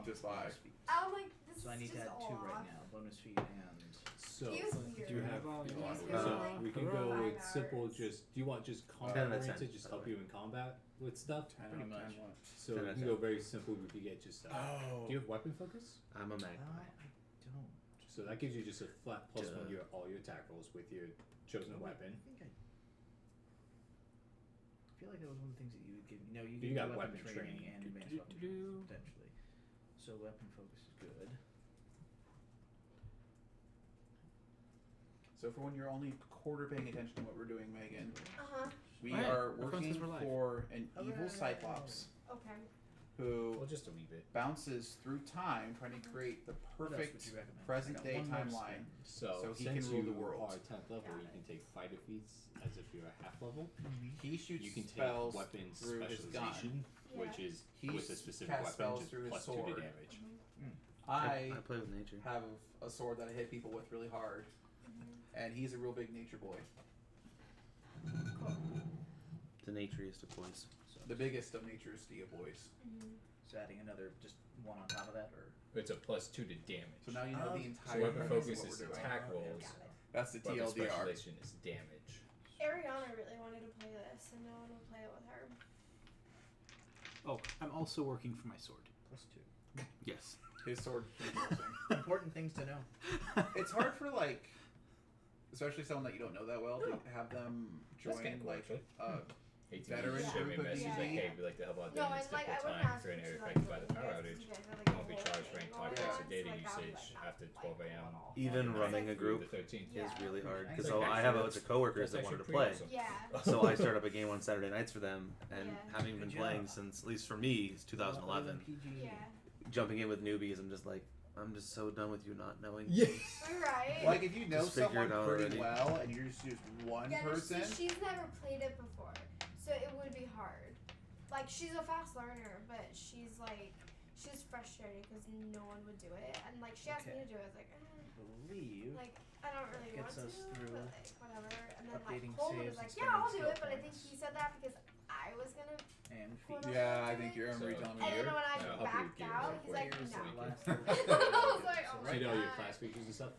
just 5. I'm like, this So I is need to just add 2 right now. Bonus feet and... So, He was do weird. you have? So We can go with simple. Just do you want just combat oriented? Just help you in combat with stuff. 10 Pretty out of much. 10 what? So we can go very simple. We can get just. Oh. Do you have weapon focus? I'm a I magpie. don't. So that gives you just a flat plus one your all your attack rolls with your chosen weapon. I feel like that was one of the things that you would give me. No, you You give got me weapon weapon training training. and advanced weapon training, potentially. So weapon focus is good. So for when you're only quarter paying attention to what we're doing, Megan, Uh-huh. we Right. are Everyone working says we're live. for an evil Hooray. cyclops Okay. who Well, just a wee bit. bounces through time trying to create the What else would perfect you recommend? present I got day one more timeline. spin. So he since can rule the you world. are 10th level, Got you it. can take fighter feats as if you're a half level. He shoots You can take spells weapon through his specialization, gun. which is He with a specific casts weapon, spells just through his plus 2 to sword. damage. I I play with nature. have a sword that I hit people with really hard, and he's a real big nature boy. The naturiest of boys. So, The biggest of nature's Dia boys. so adding another, just one on top of that, or It's a plus 2 to damage. So now you know the So entire weapon premise focus of what is we're doing. attack rolls. Got it. That's the Weapon TLDR. specialization is damage. Ariana really wanted to play this, and no one would play it with her. Oh, I'm also working for my sword. +2. Yes. His sword is amazing. Important things to know. It's hard for like, especially someone that you don't know that well, to have them That's join kinda cool, like actually. a 18 veteran Yeah. send me a group of message like, D&D. hey, we'd like to help out No, during this and like I difficult wouldn't time ask for an you area to like affected by the do power this, 'cause outage. you guys are, like, You won't be a whole charged for thing any going contacts on, or data so, like, I'll be, usage like, after not 12 a.m. Even on running a through group the 13th. Yeah. is really hard because It's like, I have a bunch actually, of coworkers that that's wanted to actually play. pretty Yeah. So I started up a game on Saturday nights for them, and Yeah. having been Good playing job. since, at least for me, it's 2011. PG. Yeah. Jumping in with newbies, I'm just like, I'm just so done with you not knowing. Right. Like if you know Just figure it someone out pretty already. well and you're just one Yeah, no, person, she's never played it before, so it would be hard. Like, she's a fast learner, but she's frustrated because no one would do it, and like she asked me Okay. to do it. I was like, Believe. like I don't really want Gets to, us through but like whatever. And then updating like Coleman was saves like, and yeah, I'll spending do it, skill but I think points. he said that because I was gonna. And feet. Quote, yeah, I think you remember So- telling me And then here. when I I'll help you with backed gears out, real he's like, quick. no. So you can- Last I was like, oh So my you know your god. class features and stuff?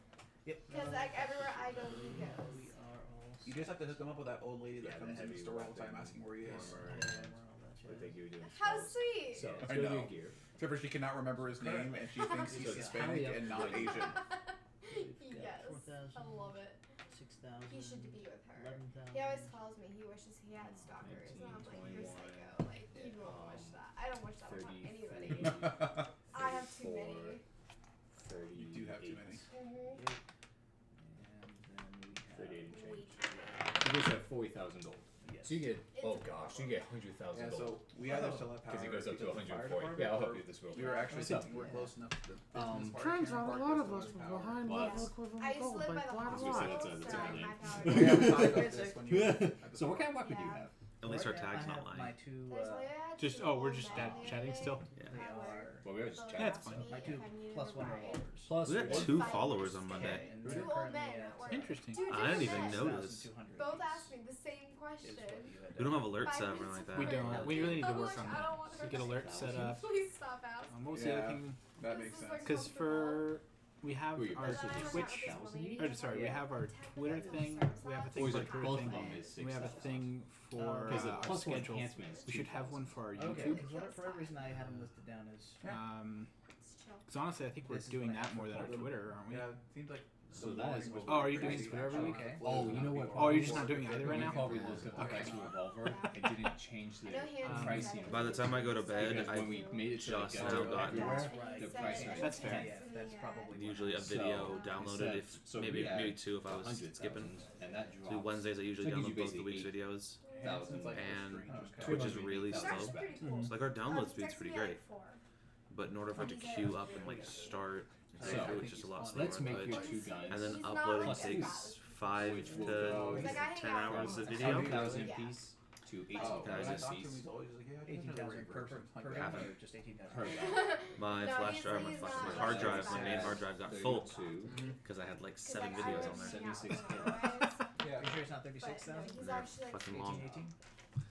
Yep. Because like everywhere I go, he We goes. are all. You just have to hook him up with that old lady that Yeah, comes the in the heavy store all the time weapon asking where he is. armor. Yeah, we're all that I think you were doing How spells. sweet. So let's I go to know. your gear. Except for she cannot remember his name and she thinks he's So it's Hispanic highly and not up- Asian. Yes, 4,000. I love it. 6,000. He should be with her. 11,000. He always tells me he wishes he had stalkers, and I'm like, you're 19, psycho. Like, you don't wish that. I don't wish that upon 30, anybody. I have too many. 30. You do have too many. Mm-hmm. Yep. And then we have. 38 and change. Way too You guys have 40,000 gold. Yes. So you get, It's oh gosh, you get 100,000 Yeah, gold. so we either still have power. Because it goes up to because of the fire 140. Yeah, I'll help department, you with this real or quick. We were actually So, thinking we're close enough to the business part. Turns Karen out a Park lot does of still us have were power. behind Well, level that's- equivalent I used to gold live by by the quite a I was gonna say lot. that's hospital, a so different my name. power We haven't talked about Basic. this when you were at the So what kind of farm. weapon do you Yeah. have? At least our Right now, tag's I not have lying. my two. There's like, I had Just- two oh, we're old just men chat- the other chatting day still? They at work. are. Well, we always So chat. they That's asked fine. me My if two I needed plus a one ride. revolvers. Plus We got one. two Fight followers was on scared. Monday. And Two they're old currently men at at work. Interesting. Two I didn't even different men. notice. 6,200 Both apiece asked me the same is question. what you had We don't have done. alerts 5 set up or minutes anything like that. We don't. We really need to I'm work like, on I don't want that. her To get to alerts set up. Please stop asking. What was the Yeah. other thing? That This makes is sense. like- Because for we have Who are you our posting? Twitch. Or sorry, we have our Twitter thing. We have a Or thing is for our it Twitter both thing. of them is And we have a 6,000? thing for Because the our plus one schedule. enhancement is We should have one for our Okay, YouTube. because for whatever reason I had them listed down as. It's chill. Because honestly, I think we're This is doing what I that have more for than our Portland. Twitter, aren't we? Yeah, it seems like. So that is what Oh, are you doing crazy, Twitter every actually. week? Okay. Oh, you know what? Oh, you're just not doing it either right You now? probably looked at the price of revolver. I didn't change the I know hands pricing. are By the time I go to bed, Because I when we made it so it just got now to gotten everywhere, the price range That's was fair. 10. Yeah, that's probably usually a So, video instead- downloaded. If so maybe we had maybe two if I was 100,000, skipping. and that drops. So Wednesdays I usually So it gives you download both the basically week's videos. $8,000 And Okay. Twitch is really That's slow. actually pretty cool. So like our download He speed's texted pretty me at, great, like, 4. but in order for it to queue up and like start, So, it's just a lot slower. Let's make But- your two guns. and then He's not uploading like takes that. 5 Which will to go He's like, I hang 10 out with hours him. of video. 100,000 Yeah. piece to Oh, 18,000 when I talk to him, piece. he's always just like, yeah, I think 18,000 per half gun it. or just 18,000 Per per gun. My No, flash he's- drive, my he's flash, not my like hard that. drive, my main hard drive got full 32. because I had like 'Cause, 7 like, I videos would on there. hang out with 76 him K. otherwise. Yeah. Are you sure it's not But no, 36,000? he's They're actually like fucking 18, long. 18?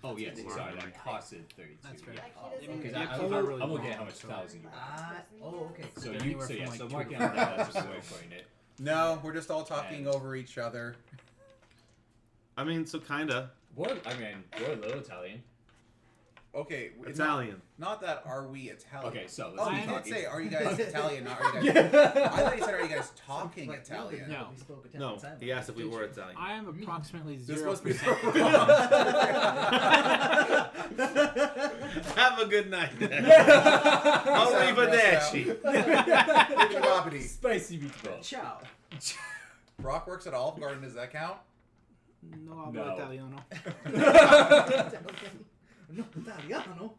Oh yes, That's sorry, right. that costed 32. That's right. Yeah. Like, he Because doesn't. I'm not really looking at wrong, how much so- thousand you are. Okay. So They're you, anywhere so from yeah, like so 2 marking to on that, 5. that's just the way of putting it. No, we're just all talking And- over each other. I mean, so kinda We're a little Italian. Okay, it's Italian. Not that are we Italian. Okay, so let's Oh, be you did talking. say are you guys Italian? Not are you guys? I thought you said are you guys talking Like, Italian? No. We spoke Italian No, silently. he asked if we were Italian. I am approximately This 0%. must be. Have a good night. Sound Arrivederci. Property. Spicy meatball. Ciao. Brock works at Olive Garden. Does that count? No hablo No. italiano. No italiano.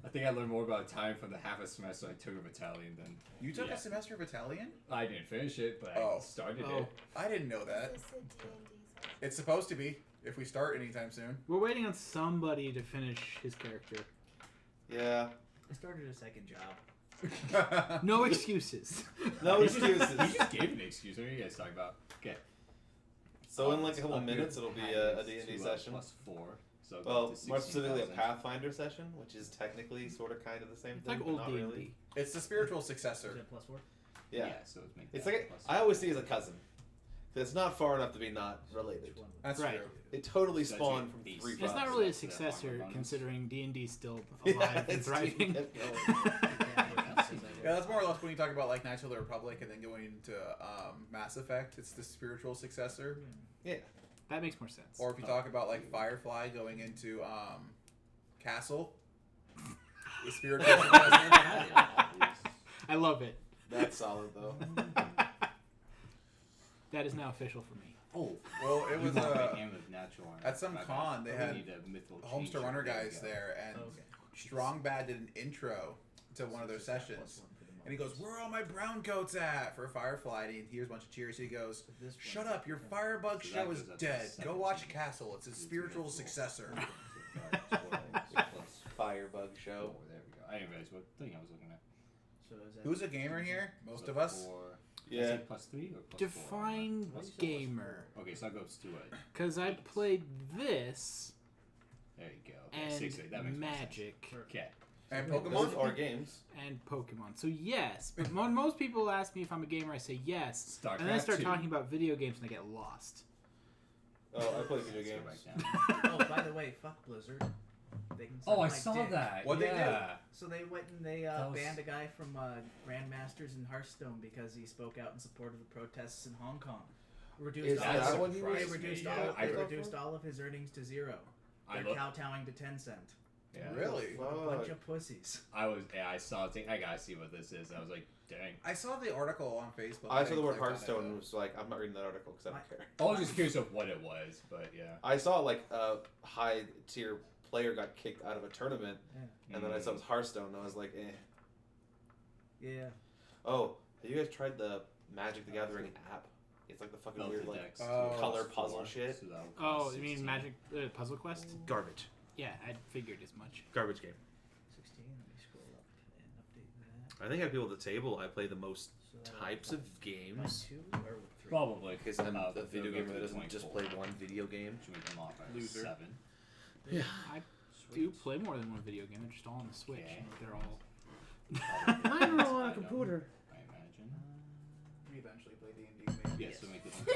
I think I learned more about Italian from the half a semester I took of Italian than You took Yeah. a semester of Italian? I didn't finish it, but Oh. I started Oh. it. I didn't know that. This is a D&D session. It's supposed to be if we start anytime soon. We're waiting on somebody to finish his character. Yeah. I started a second job. No excuses. No He excuses. just gave an excuse. What are you guys talking about? Okay. So in like a couple Up minutes, here, it'll be having a D&D to, session. +4. So go Well, up to more specifically a 16,000. Pathfinder session, which is technically sort of kind of the same It's thing, like but old not D&D. really. It's the spiritual Is successor. it +4? Yeah. So it's, make It's that like +4. I always see it as a cousin. It's not far enough to be not related. Which one? That's Right. true. It totally So spawned from it's- 3 It's not files. really a That's the successor, armor bonus. considering D&D's still Yeah, alive and it's thriving. kept going. Yeah, that's more or less when you talk about like Knights of the Republic and then going into Mass Effect. It's the spiritual successor. Yeah. That makes more sense. Or if you talk about like Firefly going into Castle, the spiritual successor. I love it. That's solid though. That is now official for me. Oh, Well, it was at some My con, bad. they We had need a mythical Homestar change Runner there we guys go. there, and Oh, okay. Strong Bad did an intro to one of their sessions. And he goes, "Where are all my brown coats at?" for Firefly, and he hears a bunch of cheers. He goes, This "Shut one. up! Your Firebug So show that is goes up to dead. Go 17. watch Castle. It's a It's spiritual mythical. successor." Firebug show. Oh, there we go. I didn't realize what thing I was looking at. So is that Who's a gamer here? Most of us. Yeah. +3 or +4? Define +4. gamer. Okay, so I'll go to it. Because I played this There you go. Okay, and 6, that makes more sense. Magic Okay. And Those Pokemon. are games. and Pokemon. So yes, but when most people ask me if I'm a gamer, I say yes. And then I StarCraft start 2. talking about video games and I get lost. Oh, I play video Let's go games. back down. Oh, by the way, fuck Blizzard. They can suck Oh, I my saw dick. that. What'd they do? yeah. So they went and they That was- banned a guy from Grandmasters in Hearthstone because he spoke out in support of the protests in Hong Kong. Reduced Is all that of, what he was? they reduced Yeah, all. I They looked reduced all of his earnings to 0. I They're looked. kowtowing to Tencent. Yeah. Really? What a bunch Fuck. of pussies. I saw it. I gotta see what this is. I was like, dang. I saw the article on Facebook. I saw the word clicked on it, Hearthstone and though. was like, I'm not reading that article because I don't care. I was just curious of what it was, but yeah. I saw like a high tier player got kicked out of a tournament, and then I saw it was Hearthstone, and I was like, eh. Yeah. Oh, have you guys tried the Magic the Gathering app? It's like the fucking weird like Decks. Oh. color +4, puzzle shit. so that'll Oh, cost you mean 16. Magic Puzzle Quest? Garbage. Yeah, I figured as much. Garbage game. 16. Let me scroll up and update that. I think at people at the table, I play the most So that types of games. 2 or 3? Probably. Because I'm a they'll video go gamer to that doesn't just 24. play one video game. Should we come off at Loser. 7? Yeah. I do play more than one video game. They're just all on the Switch. Okay. They're all. Mine are all on a computer. I imagine. We eventually play D&D. Yes, so make this one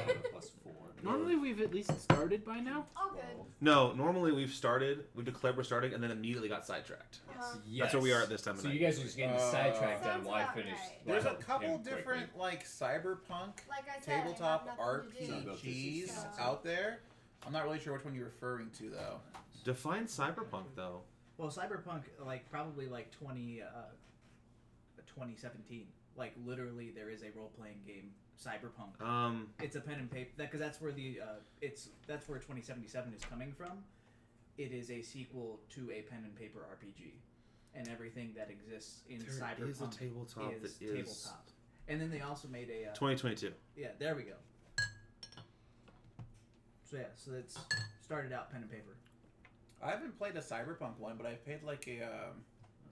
+4. Normally, we've at least started by now. All good. No, normally we've declared we're starting, and then immediately got sidetracked. That's where we are at this time of So night. you guys are just getting sidetracked on Sounds why I about finished. right. why I There's a helped couple him quickly. different like cyberpunk Like I said, tabletop I have nothing to do. RPGs So- out there. I'm not really sure which one you're referring to though. Define cyberpunk though. Well, Cyberpunk, like probably like 2017. Like literally, there is a role-playing game, Cyberpunk. It's a pen and paper because that's where that's where 2077 is coming from. It is a sequel to a pen and paper RPG, and everything that exists in Cyberpunk There is a tabletop is that is tabletop. And then they also made a 2022. yeah. There we go. So yeah, so that's started out pen and paper. I haven't played a cyberpunk one, but I've played like a.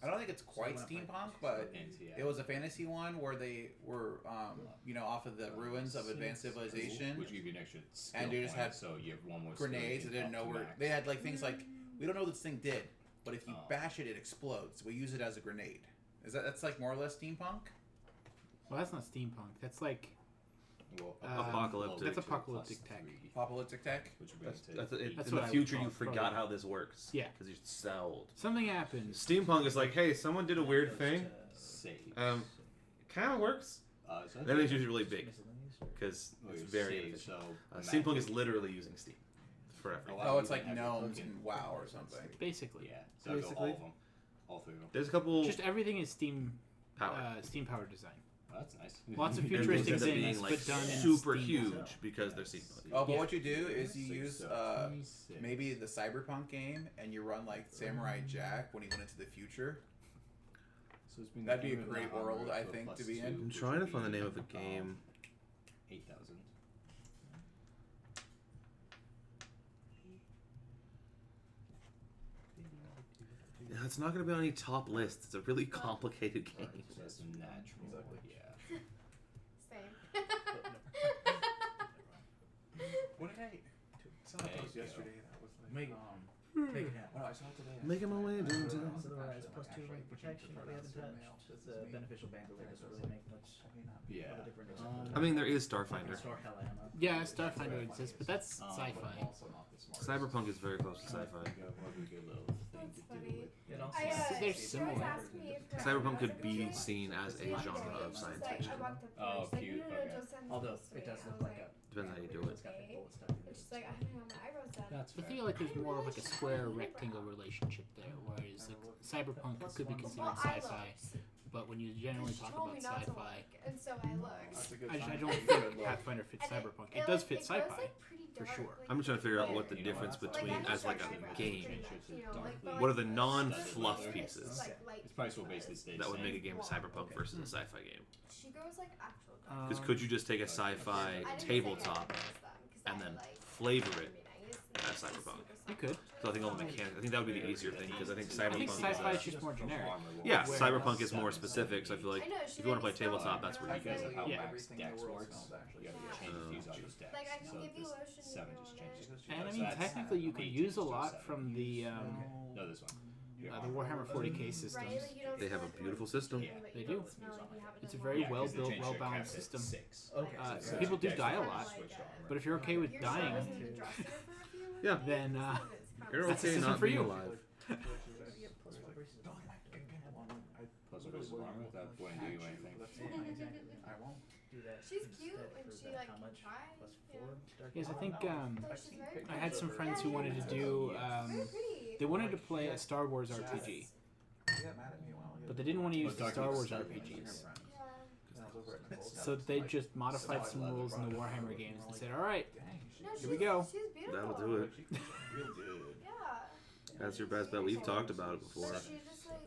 I don't think it's quite steampunk, but it was a fantasy one where they were, off of the ruins of advanced civilization. Which give you an extra skill And you just point, had so you have one more Grenades. I skill didn't know up to where max. they had like things like we don't know what this thing did, but if you bash it, it explodes. We use it as a grenade. That's like more or less steampunk? Well, that's not steampunk. That's like apocalyptic. That's apocalyptic tech. Apocalyptic tech? That's in the future, you forgot how this works. Yeah. Because you're sold. Something happens. Steampunk is like, hey, someone did a weird thing. Kind of works. Then it's usually really big. Because it's very efficient. Steampunk is literally using Steam for everything. Oh, it's like gnomes and WoW or something. Basically. Yeah. So basically. All of them. All three of them. There's a couple... Just everything is Steam powered. Steam powered design. Oh, that's nice. Lots of futuristic things, like, but done super in huge because they're steampunk. Oh, but what you do is you use maybe the cyberpunk game and you run like Samurai Jack when he went into the future. So it's been That'd be a great world, I think, to be in. I'm trying to find the name of the game. 8,000. Yeah, it's not going to be on any top lists. It's a really complicated game. That's natural. Yeah. Same. What did I saw a post yesterday that was like Make it happen. Oh, I saw it today. Making my way downtown. Otherwise, plus 2 link protection that we haven't touched. The beneficial bandolier doesn't really make much Yeah. of a difference. I mean, there is Starfinder. Star hell ammo. Yeah, Starfinder exists, but that's sci-fi. Cyberpunk is very close to sci-fi. That's funny. It also They're She similar. always asked me if Cyberpunk could I be was seen as a like, genre of she's science like, fiction. I walked up to her, Oh, she's like, cute, no, okay. don't send Although this to it me. does I look was like a. Depends how you do it. It's got the okay. bullet stuff. And she's like, I don't have my eyebrows done. That's I fair. feel like there's more of like a square rectangle relationship there, whereas like cyberpunk could be considered sci-fi, but when you generally She talk told about me not to sci-fi, look, and so I looked. That's a good I sign. don't Good think look. Pathfinder fits And cyberpunk. it It does like, fit it goes, sci-fi. like, pretty for dark, sure. like, I'm just trying to figure out what the weird. difference Like, between I as just like a eyebrows game pretty much, you know, like, but, What are the like, non-fluff it's pieces like light It's probably what pieces. basically stays that would the make a same. game cyberpunk versus a sci-fi game. She grows like actual Because could you just take a sci-fi tabletop and then flavor it as cyberpunk? You could. So I think all the mechanics. I think that would be the easier thing because I think I think cyberpunk. sci-fi is just more generic. Yeah, cyberpunk is more specific. So I feel like I know, if you want to play tabletop, that's where you Because go. of how Yeah. max dex works, you have to change these on these decks. Like, I can So give you this lotion if 7 you just want changes. it. And I So mean, that's technically, you could 8 use a to lot 7. from the No, this one. Warhammer 40k systems. Right? Like, you don't They have smell a like beautiful one system. thing, but They you do. don't smell like you have it It's a in very one. well-built, well-balanced system. Okay. So people do die a lot, but if you're okay with Your dying, shower's in the dresser for a few weeks? Yeah. then You're That's the okay system not for being you. alive. Plus what is armor without going to do anything. I won't. Do that She's cute instead when for she the like how can much try. plus Yeah. 4 dark yes, I think But she's very I had some pretty. friends who wanted to do Very pretty. they wanted to play a Star Wars RPG, She got mad at me a while ago. but they didn't want to use the Dark Star Wars Knight. RPGs. Yeah. So they just modified some rules in the Warhammer games and said, "All right, No, Here we go. She's beautiful. That'll do it. Real good. Yeah. That's your best bet. We've talked about it before. But she just like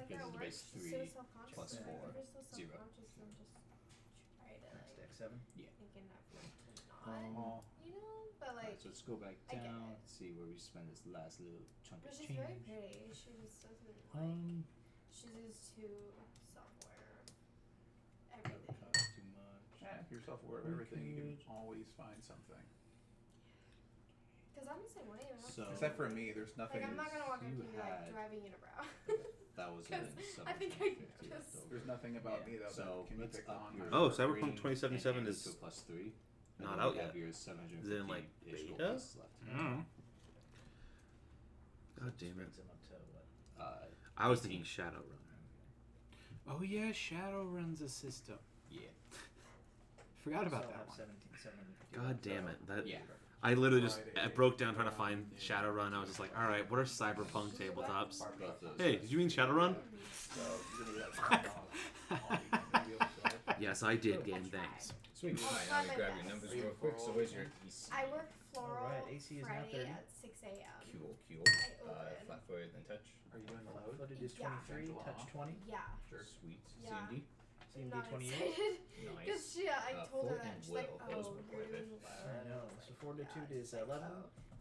Because at it's work, base she's 3 so self-conscious. plus and 4, You're so 0. self-conscious and just try to Next like deck 7. thinking that to not, you know, but like. So let's go back I get down, it. see where we spend this last little chunk But of she's very change. pretty. She just doesn't like. She's just too self-aware. Everything. Cost too much. Yeah, if you're self-aware of everything, you can always find something. Because I'm the same way, you know. So Except for me, there's nothing. Like I'm not gonna walk up you to you and be like had- driving unibrow. that was 'Cause in I think I 750 just- left over. There's nothing about me though So that can be let's picked up on. your Oh, Cyberpunk rating 2077 and is to plus 3. And not then out you have yet. your Is it in, 750 like, ish gold beta? pieces left. God damn it. Brings them up to what? I was thinking Shadowrun. oh yeah, Shadowrun's a system. Yeah. Forgot about So I'll that have one. 1750 God left. damn it. That Yeah. I literally just I broke down trying to find Shadowrun. I was just like, all right, what are cyberpunk tabletops? Both those. Hey, did you mean Shadowrun? So you're gonna get that. Yes, I did. Game, thanks. Sweet. Oh, Now try my grab your best. numbers real quick. So where's your EC? I work floral Alright, AC is now Friday 30. at 6 a.m. Cool. I open. Flat-footed and touch. Are you doing the load? Footed is Yeah. 23, touch 20. Yeah. Sweet. Yeah. CMD. I'm CMD not 28. excited. Nice. Because I told her Fort that. and She's like, Will, oh, those were you're quite a doing bit. low. I know. So fortitude is 11.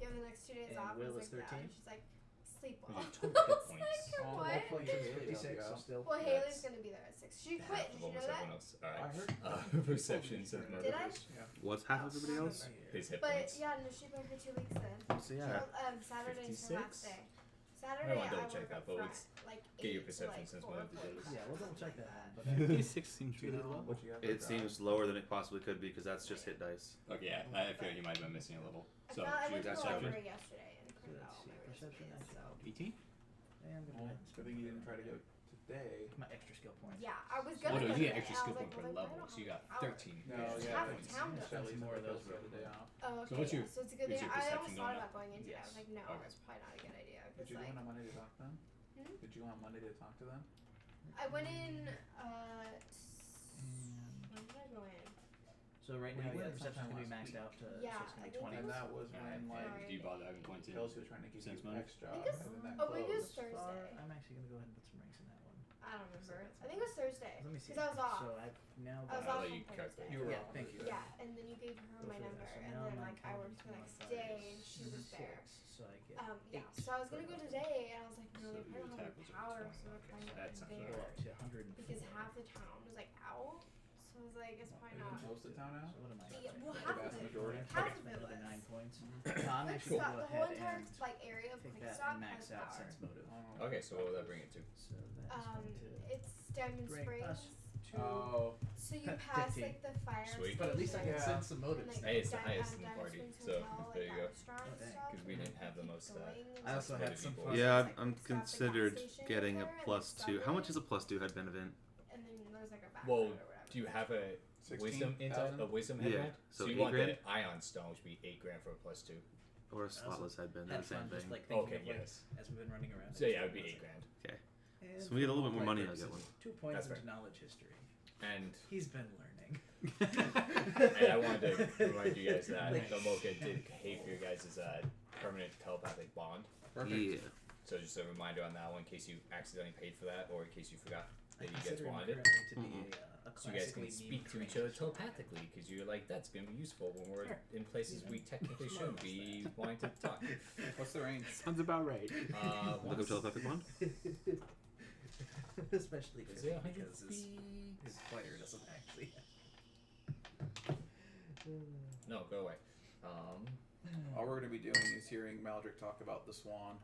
You have the next 2 days And off. Will I was is like, 13. yeah. She's like, sleep well. Total hit points. Like, what? Point is 56, so still. Well, Haley's gonna be there at 6. She quit. Did you know that? Alright. Perception says Did I? What's half of everybody else? His hit But points. yeah, no, she played for 2 weeks then. So yeah. Saturday's her 56? last day. Saturday, wanna double I check work that, up but front, let's like get your 8 to, perception like, since 4 one of the o'clock. days. Yeah, we'll double check that. But 56 seems really low. What you have It seems lower than it possibly could be because that's just hit dice. Okay, yeah, I feel like you might have been missing a little. So, I you went to got the perception? library yesterday and printed out all my Perception, recipes, so. 18? And I'm Well, gonna it's a good thing you didn't try to go today. my extra skill points. Yeah, I was Oh, gonna no, go you get today, extra and I skill was point like, per well, level, I don't so you got have an hour. 13. No, Just yeah. half the town does. Shelly's more of those the other day off. Oh, okay. So what's your- yeah, so it's a good is thing. your I perception almost going thought up? about going into it. I was Yes. like, no, Okay. it's probably not a good idea. Did Cause you go like, in on Monday to talk to them? Hmm? Did you go on Monday to talk to them? I went in. When did I go in? So right Well, now, you yeah, went perception's sometime gonna be last maxed out to Yeah, so it's gonna be I think 20. And that was when like Do you bother having points in? Kelsey was trying to give Sense you money? extra, I think it's- and then that oh, maybe it was closed. Thursday. I'm actually gonna go ahead and put some ranks in that one. I don't remember. I think it was Thursday. Let me see. Because I was off. So I've now I was got. off let on you calculate. Thursday. You were Yeah, off. thank you. Yeah, and then you gave her Go my for that. number, So and now then my like I worked the next day, and she was there. So I get Yeah. 8 So I was gonna go today, and I was like, no, So they your probably don't have attack was the power, at so we're 20, trying to okay, go so in that go there. up to 104. Because half the town was like out, so I was like, it's probably not. Most of the town out? So what am I? Yeah, well, The half vast of it. majority? Half of it Another was. 9 points. I'm actually Quickstop, gonna the go whole ahead entire and like area of take that Quickstop and has max out power. sense motive. Oh. Okay, so what will that bring it to? So that is going to It's Diamond bring Springs. us to. Oh, So you pass 15. like the fire Sweet. But at least I can Yeah. sense some motives. and, like, Hey, it's the Di- highest in the Diamond party, Springs so Hotel, there like, you that go. restaurant Oh, and dang. stuff, 'Cause we and didn't have the keep most, going. I There's, also like, had some people. fun. Yeah, like, I'm Quickstop, like, considered gas station getting a there, and plus then 2. How much is Summit, a plus 2 head Benevent? And then there's like a back Well, road or whatever. do you have a wisdom 16,000? a wisdom Yeah, headband? so you 8 want grand? the ion stone, which would be 8 grand for a plus 2. Or a slotless headband? Had The same fun just thing. like thinking Okay, of like, yes. as we've been running around. So yeah, it would be 8 grand. And So we get a little bit more for money, I'll purposes, get one. 2 points That's into fair. knowledge history. And He's been learning. and I wanted to remind you guys that the Mocha did pay for your guys' permanent telepathic bond. perfect. Yeah. So just a reminder on that one, in case you accidentally paid for that, or in case you forgot I that you guys consider him wanted it. currently to be a So you guys classically can speak to meme each other trained telepathically, because you're like, that's going to be useful when we're Sure. in places we technically shouldn't be wanting to talk. What's the range? Sounds about right. Look up Once- telepathic wand. Especially Is 50 it 100 because his player doesn't actually. No, go away. All we're gonna be doing is hearing Maldrick talk about the swan.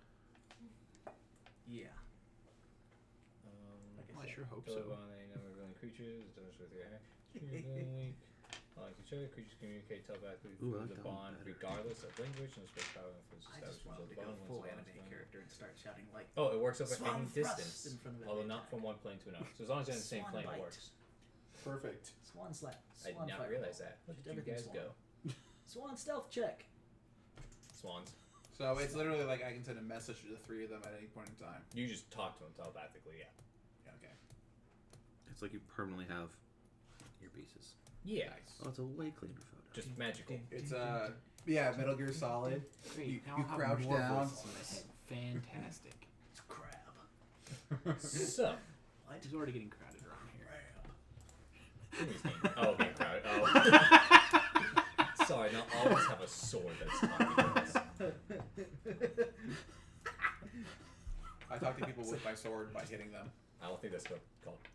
Yeah. I sure hope Go so. on a number of living creatures, those with your weak. Like each other, creatures communicate telepathically Ooh, I through like the that one bond, better. regardless of language and space power influence I just establishments wanted of to the go bond. full once anime the bond is character and start shouting like. Oh, it works over Swan any thrust distance, in front of although every not from attacker. one plane to another. So as long as you're in the same Swan plane, bite. it works. Perfect. Swan slap. I did Swan not fireball. realize that. Look Just at you everything guys swan. go. Swan stealth check. Swans. So it's literally like I can send a message to the 3 of them at any point in time. You just talk to them telepathically, yeah. Yeah, okay. It's like you permanently have earpieces. Yeah. Nice. Oh, it's a way cleaner photo. Just magical. It's yeah, Metal Gear Solid. Great. You now you I'll have crouch more down. voices in my head. Fantastic. It's crab. So. It's already getting crowded around here. Oh, okay, crowd. Oh. Sorry, not all of us have a sword that's talking to us. I talk to people with my sword by hitting them. I don't think that's called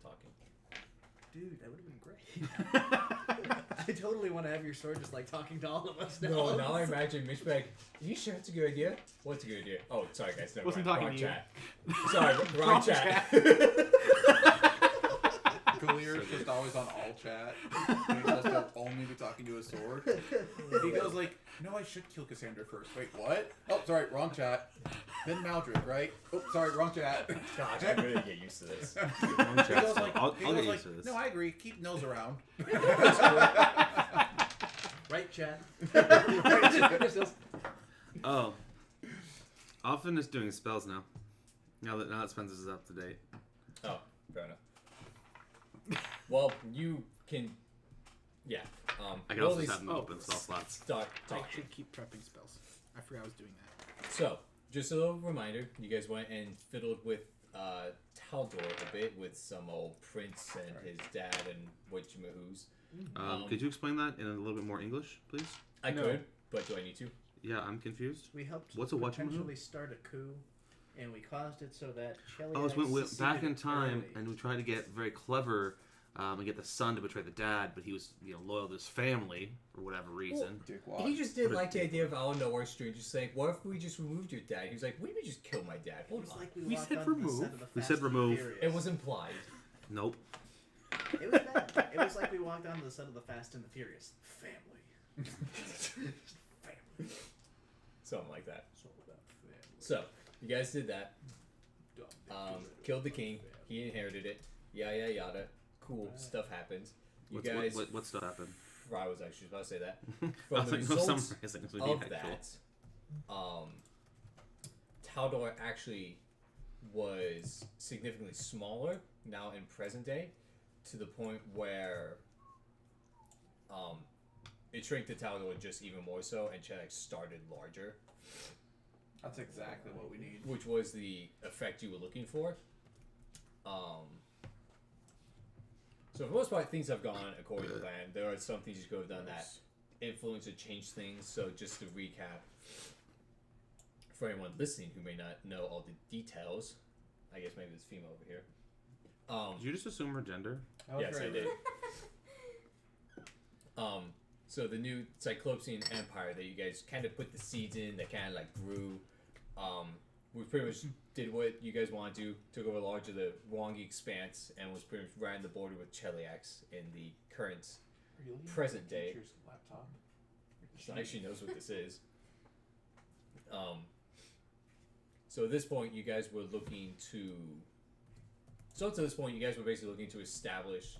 talking. Dude, that would have been great. I totally want to have your sword just like talking to all of us now. No, now I imagine Mitch be like, are you sure it's a good idea? What's a good idea? Oh, sorry guys, never Wasn't mind. talking Wrong to you. chat. Sorry, wrong Wrong chat. Galier's just always on all chat. And he's supposed to only be talking to his sword. He goes like, no, I should kill Cassandra first. Wait, what? Oh, sorry, wrong chat. Then Maldrick, right? Oh, sorry, wrong chat. Gosh, I'm really get used to this. Wrong He chat, goes so like, I'll he get goes used like, to this. no, I agree. Keep nose around. Right, Chad? Oh. Often is doing spells now. Now that Spencer's is up to date. Oh, fair enough. Well, you can, yeah. I can we'll also at have least them open spell slots. start I talking. should keep prepping spells. I forgot I was doing that. So, just a little reminder, you guys went and fiddled with Taldor a bit with some old prince and his dad and whatchamahoos. Could you explain that in a little bit more English, please? I No. could, but do I need to? Yeah, I'm confused. We helped What's a whatchamahoo? potentially start a coup And we caused it so that Shelly. Oh, so we went back in time and we tried to get very clever and get the son to betray the dad, but he was loyal to his family for whatever reason. He just didn't like the idea of out of nowhere strange just saying, "What if we just removed your dad?" He was like, "What if we just kill my dad?" Hold on. Like we said remove. We said remove. It was implied. Nope. It was that. It was like we walked onto the set of the Fast and the Furious. Family. Family. Something like that. So, you guys did that. Killed the king. He inherited it. Yada yada. Cool stuff happens. You guys. What stuff happened? I was actually about to say that. I From was the like, no, results of that, Taldor actually was significantly smaller now in present day, to the point where it shrank to Taldor just even more so, and Chedak started larger. That's exactly what we need. Which was the effect you were looking for. So for the most part, things have gone according to plan. There are some things you could have done that influence or change things. So just to recap, for anyone listening who may not know all the details, I guess maybe it's female over here. Did you just assume her gender? Yes, I did. So the new Cyclopsian Empire that you guys kind of put the seeds in, that kind of like grew. We pretty much did what you guys want to do, took over large of the Wongi expanse, and was pretty much right on the border with Cheliax in the current present day. Laptop. So actually knows what this is. So at this point, you guys were looking to. So up to this point, you guys were basically looking to establish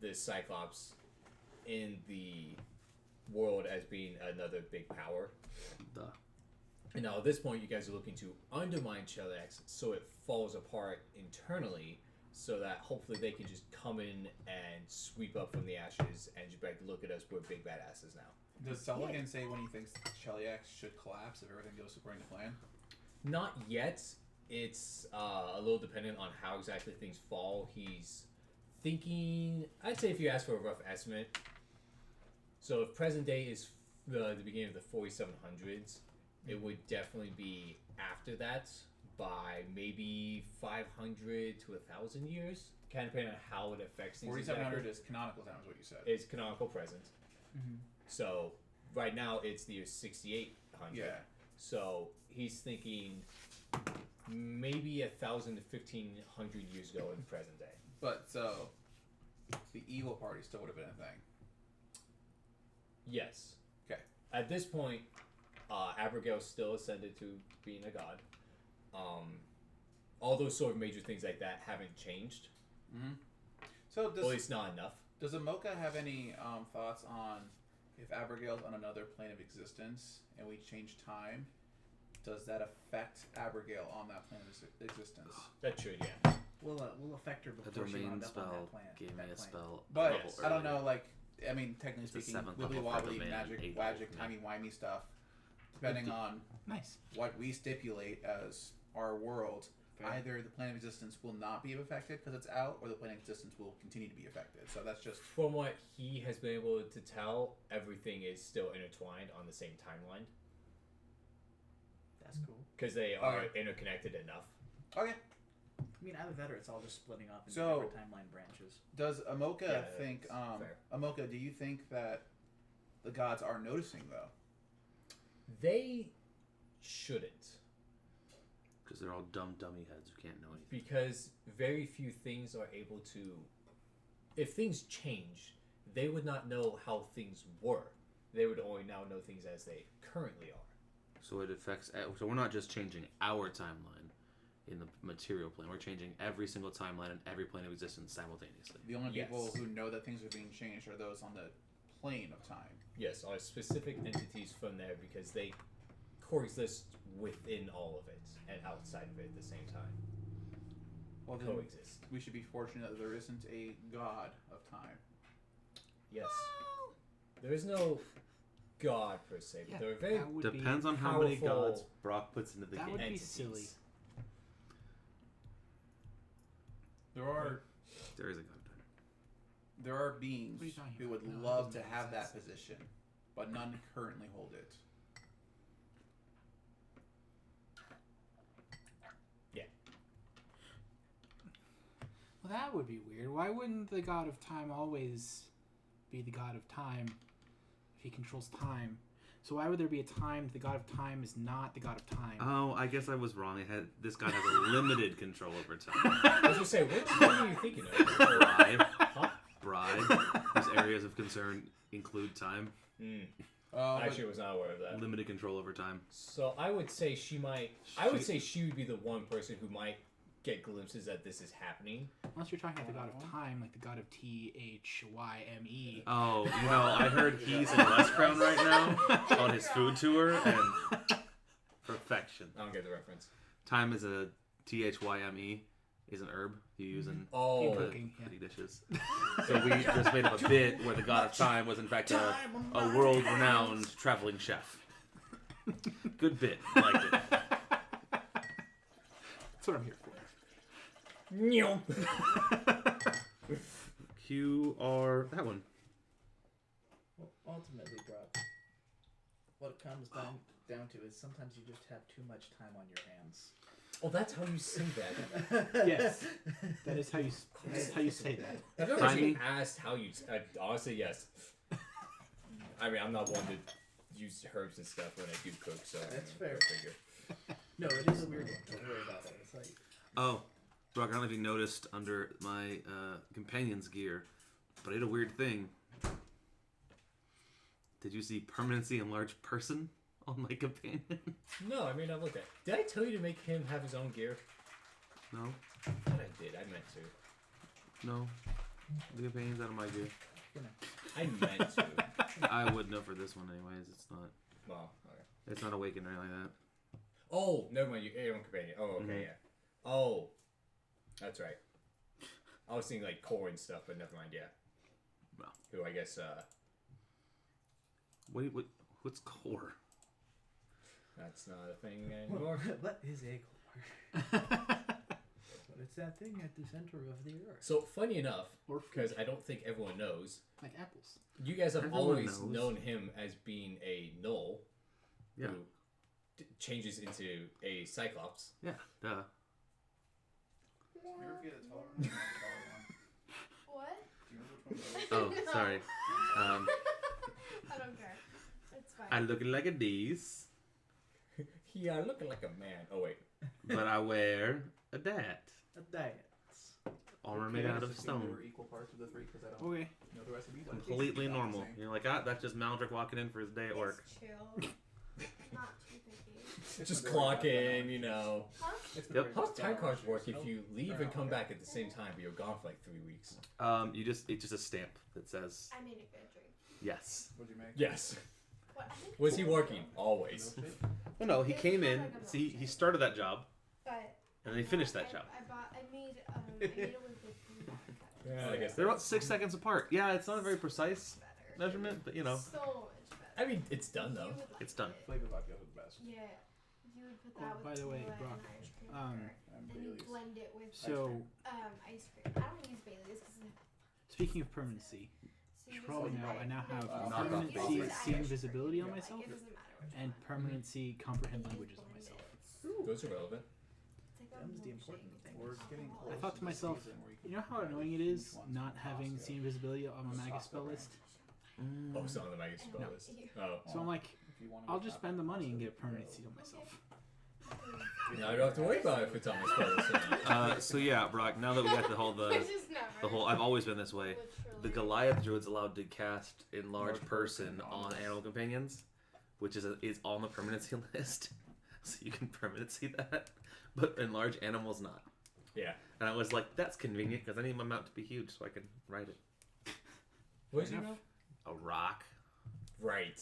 this Cyclops in the world as being another big power. Duh. And now at this point, you guys are looking to undermine Cheliax so it falls apart internally, so that hopefully they can just come in and sweep up from the ashes and just be like, look at us, we're big badasses now. Does Sullivan say when he thinks Cheliax should collapse if everything goes according to plan? Not yet. It's a little dependent on how exactly things fall. He's thinking, I'd say if you ask for a rough estimate, so if present day is the beginning of the 4700s, it would definitely be after that by maybe 500 to 1,000 years. Kind of depending on how it affects things. 4700 is canonical time, is what you said. It's canonical present. Mm-hmm. So right now it's the year 6800. Yeah. So he's thinking maybe 1,000 to 1,500 years ago in the present day. But so the evil party still would have been a thing. Yes. Okay. At this point, Abigail's still ascended to being a god. All those sort of major things like that haven't changed. Mm-hmm. So At least not enough. Does Amoka have any thoughts on if Abigail's on another plane of existence and we change time? Does that affect Abigail on that plane of existence? That should, yeah. We'll affect her A before she domain wound up on spell that planet. gave me a spell. But level I don't earlier. know, like, I mean, technically It's the speaking, 7th wibbly level for wobbly, domain, magic, 8th wagic, level, timey-wimey stuff, depending on Nice. what we stipulate as our world, either the plane of existence will not be affected because it's out, or the plane of existence will continue to be affected. So that's just... From what he has been able to tell, everything is still intertwined on the same timeline. That's cool. Because they are interconnected enough. Okay. I mean, either that or it's all just splitting up into So- different timeline branches. Does Amoka Yeah, think... that's fair. Amoka, do you think that the gods are noticing, though? They shouldn't. Because they're all dumb dummy heads who can't know anything. Because very few things are able to... If things change, they would not know how things were. They would only now know things as they currently are. So it affects... So we're not just changing our timeline in the material plane. We're changing every single timeline and every plane of existence simultaneously. The only people Yes. who know that things are being changed are those on the plane of time. Yes, are specific entities from there because they coexist within all of it and outside of it at the same time. Well, then Coexist. we should be fortunate that there isn't a god of time. Yes. There is no god per se, but there are very that would Depends be, on how many powerful gods Brock puts into the That game. would be entities. silly. There are There is a god of time. there are beings What are you talking who would about? No, it love doesn't to make have sense. that position, but none currently hold it. Well, that would be weird. Why wouldn't the god of time always be the god of time if he controls time? So why would there be a time the god of time is not the god of time? Oh, I guess I was wrong. This guy has a limited control over time. I was gonna say, which one are you thinking of? Bride, whose areas of concern include time. I actually was not aware of that. Limited control over time. So I would say she might. I would say she would be the one person who might get glimpses that this is happening. Unless you're talking about the god of time, like the god of T-H-Y-M-E. Oh, I heard he's in West Crown right now on his food tour, and perfection. I don't get the reference. Time is a T-H-Y-M-E, is an herb you use in pretty dishes. So we just made up a bit where the god of time was in fact a world-renowned traveling chef. Good bit. Liked it. That's what I'm here for. QR, that one. Well, ultimately, Brock, what it comes down to is sometimes you just have too much time on your hands. Oh, that's how you say that. Yes, that is how you say that. I've never actually asked how you. Honestly, yes. I mean, I'm not one to use herbs and stuff when I do cook, so that's fair. Figure. No, it is a weird one. Don't worry about it. It's like. Oh, Brock, I don't know if you noticed under my companion's gear, but I did a weird thing. Did you see permanency and large person on my companion? No, I mean, I looked at. Did I tell you to make him have his own gear? No. I thought I did. I meant to. No. The companion's out of my gear. I meant to. I would know for this one anyways. It's not. Well, okay. It's not awakened or anything like that. Oh, never mind. Your own companion. Oh, okay, yeah. Oh, that's right. I was thinking like core and stuff, but never mind. Yeah. Well. Who I guess. What's core? That's not a thing anymore. What is a core? Well, it's that thing at the center of the earth. So funny enough, because I don't think everyone knows, like apples. You guys have Everyone always knows. known him as being a gnoll, Yeah. who changes into a cyclops. Yeah. Duh. What? Oh, sorry. I don't care. It's fine. I'm looking like a D's, Yeah, looking like a man. Oh wait. but I wear a dat. A dance. Armor made out of stone. We're equal parts of the three because I don't Okay. know the recipe. but Completely it's normal. amazing. You're like, that's just Maldrick walking in for his day at work. It's chill. Not too picky. Just clock in, you know. Huh? It's Yep. very How's good. time cards work if you leave and come back at the same time, but you're gone for like 3 weeks? It's just a stamp that says I made a good drink. yes. What'd you make? Yes. What? I think Was it's he all working? right. Always. Well, no, he It's came not in. like a See, he milkshake. started that job, But and then he finished that job. I made it with whipped cream. Yeah, I guess They're about 6 seconds apart. Yeah, it's not a very precise Better. measurement, but you know. So much better. I mean, it's done You though. would like It's done. it. Flavor vodka is the best. Yeah. You would put Oh, that with by the way, Tula Brock, and Irish cream um, butter. And Then you Bailey's. blend it with So, ice cream. I don't use Bailey's because speaking of permanency, you should probably know I now have Knock off permanency Bailey's. seeing visibility on myself It doesn't matter which and one. permanency comprehend You languages on blend myself. it. Those are relevant. It's like a Them's the milkshake important with thing. We're getting close. I thought to myself, you know how annoying it is not having seeing visibility on my Magus spell list? Oh, it's not on the Magus spell No. list. Oh. So I'm like, If you wanna I'll go just top spend the it, money and so get permanency on myself. Now I don't have to worry about it if it's on the spell list or not. So yeah, Brock. Now that we got the whole Which is never. I've always been this way. The Literally. Goliath druid's allowed to cast enlarge Large person person on on animal companions, which is on the permanency list, so you can permanency that. But enlarge animals not. Yeah. And I was like, that's convenient because I need my mount to be huge so I can ride it. What is Fair it now? enough. A rock. Right.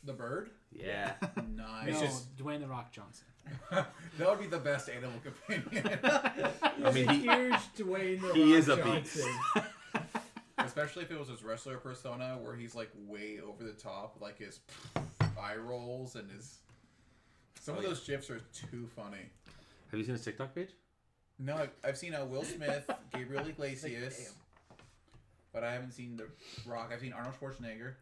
The bird? Yeah. Nice. No, It's just- Dwayne the Rock Johnson. That would be the best animal companion. I mean, Huge Dwayne the he Rock is a Johnson. Especially if it was his wrestler persona where he's like way over the top, like his eye rolls and his. Some of Oh, those gifs are too funny. Have you seen his TikTok page? No, I've seen Will Smith, Gabriel Iglesias, but I haven't seen The Rock. I've seen Arnold Schwarzenegger.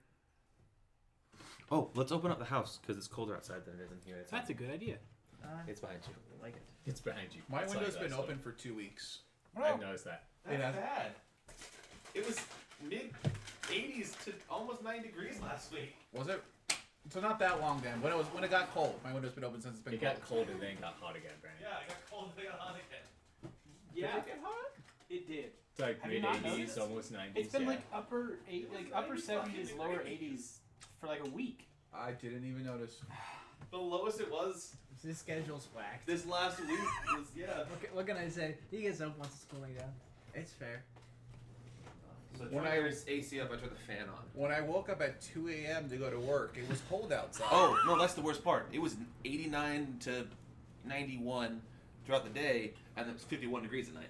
Oh, let's open up the house because it's colder outside than it is in here. That's a good idea. It's behind you. Like it. It's behind you. My That's window's like been that open stuff. for 2 weeks. I've noticed that. That's bad. It was mid 80s to almost 9 degrees last week. Was it? So not that long then. When it got cold. My window's been open since it's been It cold. got cold and then got hot again, Brandon. Yeah, it got cold and then got hot again. Yeah, Did it get hot? it did. It's like Have you mid not 80s, noticed? almost 90s. It's been yeah. like upper 70s, lower 80s for like a week. I didn't even notice. The lowest it was This schedule's whacked. this last week was, yeah. What can I say? He gets up once it's cooling down. It's fair. So When when I- I was AC up, I turned the fan on. When I woke up at 2 a.m. to go to work, it was cold outside. Oh no, that's the worst part. It was 89 to 91 throughout the day, and it was 51 degrees at night.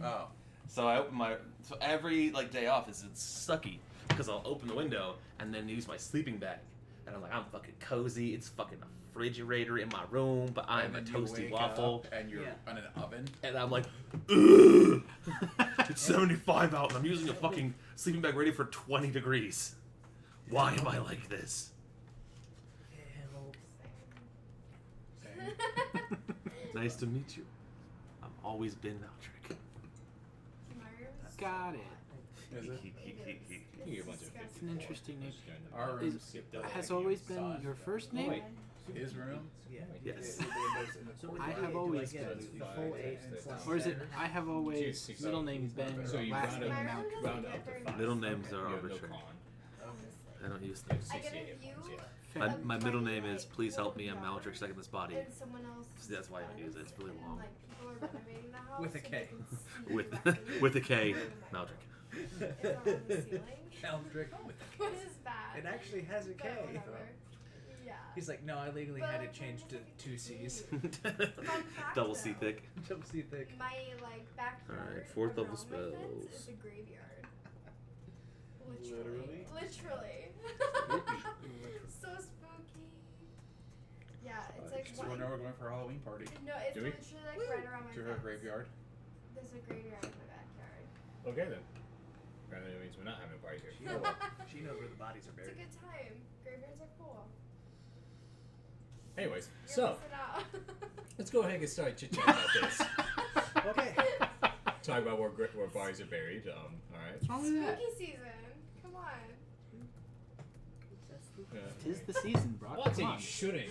Oh. So I open so every day off it's sucky because I'll open the window and then use my sleeping bag, and I'm like, I'm fucking cozy. It's fucking a refrigerator in my room, but I'm a And then you toasty wake waffle, up and you're on an oven. and I'm like, ugh, it's 75 out, and I'm using a fucking sleeping bag ready for 20 degrees. Why am I like this? Same. Nice to meet you. I've always been Maltrick. Got it. Is it? You're a bunch of It's an interesting name. Our Is, room has always been your first name? wait. His room. Yeah. Yes. So I have always get been. the full 8 plus Or is it, 7? I have always, Six, middle seven. name Ben, So you last round name up, Maltrick. round up to 5. Middle names are You have no arbitrary. con. I don't use them. I get a 68 view points, yeah. Fair. My middle name is Please Help Me, I'm Maltrick, second this body. and someone else. So that's why I don't use it. It's really and then, long. like, people are renovating the house, With a so K. they can see With directly with a K, through the Maltrick. It's on the ceiling. Eldrick. Which is bad. It actually has a but K. whatever. Yeah. He's like, no, I legally But, had like, it changed to when 2 C's. fact, Double C though. thick. Double C thick. My backyard. Alright, fourth level around my fence spells. is a graveyard. Literally? Literally. So spooky. Yeah, it's like So we're going for a Halloween party. No, it's Do we? literally like right around my To her fence. graveyard. There's a graveyard in my backyard. Okay then. Apparently that means we're not having a party here. She knows where the bodies are It's a buried. good time. Graveyards are cool. Anyways, You're so missing out. let's go ahead and get started chit chatting about this. Okay. Talk about where bodies are buried. Alright. What's wrong with that? Spooky season. Come on. Tis the season, Brock. Well, I'd say Come you on. shouldn't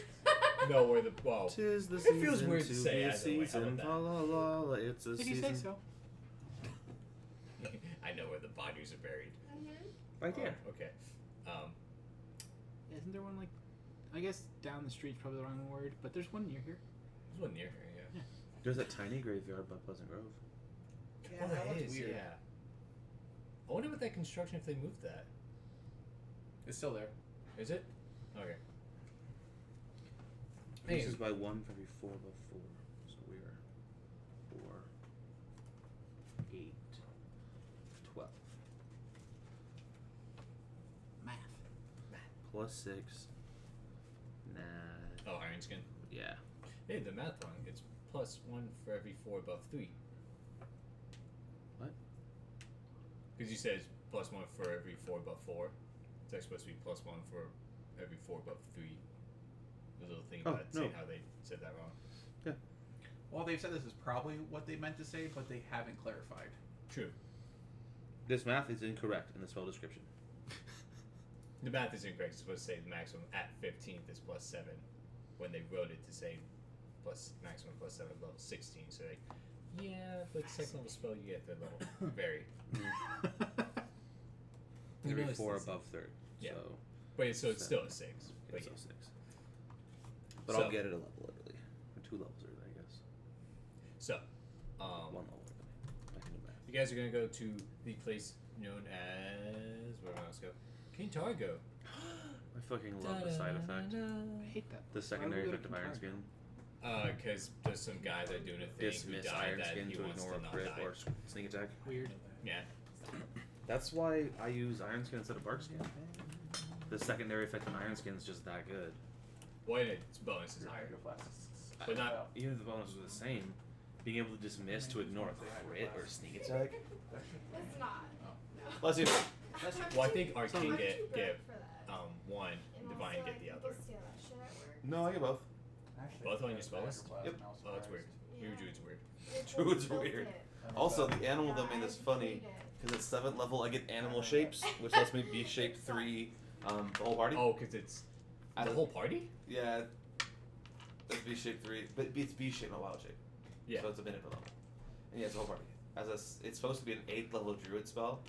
know where the well. Tis the It season feels weird to to say be a either way. How season. about La la la la. It's a If you season. say so. I know where the bodies are buried. Right there. Okay. Isn't there one like, I guess down the street's probably the wrong word, but there's one near here. There's one near here. Yeah. There's a tiny graveyard by Pleasant Grove. Yeah, Oh, that that looks is, weird. yeah. I wonder what that construction if they moved that. It's still there. Is it? Okay. This is by 1 for every 4 above 4. So we are 4, 8, 12. Math. Plus 6. Nah. Oh, Iron Skin. Yeah. Hey, the math one. It's plus 1 for every 4 above 3. What? Because you said it's plus 1 for every 4 above 4. It's actually supposed to be plus 1 for every 4 above 3. The little thing about saying how they said that wrong. Well, they've said this is probably what they meant to say, but they haven't clarified. True. This math is incorrect in the spell description. The math is incorrect. It's supposed to say the maximum at 15th is plus 7. When they wrote it to say maximum plus 7 level 16. So like, yeah, but second level spell you get third level. Very. You Every notice 4 this. above 3rd. Yeah. So But it's, so it's still a 6. it's But still yeah. 6. But So- I'll get it a level early. Or 2 levels early, I guess. So, 1 level early. I can do math. you guys are gonna go to the place known as where else go? Kintargo. I fucking love the side effect. I hate that. The secondary Why would effect we of go to Iron Skin. Because there's some guy that doing a thing Dismiss who died Iron that Skin he to wants ignore to a not crit die. or sneak attack. Weird. Yeah. That's why I use Iron Skin instead of Bark Skin. The secondary effect on Iron Skin is just that good. Well, its bonus is higher. But not. Even if the bonuses are the same, being able to dismiss to ignore a crit or a sneak attack. It's not. Let's see. Well, I think our So king I'm too get broke for that. one, And divine also, get like, the people other. steal that shit at work. No, I get both. Both on your spell list? Yep. Oh, that's weird. Maybe Yeah. Druid's weird. They Druid's built weird. it. Also, the animal domain is funny because at 7th level I get animal shapes, which lets me be shape 3 the whole party. Oh, because it's the whole party? Yeah. It's B shape 3, but it's B shape, not wild shape. Yeah. So it's a minute per level. And yeah, it's the whole party. It's supposed to be an 8th level druid spell,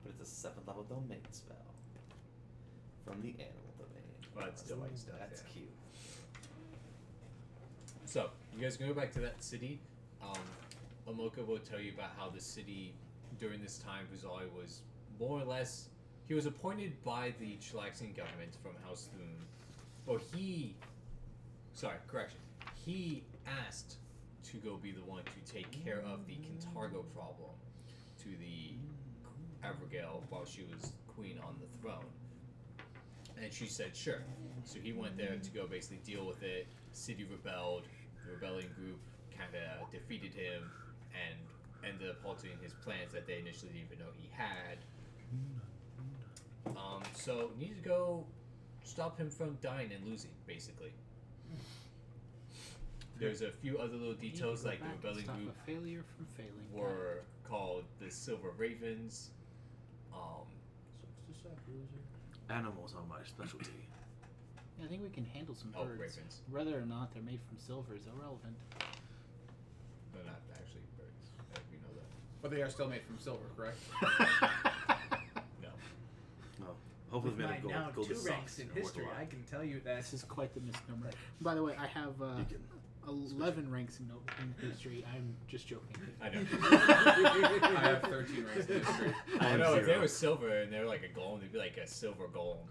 but it's a 7th level domain spell from the animal domain. Well, that's still like stuff. That's cute. So, you guys can go back to that city. Amoka will tell you about how the city, during this time, Buzali was more or less... He was appointed by the Chilaxian government from House Thune. Or he... Sorry, correction. He asked to go be the one to take care of the Kintargo problem to the Abigail while she was queen on the throne. And she said, sure. So he went there to go basically deal with it. City rebelled. The rebellion group kind of defeated him and ended up halting his plans that they initially didn't even know he had. So need to go stop him from dying and losing, basically. There's a few other little details like the rebellion group a failure from failing. were called the Silver Ravens. Animals are my specialty. Yeah, I think we can handle some birds. Ravens. Whether or not they're made from silver is irrelevant. They're not actually birds. We know that. But they are still made from silver, correct? No. Oh, hopefully we With have my now gold 2 socks ranks in and worth a history, lot. I can tell you that. This is quite the misnomer. By the way, I have You can 11 ranks in history. I'm just joking. I know. I have 13 ranks in history. I know, if they Zero. were silver and they were like a golem, they'd be like a silver golem.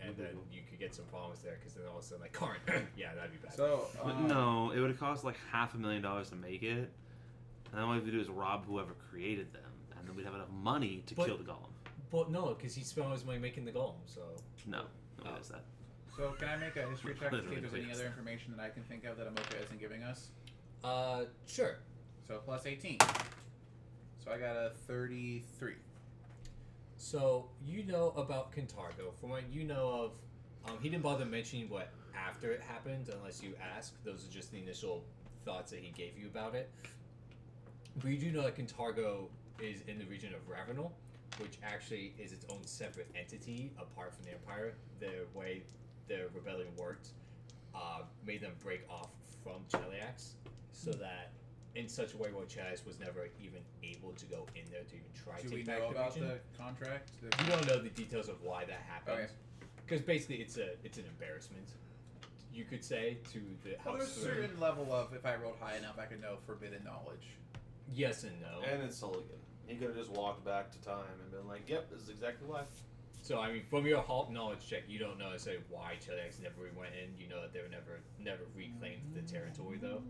And then you could get some problems there because then all of a sudden, like, current. Yeah, that'd be bad. So, But no, it would have cost like $500,000 to make it, and then all we have to do is rob whoever created them, and then we'd have enough money to But- kill the golem. But no, because he spent all his money making the golem, so. No, nobody does that. So can I make a history check to see if there's any Literally. other information that I can think of that Amoka isn't giving us? Sure. So plus 18. So I got a 33. So, you know about Kintargo. From what you know of, he didn't bother mentioning what after it happened unless you ask. Those are just the initial thoughts that he gave you about it. But you do know that Kintargo is in the region of Ravenel, which actually is its own separate entity apart from the Empire. The way the rebellion worked made them break off from Cheliax, so that in such a way where Cheliax was never even able to go in there to even try to Do we take back know the about region. the contract? You don't know the details of why that happened. Okay. Because basically it's an embarrassment, you could say, to the Well, House there's a Throne. certain level of, if I rolled high enough, I could know forbidden knowledge. Yes and no. And it's Sulligan. He could have just walked back to time and been like, yep, this is exactly why. So I mean, from your halt knowledge check, you don't know necessarily why Cheliax never went in. You know that they were never reclaimed the territory though.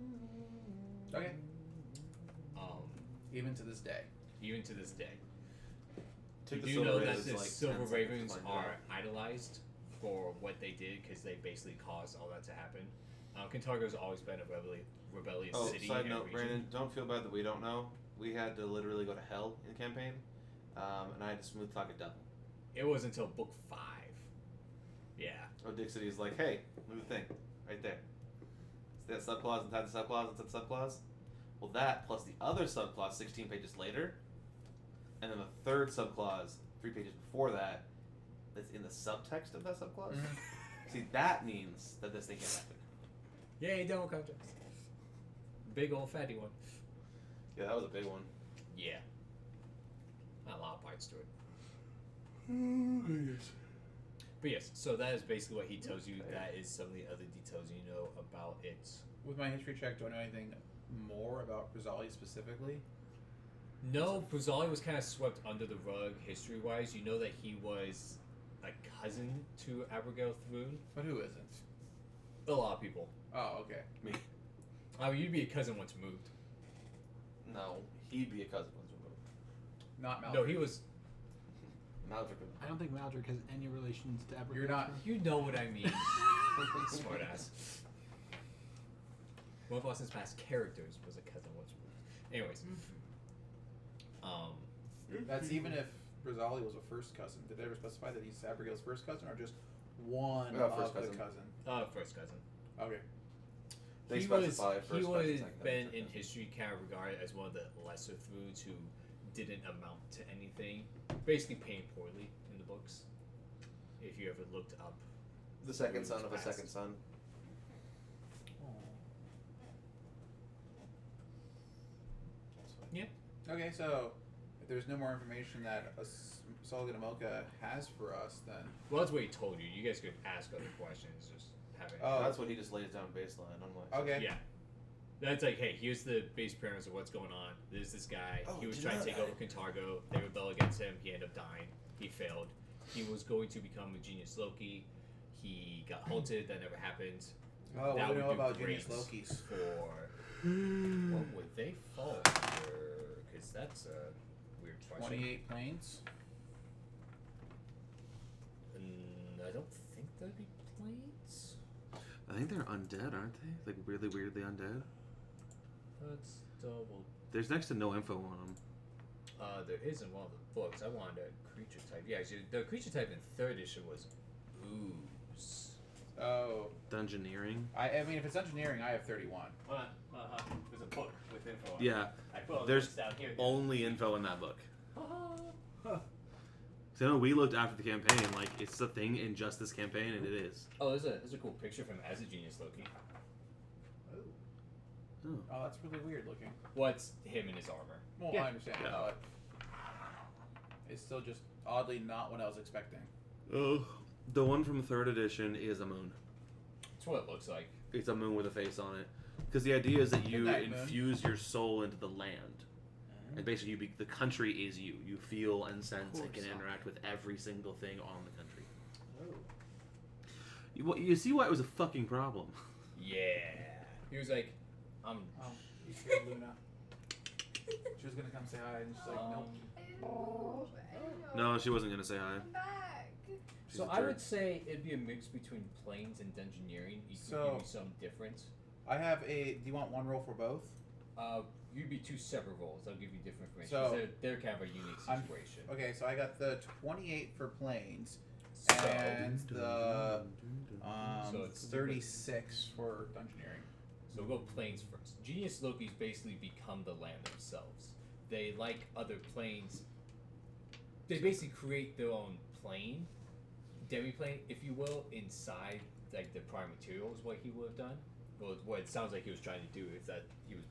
Okay. Even Even to this day. to this day. Took the You Silver know that Ravens the like Silver 10 seconds Ravens to find are out. idolized for what they did because they basically caused all that to happen. Kintargo's always been a rebellious Oh, city. side and note, region. Brandon, don't feel bad that we don't know. We had to literally go to hell in the campaign, and I had to smooth talk a devil. It was until book 5. Yeah. Oh, Dick City is like, hey, look at the thing, right there. See that subclause inside the subclause inside the subclause? Well, that plus the other subclause 16 pages later, and then the third subclause 3 pages before that, that's in the subtext of that subclause. See, that means that this thing can't happen. Yay, double contracts. Big old fatty one. Yeah, that was a big one. Yeah. Not a lot of parts to it. But yes, so that is basically what he tells you. That is some of the other details you know about it. With my history check, do I know anything more about Brazali specifically? No, Brazali was kind of swept under the rug history-wise. You know that he was a cousin to Abigail Thrune. But who isn't? A lot of people. Oh, okay. Me. I mean, you'd be a cousin once moved. No, he'd be a cousin once removed. Not Malcolm. No, he was... Maldrick. I don't think Maldrick has any relations to Abercrombie. You're not. You know what I mean. Smart ass. One of Austin's past characters was a cousin once removed. Anyways. That's even if Brazali was a first cousin. Did they ever specify that he's Abigail's first cousin or just one of First the cousin. cousin? First cousin. Okay. They he specify was first, second, second, been second. in history kind of regarded as one of the lesser Throods who didn't amount to anything. Basically paying poorly in the books. If you ever looked up The second son Throods of a past. second son. Okay, so if there's no more information that Sullivan Amoka has for us, then Well, that's what he told you. You guys could ask other questions. Just have it. Oh. That's what he just lays down baseline. I'm like, okay. Yeah. That's like, hey, here's the base premise of what's going on. There's this guy. Oh, He was do trying to not- take over Cantargo. They rebel against him. He ended up dying. He failed. He was going to become a Genius Loki. He got halted. That never happened. Oh, That what do we would know do about great Genius Lokis? For what would they fall under? Because that's a weird question. 28 planes. I don't think that'd be planes. I think they're undead, aren't they? Like really weirdly undead. Let's double. There's next to no info on them. There is in one of the books. I wanted a creature type. Yeah, actually, the creature type in 3rd edition was ooze. Oh. Dungeoneering. I mean, if it's engineering, I have 31. There's a book with info on it. Yeah. I put all the There's links down here. only info in that book. So I know we looked after the campaign, like it's a thing in just this campaign, and it is. Oh, there's a cool picture from as a Genius Loki. Oh, that's really weird looking. What's him in his armor? Well, Yeah. I understand Yeah. that, but it's still just oddly not what I was expecting. Oh, the one from 3rd edition is a moon. That's what it looks like. It's a moon with a face on it. Because the idea is that you Good night, moon. infuse your soul into the land. And basically, the country is you. You feel and sense and can interact with every single thing on the country. You see why it was a fucking problem. Yeah. He was like, Oh, you scared Luna. She was gonna come say hi, and she's like, nope. Oh, No, she wasn't gonna say hi. Come back. She's so a I jerk. would say it'd be a mix between planes and dungeoneering. You could So- give me some difference. I have a. Do you want one roll for both? You'd be 2 separate roles. I'll give you different information. So- 'Cause they're kind of a unique I'm- situation. Okay, so I got the 28 for planes, So, and the So it's 36 for dungeoneering. So we'll go planes first. Genius Lokis basically become the land themselves. They, like other planes, they basically create their own plane, demi-plane, if you will, inside like the prime material is what he would have done. Well, what it sounds like he was trying to do is that he was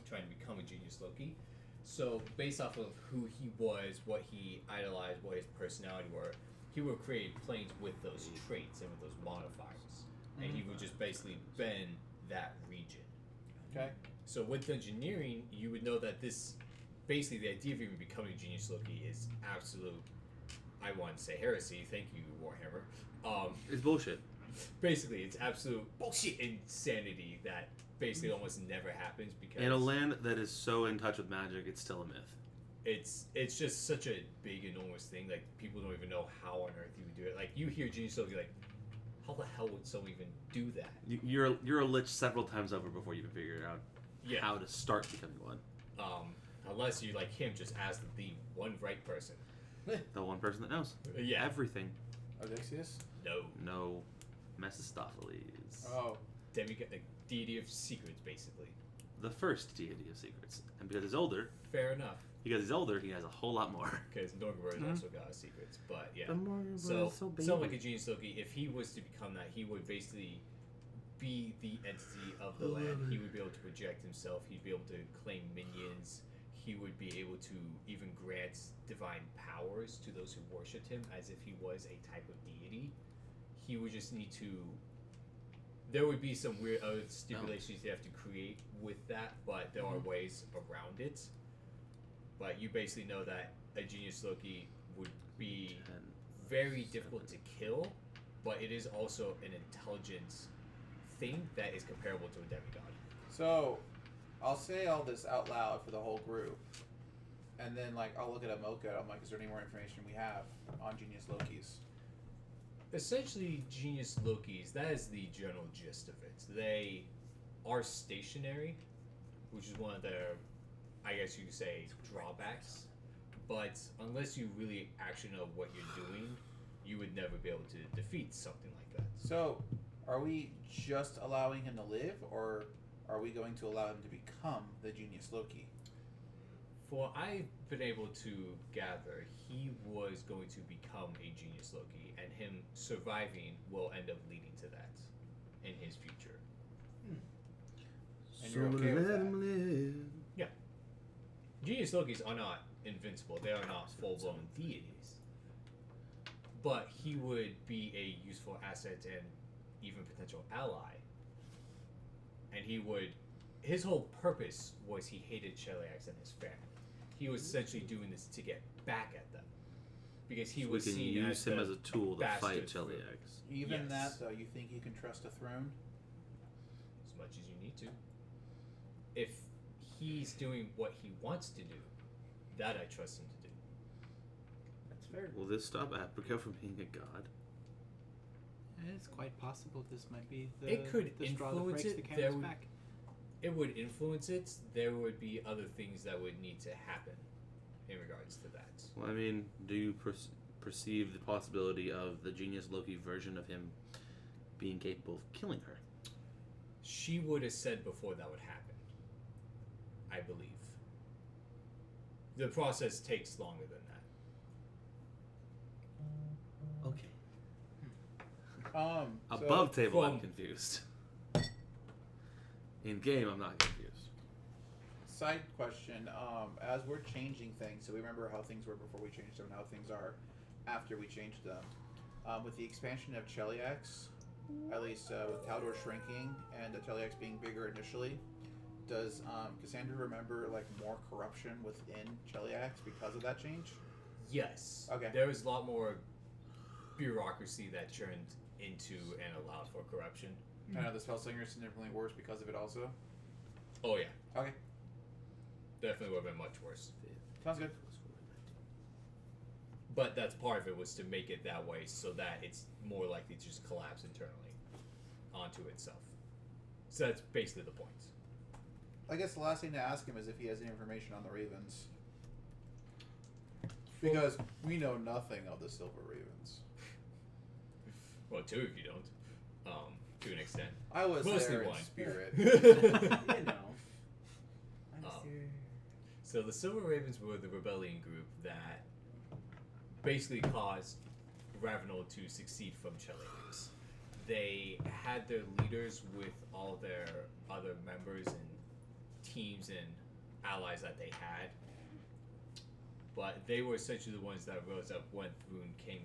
trying to become a Genius Loki. So based off of who he was, what he idolized, what his personality were, he would create planes with those traits and with those modifiers. And he would just basically bend that region. Okay. So with dungeoneering, you would know that this, basically the idea of even becoming a Genius Loki is absolute, I want to say heresy, thank you Warhammer. It's bullshit. Basically it's absolute bullshit insanity that basically almost never happens because In a land that is so in touch with magic, it's still a myth. it's just such a big enormous thing, like people don't even know how on earth you would do it. Like you hear Genius Loki, like how the hell would someone even do that? You're a lich several times over before you can figure out Yeah. how to start becoming one. Unless you like him just ask the one right person. The one person that knows Yeah. everything. Odysseus? No, Mephistopheles. Oh. Demigod, like deity of secrets, basically. The first deity of secrets, and because he's older, Fair enough, he has a whole lot more. because Norgor's also got secrets. But yeah, The Morgan so so someone like baby. a Genius Loki, if he was to become that, he would basically be the entity of the land. He would be able to project himself. He'd be able to claim minions. He would be able to even grant divine powers to those who worshipped him, as if he was a type of deity. He would just need to. There would be some weird other stipulations you have to create with that, but there are ways around it. But you basically know that a Genius Loki would be very difficult to kill, but it is also an intelligence thing that is comparable to a demigod. So, I'll say all this out loud for the whole group, and then like I'll look at Amoka. I'm like, is there any more information we have on Genius Lokis? Essentially, Genius Lokis, that is the general gist of it. They are stationary, which is one of their, I guess you could say, drawbacks. But unless you really actually know what you're doing, you would never be able to defeat something like that. So, are we just allowing him to live, or are we going to allow him to become the Genius Loki? For I've been able to gather, he was going to become a Genius Loki, and him surviving will end up leading to that in his future. And you're okay with that? Yeah. Genius Lokis are not invincible. They are not full-blown deities. But he would be a useful asset and even potential ally. And he would... His whole purpose was he hated Cheliax and his family. He was essentially doing this to get back at them. Because he was seen use him as a tool to fight Cheliax. Even that, though, you think you can trust a throne? As much as you need to. If he's doing what he wants to do, that I trust him to do. That's fair. Will this stop Apricot from being a god? It's quite possible this might be the, It could the straw that influence breaks it. the camel's back. It would influence it. There would be other things that would need to happen in regards to that. Well, I mean, do you perceive the possibility of the Genius Loki version of him being capable of killing her? She would have said before that would happen. I believe. The process takes longer than that. Okay. So Above table, I'm confused. In game, I'm not confused. Side question: as we're changing things, so we remember how things were before we changed them, and how things are after we changed them. With the expansion of Cheliax, at least with Taldor shrinking and Cheliax being bigger initially, does Cassandra remember like more corruption within Cheliax because of that change? Yes. Okay. There was a lot more bureaucracy that turned into and allowed for corruption. I know the Spell Slingers significantly worse because of it also. Oh yeah. Okay. Definitely would have been much worse. Sounds good. But that's part of it, was to make it that way so that it's more likely to just collapse internally onto itself. So that's basically the point. I guess the last thing to ask him is if he has any information on the Ravens. Because we know nothing of the Silver Ravens. Well, two if you don't. To an extent. I was Mostly there in one. spirit. You know. So the Silver Ravens were the rebellion group that basically caused Ravenel to succeed from Cheliax. They had their leaders with all their other members and teams and allies that they had, but they were essentially the ones that rose up when Thrune came,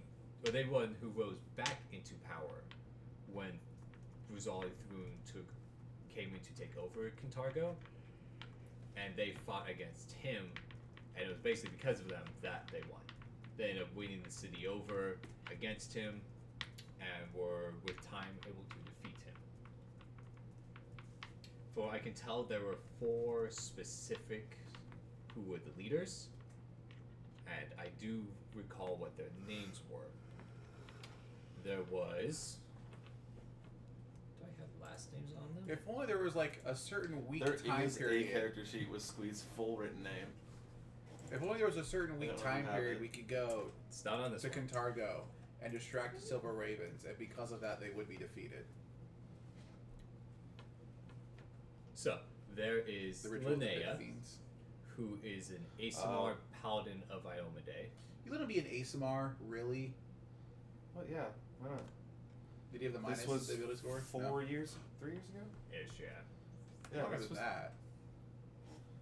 or they were one who rose back into power when Ruzali Thrune came in to take over Cantargo, and they fought against him, and it was basically because of them that they won. They ended up winning the city over against him, and were, with time, able to defeat him. For I can tell, there were 4 specific who were the leaders, and I do recall what their names were. There was... Do I have last names on them? If only there was like a certain weak There time is period. a character sheet with Squeeze's full written name. If only there was a certain weak don't time have period it. we could go It's not on this to one. Cantargo and distract the Silver Ravens, and because of that, they would be defeated. So, there is The ritual of the Linnea, Pit Fiends. who is an Asimar paladin of Iomade. You let him be an Asimar, really? Well, yeah, why not? Did he have the minus This was the ability score? 3 No. years ago? Ish, yeah. Yeah, Longer this than was that.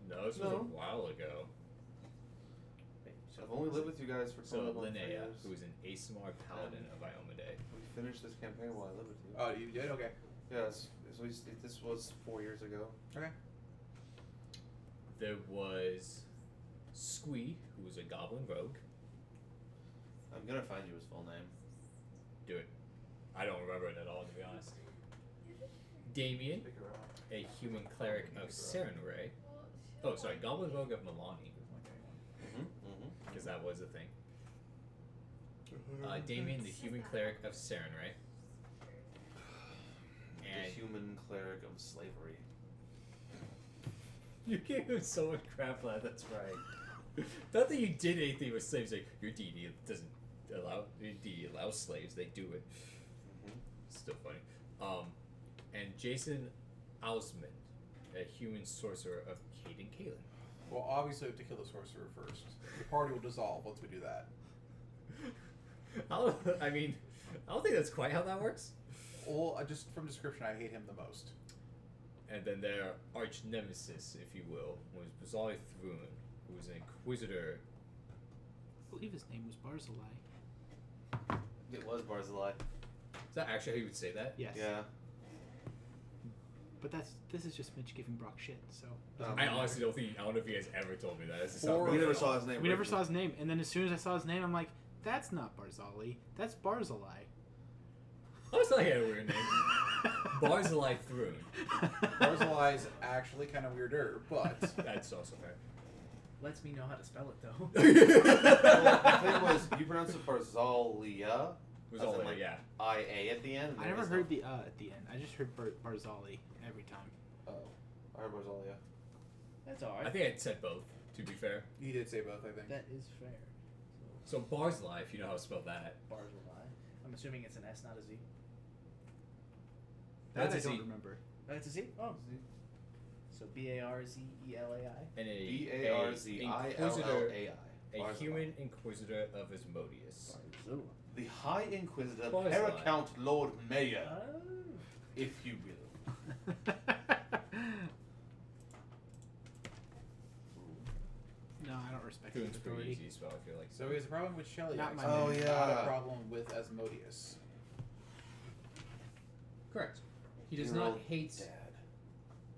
No, this was No. a while ago. I've only lived with you guys for So, coming up on 3 Linnea, years. who is an Asimar paladin of Iomade. We finished this campaign while I lived with you. Oh, you did? Okay. Yes, so this was 4 years ago. Okay. There was Squee, who was a goblin rogue. I'm gonna find you his full name. Do it. I don't remember it at all, to be honest. Damien, Pick her up. a human cleric of Serenray. Oh, sorry, goblin rogue of Milani, because that was a thing. Damien, the human cleric of Serenray. The And human cleric of slavery. you gave him so much crap for that, that's right. Not that you did anything with slaves, like, your deity doesn't allow, your deity allows slaves, they do it. Still funny. And Jason Ausman, a human sorcerer of Caden Kalen. Well, obviously we have to kill the sorcerer first. The party will dissolve once we do that. I mean, I don't think that's quite how that works. Well, just from description, I hate him the most. And then their arch nemesis, if you will, was Barzali Thrun, who was an inquisitor. I believe his name was Barzillai. It was Barzillai. Is that actually how you would say that? Yes. Yeah. But this is just Mitch giving Brock shit. So I honestly I don't know if you guys ever told me that. We never saw his name. we never saw his name, and then as soon as I saw his name, I'm like, that's not Barzali. That's Barzillai. I was like, he had a weird name. Barzillai Thrun. Barzillai is actually kind of weirder, but That's also fair. Lets me know how to spell it though. Well, the thing was, you pronounce it Barzalia. Was as all in, there, like, yeah. IA at the end. I never heard the at the end. I just heard Barzali every time. Oh, I heard Barzalia. That's alright. I think I said both, to be fair. he did say both, I think. That is fair. So Barzillai, if you know how to spell that. Barzillai. I'm assuming it's an S, not a Z. That's I a Z. don't remember. That's a Z? Oh. So Barzellai. And a Barzillai. a human inquisitor of Asmodeus. Barzillai. The High Inquisitor, Barzillai. Paramount Lord Mayor, Oh. if you will. No, I don't respect Thrun's his pretty authority. easy to spell, I feel like. So he has a problem with Shelley. Not my actually, name. Not Oh, a yeah. problem with Asmodeus. Correct. He does Your not old hate. Dad.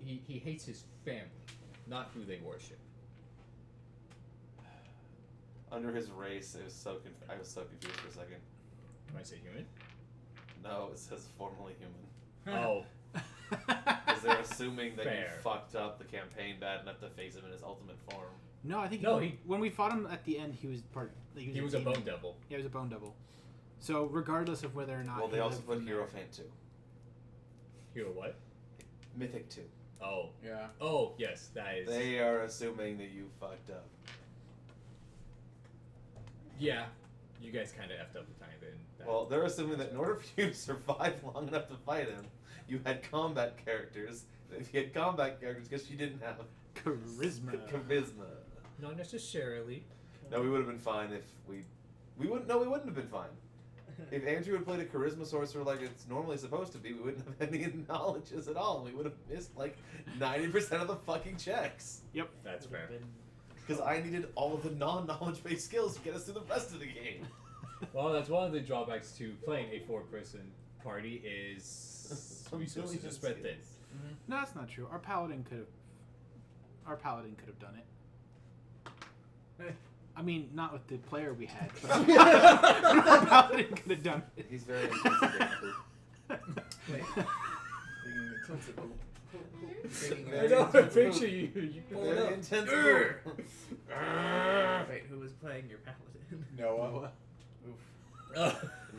He hates his family, not who they worship. Under his race, I was so confused for a second. Can I say human? No, it says formerly human. Oh, Because they're assuming that Fair. you fucked up the campaign bad enough to face him in his ultimate form. No, I think No, when we fought him at the end, he was part. Like, he was a demon. bone devil. Yeah, he was a bone devil. So regardless of whether or not. Well, they he also lived put from Hero there- Fan 2. Hero what? Mythic 2. Oh. Yeah. Oh, yes, that is. They are assuming that you fucked up. Yeah, you guys kind of effed up the time then. Well, they're assuming that in order for you to survive long enough to fight him, you had combat characters. And if you had combat characters, guess you didn't have Charisma. charisma. Not necessarily. No, we would have been fine if we wouldn't. No, we wouldn't have been fine. If Andrew had played a charisma sorcerer like it's normally supposed to be, we wouldn't have any knowledges at all. We would have missed like 90% of the fucking checks. Yep. That's fair. Because I needed all of the non-knowledge based skills to get us through the rest of the game. Well, that's one of the drawbacks to playing a four-person party is resources are spread thin. No, that's not true. Our paladin could have done it. I mean, not with the player we had. But our paladin could have done it. He's very intimidating. I know, I picture you pull it Very up. intense. Wait, who was playing your paladin? Noah.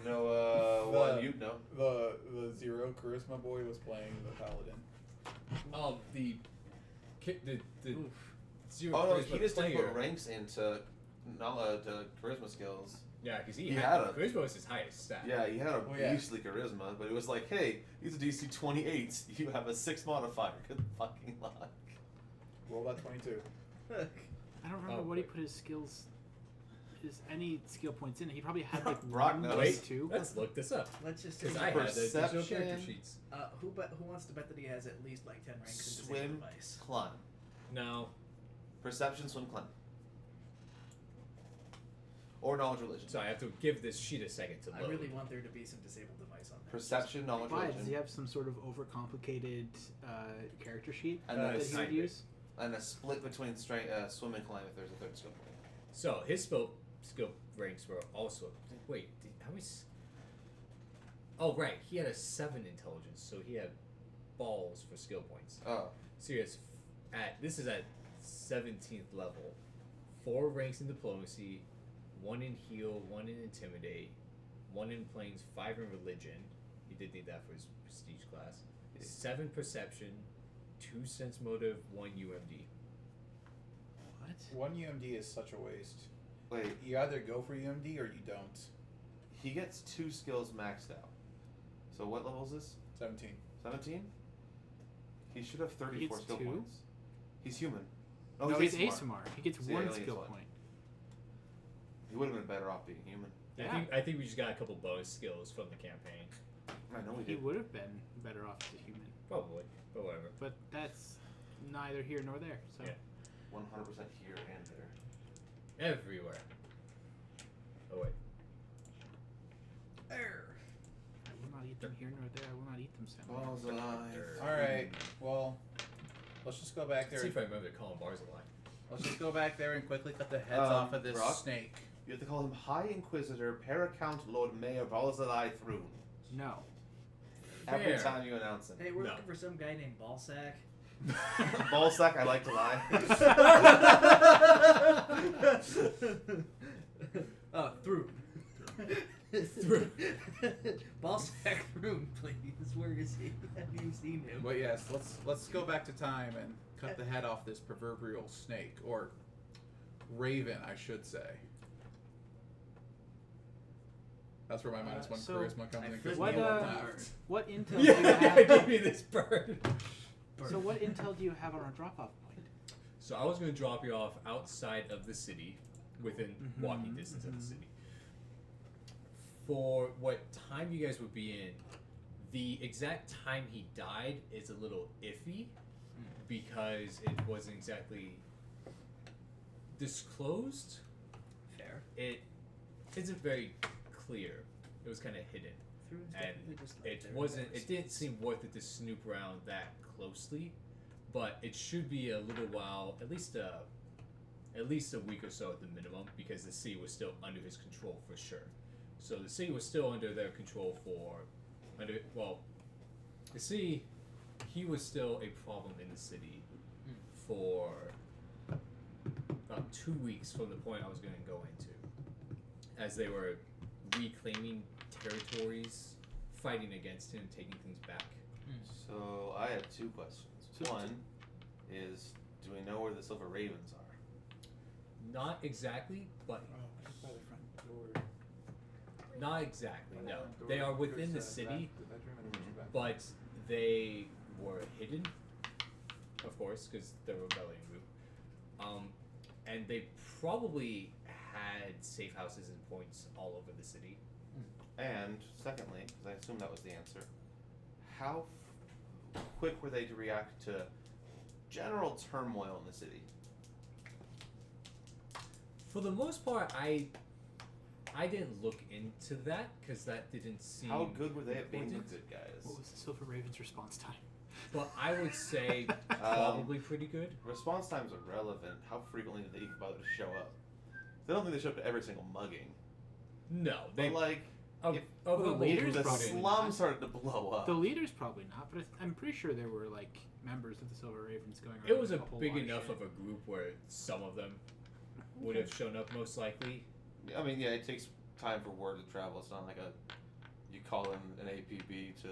No, one you'd know. The zero charisma boy was playing the paladin. The zero Oh no, charisma he just didn't player. put ranks into to charisma skills. Yeah, because he He had had a- charisma was his highest stat. Yeah, he had a Oh, yeah. beastly charisma, but it was like, hey, these are DC 28s. You have a 6 modifier. Good fucking luck. Roll that 22. I don't remember what he put his skills, any skill points in. He probably had like Brock one, knows. maybe Wait, two. let's look this up. Let's just Because say I had the digital Perception. character sheets. who wants to bet that he has at least like 10 ranks in the same Swim, device? climb. No. Perception, swim, climb. Or knowledge, religion. So I have to give this sheet a second to load. I really want there to be some disabled device on there. Perception, knowledge, Why? religion. Does he have some sort of overcomplicated character sheet And that then he would use? And a split between swim and climb if there's a third skill point. So his skill ranks were also. Wait, how many? Oh right, he had a 7 intelligence, so he had balls for skill points. Oh. So he has this is at 17th level, 4 ranks in diplomacy, 1 in heal, 1 in intimidate, 1 in planes, 5 in religion. He did need that for his prestige class. 7 perception, 2 sense motive, 1 UMD. What? 1 UMD is such a waste. Wait, You either go for UMD or you don't. he gets 2 skills maxed out. So what level is this? 17. 17? He should have 34 skill two? points. He's human. Oh, No, he's he's ASMR. ASMR. He gets Yeah, one only skill one. point. He would have been better off being human. Yeah. I think we just got a couple bonus skills from the campaign. I know we He did. would have been better off as a human. Probably, but whatever. But that's neither here nor there. So. Yeah. 100% here and there. Everywhere. Oh wait. There. I will not eat them here nor there. I will not eat them, Sam. Balls alive. Alright, well, let's just go back there. See if I remember calling bars alive. Let's just go back there and quickly cut the heads off of this Brock? snake. You have to call him High Inquisitor, Paracount Lord Mayor Balzalai Thrune. No. Every Fair. time you announce him. Hey, we're No. looking for some guy named Ballsack. Ballsack, I like to lie. Through. Through. Ballsack Through, please. Where is he? Have you seen him? But yes, let's go back to time and cut the head off this proverbial snake, or raven, I should say. That's where my minus one so charisma comes in. 'Cause what, no one uh, laughed. What intel do you have? Give me this bird. So what intel do you have on our drop-off point? So I was going to drop you off outside of the city, within walking distance of the city. For what time you guys would be in, the exact time he died is a little iffy because it wasn't exactly disclosed. Fair. It isn't very clear. It was kind of hidden. And it wasn't. It didn't seem worth it to snoop around that closely, but it should be a little while, at least a week or so at the minimum, because the city was still under his control for sure. So the city was still under their control the city, he was still a problem in the city for about 2 weeks from the point I was going to go into, as they were reclaiming territories, fighting against him, taking things back. So I have two questions. So- One is, do we know where the Silver Ravens are? Not exactly, but By the front door. not exactly. No, they are within the city, but they were hidden, of course, because they're a rebellion group. And they probably had safe houses and points all over the city. And secondly, because I assume that was the answer, how quick were they to react to general turmoil in the city? For the most part, I didn't look into that because that didn't seem. How good were they at being the important. good guys? What was the Silver Raven's response time? But I would say probably pretty good. Response times are relevant. How frequently did they even bother to show up? I don't think they showed up to every single mugging. No, they But like, of, if of the the leaders the probably slum not. started to blow up. The leaders probably not, but I'm pretty sure there were like members of the Silver Ravens going around. It was with a whole big lot of enough shit. of a group where some of them would have shown up most likely. I mean, yeah, it takes time for word to travel. It's not like you call in an APB to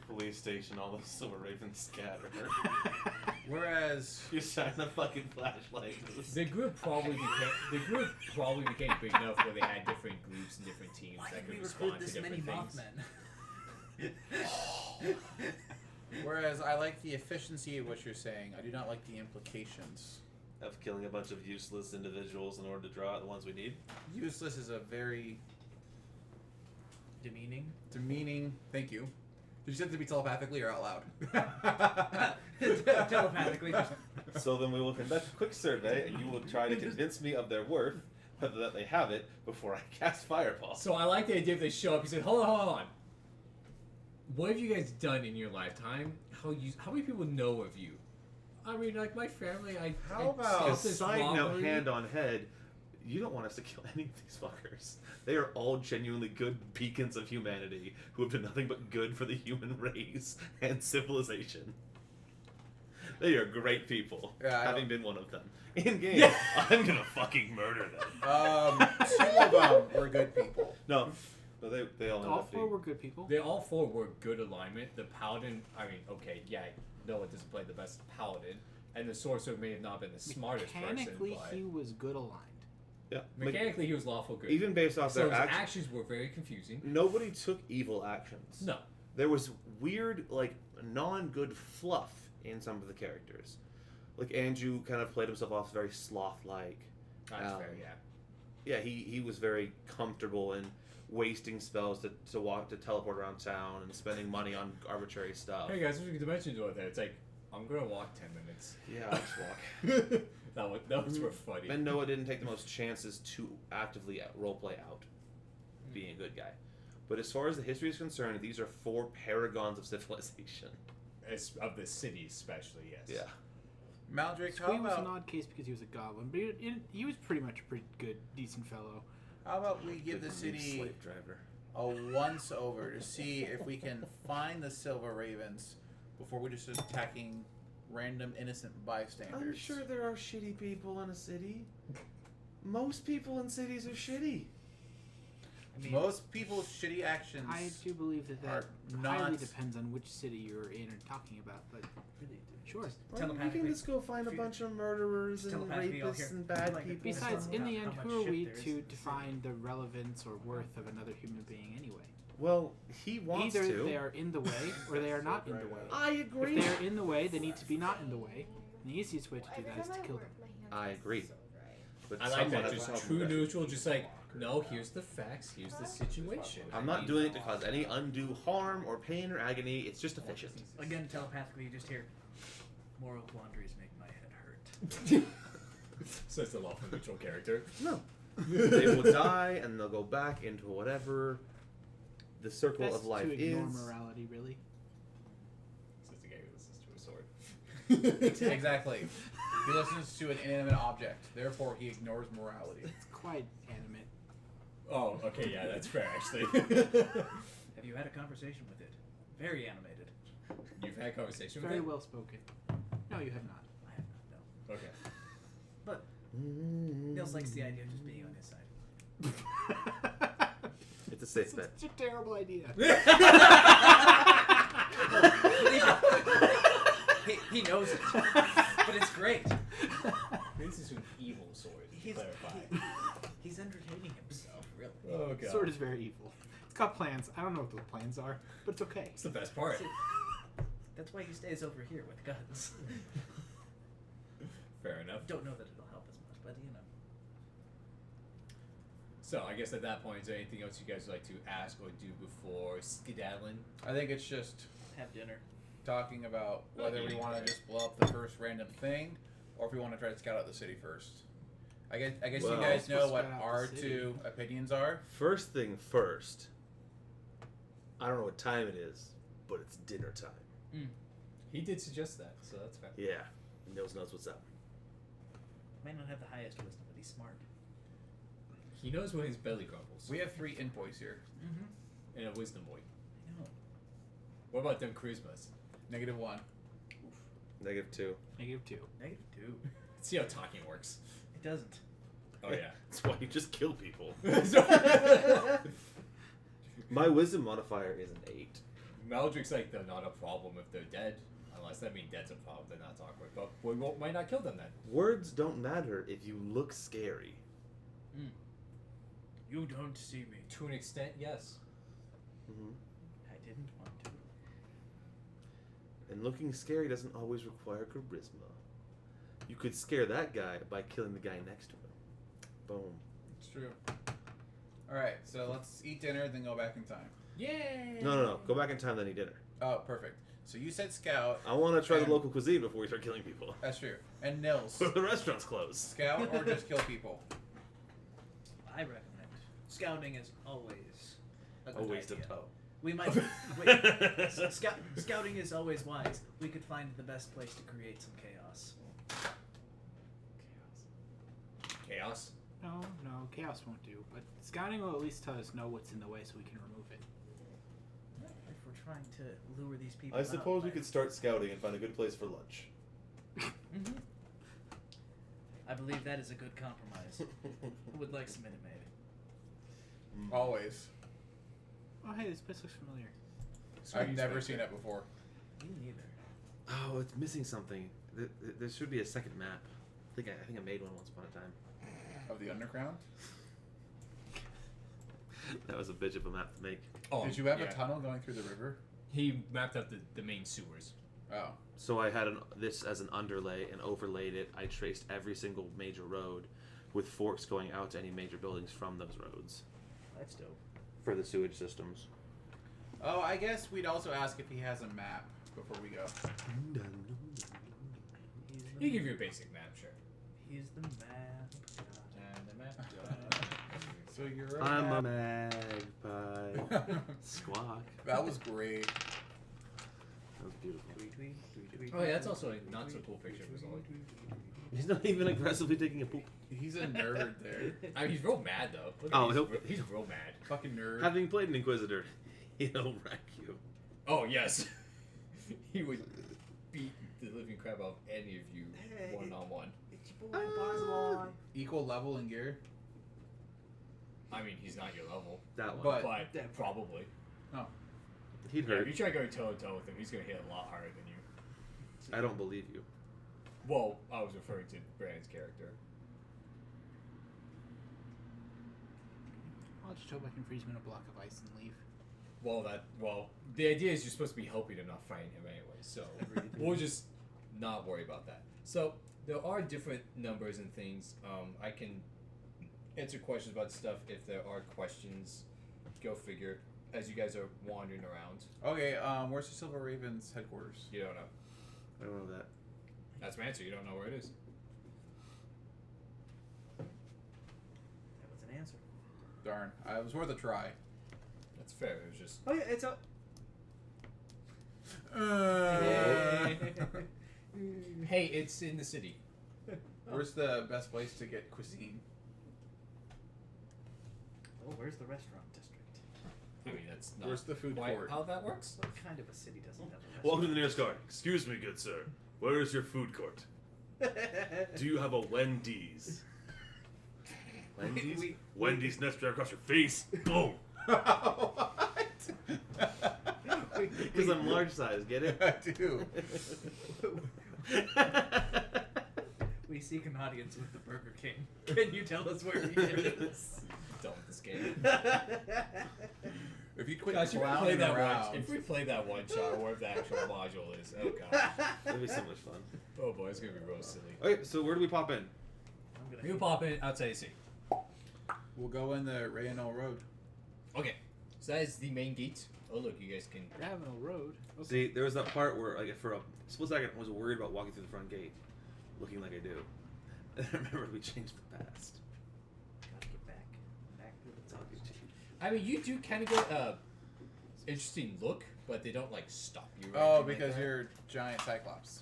police station, all the Silver Ravens scatter. Whereas You shine the fucking flashlight. The group probably became big enough where they had different groups and different teams Why that did we could recruit respond to this many different things. Mothmen? Whereas I like the efficiency of what you're saying. I do not like the implications. Of killing a bunch of useless individuals in order to draw out the ones we need. Useless is a very Demeaning. Thank you. Did you say it to be telepathically or out loud? Telepathically. So then we will conduct a quick survey, and you will try to convince me of their worth, whether that they have it, before I cast Fireball. So I like the idea if they show up. He said, "Hold on. What have you guys done in your lifetime? How many people know of you? I mean, like my family. I How stopped about this side note, robbery." hand on head? You don't want us to kill any of these fuckers. They are all genuinely good beacons of humanity who have done nothing but good for the human race and civilization. They are great people, Yeah, having been one of them. In game, I'm gonna fucking murder them. 2 of them were good people. No, but they all ended All up four being... were good people. They all four were good alignment. The paladin, I mean, okay, yeah, no one doesn't play the best paladin, and the sorcerer may have not been the smartest person, Mechanically, but he was good aligned. Yeah, mechanically he was lawful good. even based off so their his actions, actions were very confusing. nobody took evil actions. No, there was weird, like, non-good fluff in some of the characters. Like, Andrew kind of played himself off very sloth-like. That's fair, yeah. Yeah, he was very comfortable in wasting spells to teleport around town and spending money on arbitrary stuff. Hey guys, there's a dimension door there. It's like, I'm gonna walk 10 minutes. Yeah, I'll just walk. that was real funny. And Noah didn't take the most chances to actively roleplay out being a good guy. But as far as the history is concerned, these are 4 paragons of civilization. Of the city, especially, yes. Yeah. Maldrick, how Squee was about an odd case because he was a goblin, but he was pretty much a pretty good, decent fellow. how about we give the city Slave driver. a once over to see if we can find the Silver Ravens before we just attacking random innocent bystanders. I'm sure there are shitty people in a city. Most people in cities are shitty. I mean, Most people's shitty actions. I do believe that are highly not- depends on which city you're in or talking about, but really, sure. Well, we telepathically- can just go find a bunch of murderers and telepathically all rapists here. and bad Like, people. Besides, in the How end, much who are shit we there is to in the define the relevance or worth of another human being anyway? Well, he wants Either to. they are in the way or they are not in the way. I agree. If they are in the way, they need to be not in the way. And the easiest way to do that is to kill them. I agree. But I like someone that. has Just to true help. neutral, just like, no, here's the facts, here's the situation. I'm not doing it to cause any undue harm or pain or agony. It's just efficient. Again, telepathically, you just hear moral quandaries make my head hurt. Says the lawful neutral character. No. They will die and they'll go back into whatever the circle Best of life to ignore is. morality, really. Says the guy who listens to a sword. Exactly. He listens to an inanimate object, therefore he ignores morality. It's quite animate. Oh, okay, yeah, that's fair, actually. Have you had a conversation with it? Very animated. You've had a conversation with Very it? well spoken. No, you have not. I have not, no. Okay. But Nils likes the idea of just being on his side. It's a safe bet. Such a terrible idea. he knows it, but it's great. This is an evil sword, to clarify. He's entertaining himself, really. Oh, God. Sword is very evil. It's got plans. I don't know what those plans are, but it's okay. It's the best part. That's why he stays over here with guns. Fair enough. Don't know that it'll help as much, but you know. So, I guess at that point, is there anything else you guys would like to ask or do before skedaddling? I think it's just Have dinner. talking about whether we eating want to together. just blow up the first random thing, or if we want to try to scout out the city first. I guess Well, you guys let's know what scout out our the city. 2 opinions are. First thing first. I don't know what time it is, but it's dinner time. He did suggest that, so that's fair. Yeah. Nils knows what's up. Might not have the highest wisdom, but he's smart. He knows when his belly grumbles. We have 3 invoice here. Mm-hmm. And a wisdom boy. I know. What about them charismas? -1. -2. -2. -2. See how talking works. It doesn't. Oh, yeah. That's why you just kill people. My wisdom modifier is an 8. Maldrick's like, they're not a problem if they're dead. Unless that means dead's a problem, they're not talking about. But we might not kill them then. Words don't matter if you look scary. You don't see me. To an extent, yes. Mm-hmm. I didn't want to. And looking scary doesn't always require charisma. You could scare that guy by killing the guy next to him. Boom. It's true. Alright, so let's eat dinner, then go back in time. Yay! No. Go back in time, then eat dinner. Oh, perfect. So you said scout. I want to try And- the local cuisine before we start killing people. That's true. And Nils. the restaurant's closed. Scout or just kill people? I recommend scouting is always a good A waste idea. of toe. We might. Wait, scouting is always wise. We could find the best place to create some chaos. Chaos? No, chaos won't do. But scouting will at least let us know what's in the way so we can remove it. If we're trying to lure these people I out suppose we by- could start scouting and find a good place for lunch. Mhm. I believe that is a good compromise. Who would like some Minute Maid? Always. Oh, hey, this place looks familiar. I've never seen it before. Me neither. Oh, it's missing something. There should be a second map. I think I made one once upon a time. Of the underground? That was a bitch of a map to make. Oh, Did you have yeah. a tunnel going through the river? He mapped out the main sewers. Oh. So I had this as an underlay and overlaid it. I traced every single major road with forks going out to any major buildings from those roads. That's dope. For the sewage systems. Oh, I guess we'd also ask if he has a map before we go. He give you a basic map, sure. He's the map. And the map. So you're I'm a magpie. Squawk. That was great. That was beautiful. Oh yeah, that's also a not so cool picture of Zoe. He's not even aggressively taking a poop. He's a nerd there. I mean, he's real mad though. Look Oh, he's real mad. Fucking nerd. Having played an Inquisitor, he'll wreck you. Oh yes, he would beat the living crap out of any of you one on one. Equal level in gear. I mean, he's not your level, That one. but probably. Oh. He'd Yeah, if hurt. you try going toe to toe with him, he's gonna hit a lot harder than you. I don't believe you. Well, I was referring to Brandon's character. I'll just hope I can freeze him in a block of ice and leave. Well, the idea is you're supposed to be helping him, not fighting him anyway. So we'll just not worry about that. So there are different numbers and things. I can answer questions about stuff if there are questions. Go figure. As you guys are wandering around, Okay, where's the Silver Ravens headquarters? you don't know. I don't know that. That's my answer. You don't know where it is. That was an answer. Darn. It was worth a try. That's fair. It was just. Oh yeah, it's a. Hey, it's in the city. Where's the best place to get cuisine? Oh, where's the restaurant district? I mean, that's not Where's the food quite court? how that works. What kind of a city doesn't have a restaurant? Welcome to the nearest guard. Excuse me, good sir. Where is your food court? Do you have a Wendy's? Wendy's? Wendy's nuts right across your face. Boom. What? Because I'm large size, get it? I do. We seek an audience with the Burger King. Can you tell us where he is? Done with this game. If you quit Gosh, if we play clowning that around, one, if we play that one shot, or if the actual module is, oh god, That'd be so much fun. oh boy, it's gonna be real silly. Okay, so where do we pop in? You pop in outside the city. we'll go in the Raynol Road. Okay, so that is the main gate. Oh look, you guys can. Ravenel Road. Okay. See, there was that part where, like, for a split second, I was worried about walking through the front gate, looking like I do. And I remember we changed the past. Gotta get back to the talking to you. I mean, you do kind of get a interesting look, but they don't like stop you. or Oh, anything like because that. you're giant cyclops.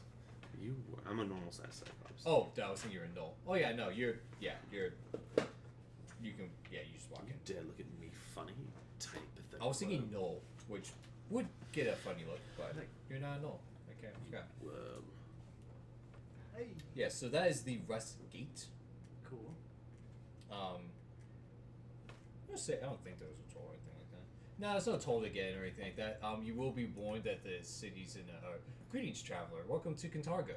I'm a normal size cyclops. Oh, I was thinking you're a null. Oh yeah, no, you're. You can. Yeah, you just walk You in. dare look at me funny, tiny pathetic. I was thinking worm. null, which would get a funny look, but you're not a null. Okay, I forgot. Hey. Yeah, so that is the Rust Gate. Cool. I'm gonna say I don't think there was a toll or anything like that. No, it's no toll to get in or anything like that. You will be warned that the city's in a greetings, traveler. Welcome to Cantargo.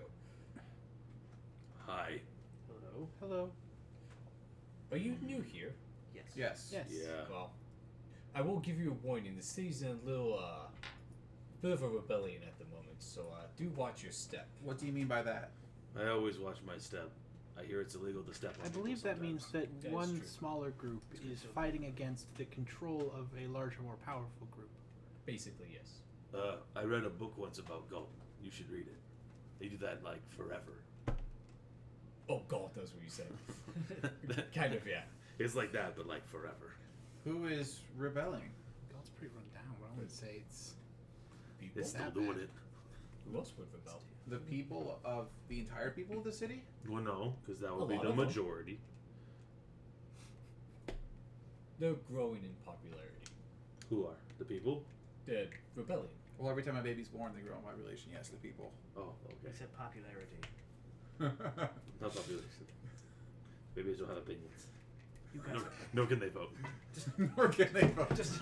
Hi. Hello. Hello. Are you new here? Yes. Yes. Yes. Yeah. Well, I will give you a warning. The city's in a little bit of a rebellion at the moment, so do watch your step. What do you mean by that? I always watch my step. I hear it's illegal to step on I people believe that means sometimes. that That is one true. smaller group is fighting against the control of a larger, more powerful group. Basically, yes. I read a book once about Gulp. You should read it. They do that like forever. Oh God, that's what you said. Kind of, yeah. It's like that, but like forever. Who is rebelling? God's pretty run down, but I wouldn't say it's. People. It's still that doing bad. it. Who else would rebel? The people of the entire people of the city? Well, no, because that A would be lot the of them. majority. They're growing in popularity. Who are the people? The rebellion. Well, every time a baby's born, they grow in population. Yes, the people. Oh, I okay. said popularity. Not population. Babies don't have opinions. You guys. No, can they vote? Nor can they vote. Just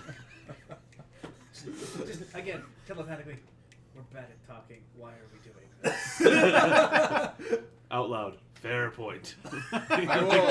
again, telepathically, we're bad at talking. Why are we doing this? Out loud. Fair point. I will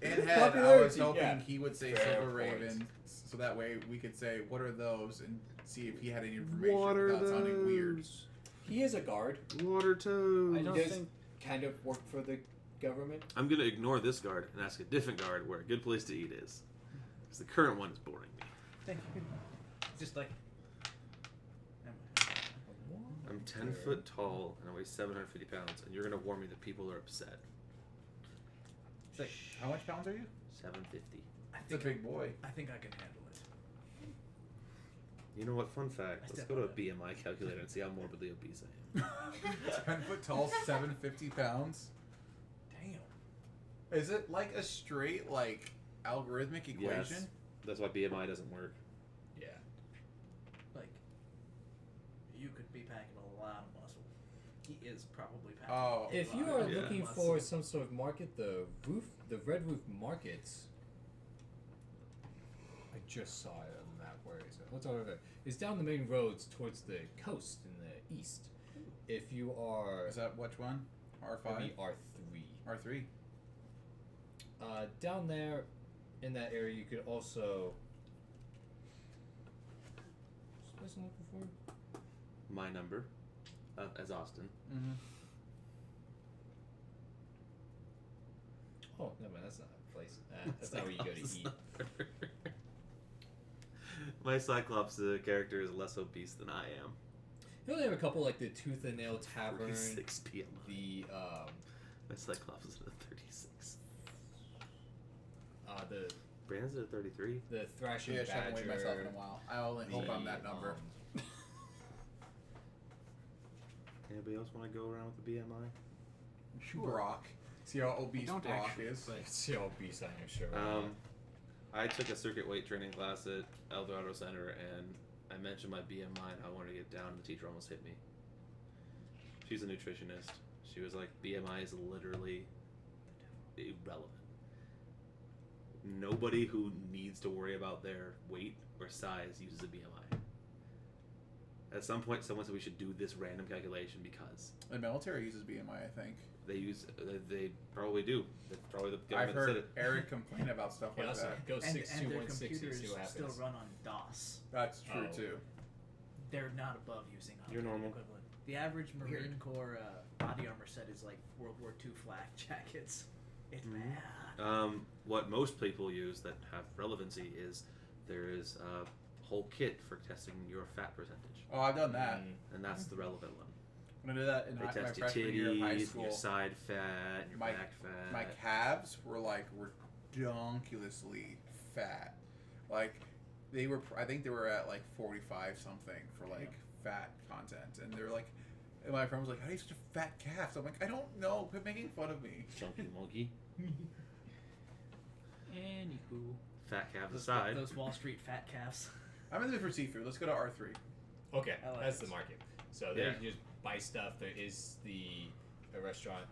in head, I hoping he would say Fair Silver point. Raven, so that way we could say, what are those, and see if he had any information What are without sounding weird. those? He is a guard. Water toads. I don't He does think. kind of work for the government. I'm gonna ignore this guard and ask a different guard where a good place to eat is, because the current one is boring me. Thank you. Just like. I'm 10 foot tall and I weigh 750 pounds, and you're gonna warn me that people are upset. It's like, how much pounds are you? 750. It's a big boy. I think I can handle it. You know what? Fun fact. Let's step go to a on it. BMI calculator and see how morbidly obese I am. 10 foot tall, 750 pounds. Damn. Is it like a straight, like, algorithmic equation? Yes. That's why BMI doesn't work. Yeah. Like, you could be packing a lot of muscle. He is probably packing. Oh. If a you lot are of looking muscle. for some sort of market, the Red Roof Markets. I just saw it on the map. Where is it? What's over there? It's down the main roads towards the coast in the east. If you are, Is that which one? R5? maybe R3. R3? Down there, in that area, you could also. What's this looking for? My number, as Austin. Mm-hmm. Oh, no man, that's not a place. That's not where you go to eat. My Cyclops character is less obese than I am. You only have a couple like the Tooth and Nail Tavern, 36 p.m. the My Cyclops is at a 36. the Brandon's at a 33. the Thrashing Yeah, I haven't weighed Badger. myself in a while. I only hope I'm that the, number. Anybody else want to go around with the BMI? Brock. See how obese don't Brock actually, is? See how obese I am, sure. I took a circuit weight training class at El Dorado Center, and I mentioned my BMI and how I wanted to get down, and the teacher almost hit me. She's a nutritionist. She was like, BMI is literally irrelevant. Nobody who needs to worry about their weight or size uses a BMI. At some point, someone said we should do this random calculation because The military uses BMI, I think. they probably do. Probably the I've government said heard it. Eric complain about stuff Yeah, like also that. go And 6216 their and see computers what still happens. run on DOS. That's true Oh. too. They're not above using You're normal. equivalent. The average Marine Corps body armor set is like World War II flak jackets. It's bad. What most people use that have relevancy is there is a whole kit for testing your fat percentage, Oh, I've done that. and that's the relevant one. I'm gonna do that in They my test your freshman year of high titties, school. your side fat, your My- back fat. My calves were like redonkulously fat. Like they were, I think they were at like 45 something for like fat content, and they're like, and my friend was like, "How do you have such a fat calf?" So I'm like, "I don't know. Quit making fun of me." Chunky monkey. Anywho. Fat calves Those, aside. those Wall Street fat calves. I'm in the mood for seafood. Let's go to R3. Okay, I like that's this. the market. So there Yeah. you can just buy stuff. There is a restaurant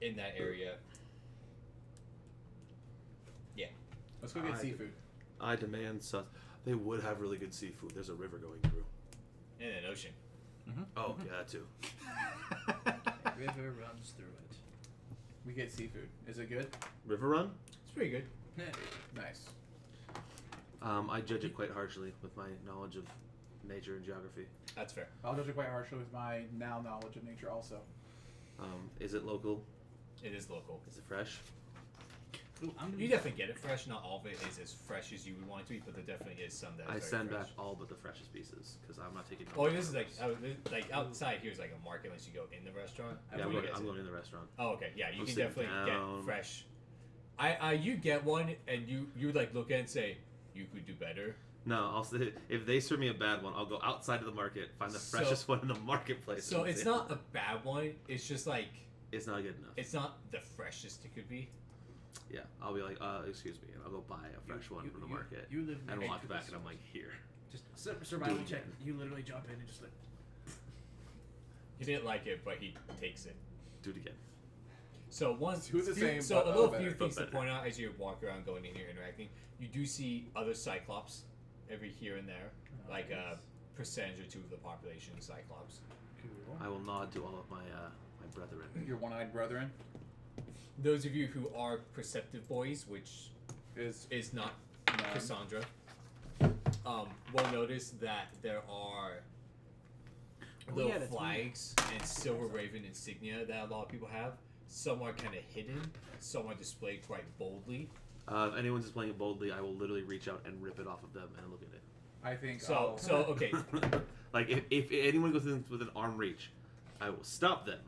in that area. Yeah. Let's go get I- seafood. I demand sus. They would have really good seafood. There's a river going through. In an ocean. Oh, yeah, that too. River runs through it. We get seafood. Is it good? River Run? It's pretty good. Nice. I judge it quite harshly with my knowledge of nature and geography. That's fair. I'll judge it quite harshly with my now knowledge of nature also. Is it local? It is local. Is it fresh? Ooh, I'm You definitely get it fresh. Not all of it is as fresh as you would want it to be, but there definitely is some that I is send very back fresh. all but the freshest pieces because I'm not taking. Oh, this is like outside here is like a market unless you go in the restaurant. Yeah, Before you get I'm to- going in the restaurant. Oh, okay. Yeah, you I'm can sitting definitely down. get fresh. You get one and you like look at it and say you could do better. No, I'll say if they serve me a bad one, I'll go outside of the market, find the So- freshest one in the marketplace. So and it's say, not a bad one. It's just like It's not good enough. it's not the freshest it could be. Yeah, I'll be like, excuse me, and I'll go buy a fresh one from the market You live and next walk to back, this. and I'm like, here. Just survival Do it check. again. You literally jump in and just like. He didn't like it, but he takes it. Do it again. So once Do the same, so but a little better, few but things to better. point out as you walk around, going in here, interacting. You do see other cyclops every here and there, like a percentage or two of the population cyclops. I will nod to all of my my brethren. Your one-eyed brethren. Those of you who are perceptive boys, which is not Cassandra. We'll notice that there are little flags and silver raven insignia that a lot of people have. Some are kind of hidden. Some are displayed quite boldly. If anyone's displaying it boldly, I will literally reach out and rip it off of them and look at it. I think so. Okay. Like if anyone goes within arm reach, I will stop them,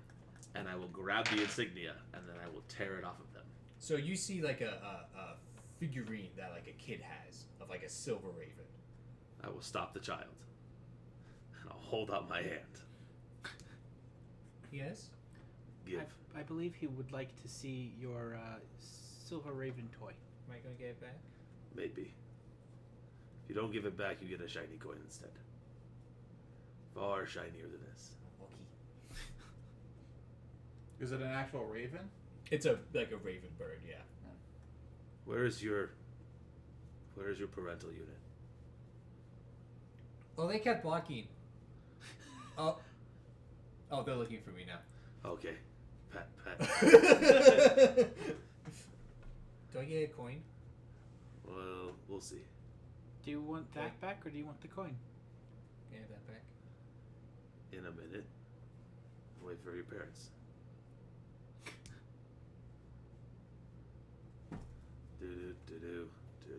and I will grab the insignia, and then I will tear it off of them. So you see like a figurine that like a kid has of like a silver raven. I will stop the child, and I'll hold out my hand. Yes? Give. I believe he would like to see your silver raven toy. Am I going to get it back? Maybe. If you don't give it back, you get a shiny coin instead. Far shinier than this. Okay. Is it an actual raven? It's like a raven bird, yeah. Where's your parental unit? Oh, they kept blocking. Oh, they're looking for me now. Okay. Pat. Do I get a coin? Well, we'll see. Do you want that back or do you want the coin? Can I have that back? In a minute. Wait for your parents.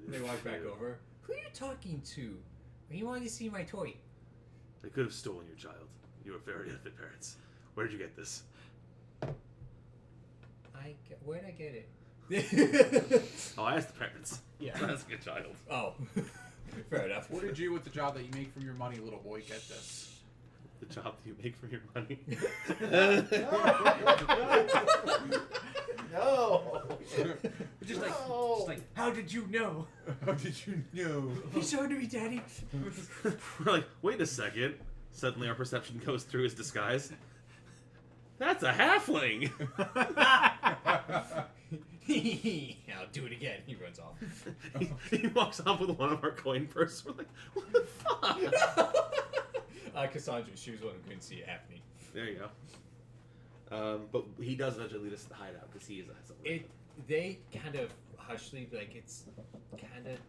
They walk back over. Who are you talking to? You wanted to see my toy. They could have stolen your child. You were very unfit parents. Where did you get this? Where'd I get it? Oh, I asked the parents. Yeah. That's a good child. Oh. Fair enough. Where did you, with the job that you make from your money, little boy, get this? The job that you make from your money. No. Just like, how did you know? How did you know? He showed me, Daddy. We're like, wait a second. Suddenly our perception goes through his disguise. That's a halfling! I'll do it again. He runs off. he walks off with one of our coin purses. We're like, what the fuck? Cassandra, she was the one who couldn't see it happening. There you go. But he does eventually lead us to the hideout because he is a They kind of hushly, like it's kind of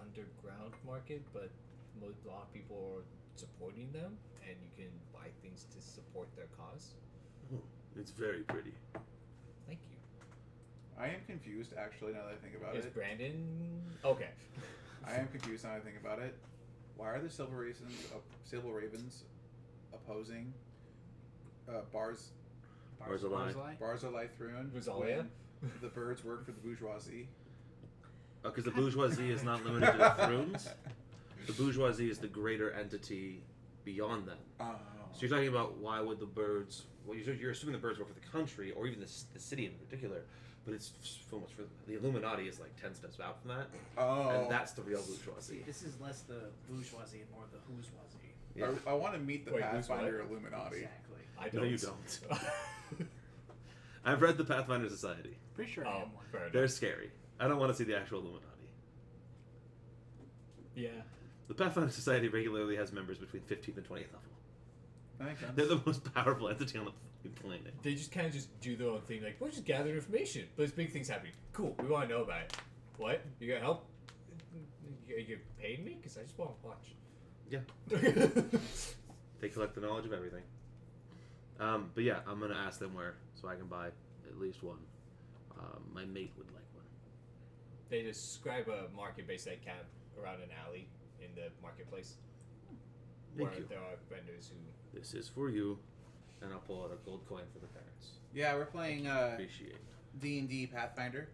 underground market, but a lot of people are supporting them, and you can buy things to support their cause. Oh, it's very pretty. Thank you. I am confused, actually, now that I think about Is it. Brandon... Okay. I am confused now that I think about it. Why are the Silver Ravens opposing Barzilai Thrune? Rosalia? The birds work for the bourgeoisie. Because the bourgeoisie is not limited to the Thrunes. The bourgeoisie is the greater entity beyond them. Oh. So you're talking about why would the birds... Well, you're assuming the birds work for the country, or even the city in particular, but it's so much for... The Illuminati is like 10 steps out from that. Oh. And that's the real bourgeoisie. This is less the bourgeoisie and more the whooswazi. Yeah. I want to meet the Wait, Pathfinder Illuminati. Exactly. I don't. No, you don't. I've read the Pathfinder Society. Pretty sure I am one. Fair enough. They're scary. I don't want to see the actual Illuminati. Yeah. The Pathfinder Society regularly has members between 15th and 20th level. That makes sense. They're the most powerful entity on the fucking planet. They just kind of just do their own thing, like, we're just gathering information, but there's big things happening. Cool, we want to know about it. What? You got help? You paying me? Because I just want to watch. Yeah. They collect the knowledge of everything. But yeah, I'm going to ask them where, so I can buy at least one. My mate would like one. They describe a market basically kind of around an alley in the marketplace. Thank where you. there are vendors who... This is for you, and I'll pull out a gold coin for the parents. Yeah, we're playing Appreciate. D&D Pathfinder.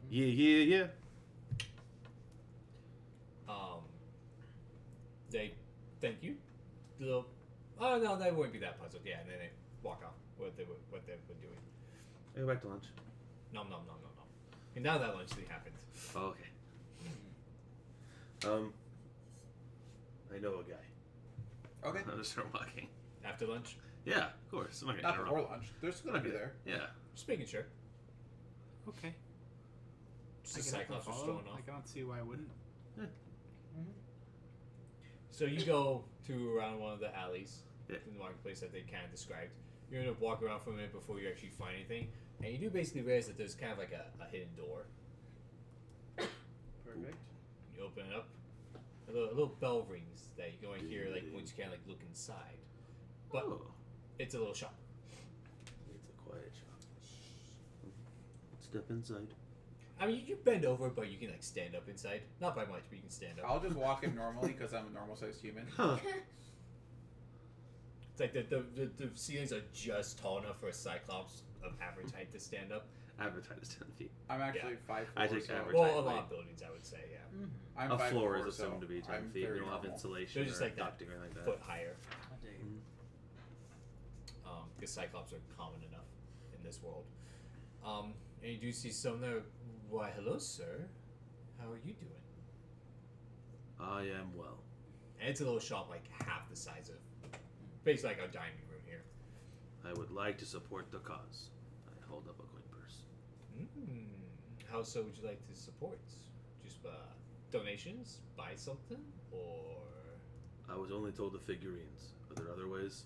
Yeah. They thank you. Oh no, they wouldn't be that puzzled. Yeah, and then they walk off. What they were doing. I go back to lunch. Nom. And now that lunch thing happened. Oh, okay. I know a guy. Okay. I'll just start walking. After lunch? Yeah, of course. I'm not Not gonna before interrupt. lunch. They're still going to be there. Yeah. Just making sure. Okay. Just the Cyclops are strolling off. I don't see why I wouldn't. So you go to around one of the alleys Yeah. in the marketplace that they kind of described. You end up walking around for a minute before you actually find anything, and you do basically realize that there's kind of like a hidden door. Perfect. You open it up. A little bell rings that you go in here like once you kind of like look inside. But it's a little shop. It's a quiet shop. Step inside. I mean, you bend over, but you can like stand up inside. Not by much, but you can stand up. I'll just walk in normally because I'm a normal-sized human. Huh. It's like the ceilings are just tall enough for a cyclops of average height to stand up. Average is 10 feet. I'm actually 5'4". I take so average. Well, a lot of buildings, I would say, yeah. I'm A 5'4", floor is so assumed to be 10 I'm feet. We very don't have normal. insulation They're just or like that ducting or anything like that. Foot higher. Mm. Because cyclops are common enough in this world. And you do see some there. Why, hello, sir. How are you doing? I am well. And it's a little shop like half the size of, basically like our dining room here. I would like to support the cause. I hold up a coin purse. How so would you like to support? Just donations? Buy something? Or I was only told the figurines. Are there other ways?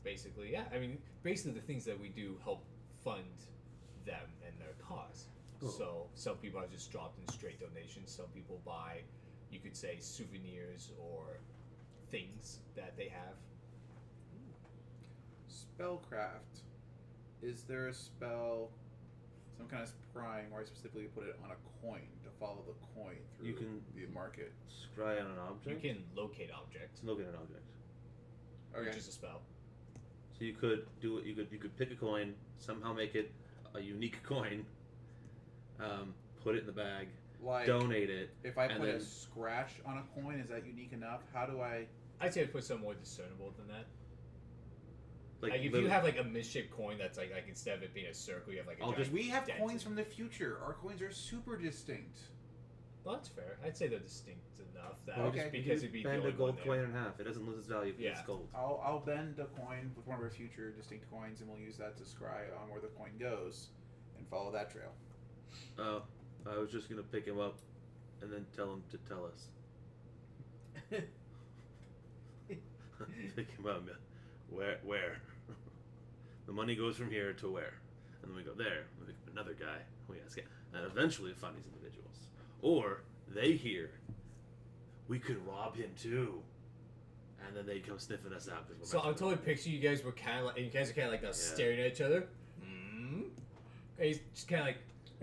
basically, yeah. I mean, basically the things that we do help fund them and their cause. Oh. So some people are just dropped in straight donations. Some people buy, you could say, souvenirs or things that they have. Spellcraft. Is there a spell, some kind of scrying, where I specifically put it on a coin to follow the coin through You can the market? scry on an object. You can locate objects, Locate an object. Okay. which is a spell. So you could do it. You could pick a coin, somehow make it a unique coin, put it in the bag, Like, donate it. if I and put then, a scratch on a coin, is that unique enough? How do I... I'd say I'd put something more discernible than that. like, Like if you literally- have like a misshaped coin that's like instead of it being a circle, you have like a giant We have dent coins in from the future. Our coins are super distinct. Well, that's fair. I'd say they're distinct enough that Well, Okay. just you because could it'd be the bend only a gold one coin there. in half. It doesn't lose its value because Yeah. it's gold. I'll bend a coin with one of our future distinct coins, and we'll use that to scry on where the coin goes, and follow that trail. I was just gonna pick him up, and then tell him to tell us. Pick him up. Where? The money goes from here to where? And then we go there. We pick up another guy. We ask him, and eventually find these individuals. Or they hear we could rob him too, and then they come sniffing us out. 'Cause we're So I'm messing totally with picture you guys were kind of like, and you guys are kind of like now staring at each other. And he's just kind of like,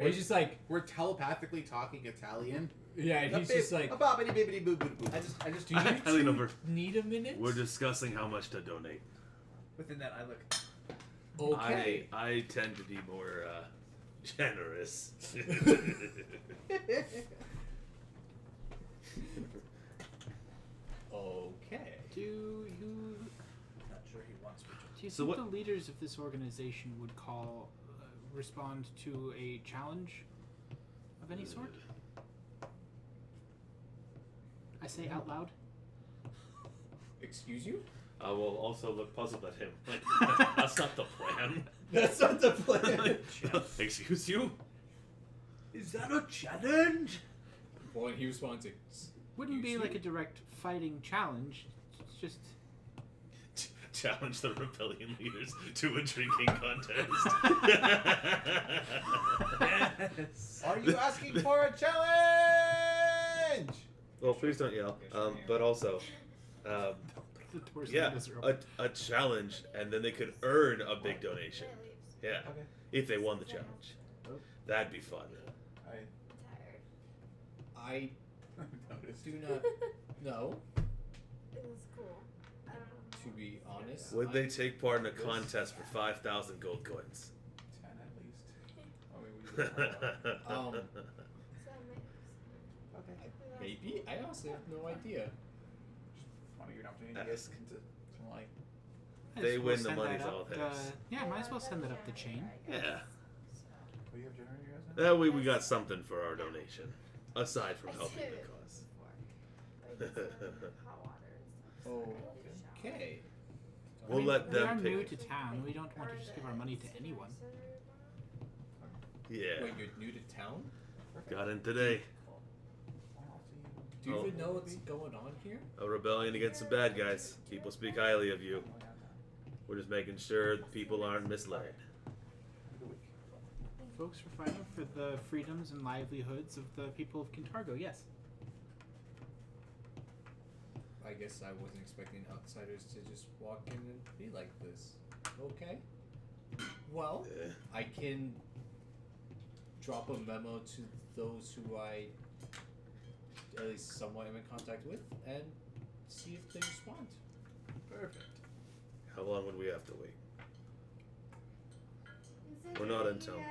he's just like, We're telepathically talking Italian. yeah, and he's just like, a bobbity bibbity boo boo boo. I just do you I lean over. need a minute? We're discussing how much to donate. within that I look. Okay. I tend to be more generous. Okay. Do you Not sure he wants me do you So think what- the leaders of this organization would respond to a challenge of any sort? I say out loud. Excuse you? I will also look puzzled at him. Like, that's not the plan. That's not the plan. Excuse you? Is that a challenge? Well, and he responds, Wouldn't be "Excuse like you?" a direct fighting challenge. It's just Challenge the rebellion leaders to a drinking contest. Yes. Are you asking for a challenge? Well, please don't yell. But also, the doors yeah, windows are open. a challenge, and then they could earn a big donation. Yeah, Okay. if they won the challenge. That'd be fun. I I noticed. do not know, It was cool. I don't know. to be honest. Would they take part in a contest for 5,000 gold coins? 10 at least. Oh, wait, we did that. Um, So Okay. maybe? I honestly have no idea. Want to give an opportunity to get Ask. into some like... Might they as well win the send money's that all up theirs. yeah, might as well send that up the chain. Yeah. Oh, you have generator guys now? That way we got something for our donation, aside from helping the cause. Hot water and stuff. Okay. We'll let we are them new pick. to town. We don't want to just give our money to anyone. Yeah, Wait, you're new to town? got in today. Do you Oh. even know what's going on here? A rebellion against the bad guys. People speak highly of you. We're just making sure that people aren't misled. folks are fighting for the freedoms and livelihoods of the people of Kintargo, yes. I guess I wasn't expecting outsiders to just walk in and be like this. Okay. Well, I can drop a memo to those who I at least somewhat am in contact with and see if they respond. Perfect. How long would we have to wait? We're not in town.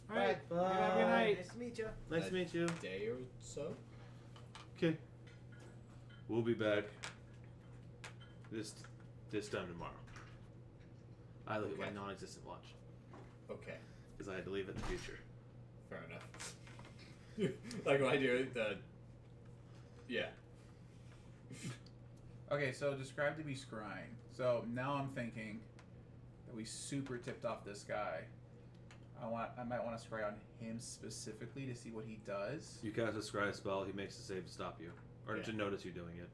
Alright, Bye. have a good night. Nice to meet you. Nice to meet you. Day or so. Okay. We'll be back this time tomorrow. I look at my non-existent watch Okay. because I had to leave it in the future. Fair enough. Like when I do the. Yeah. Okay, so describe to be scrying. So now I'm thinking that we super tipped off this guy. I might want to scry on him specifically to see what he does. You cast a scry spell, he makes a save to stop you. Or to notice you doing it.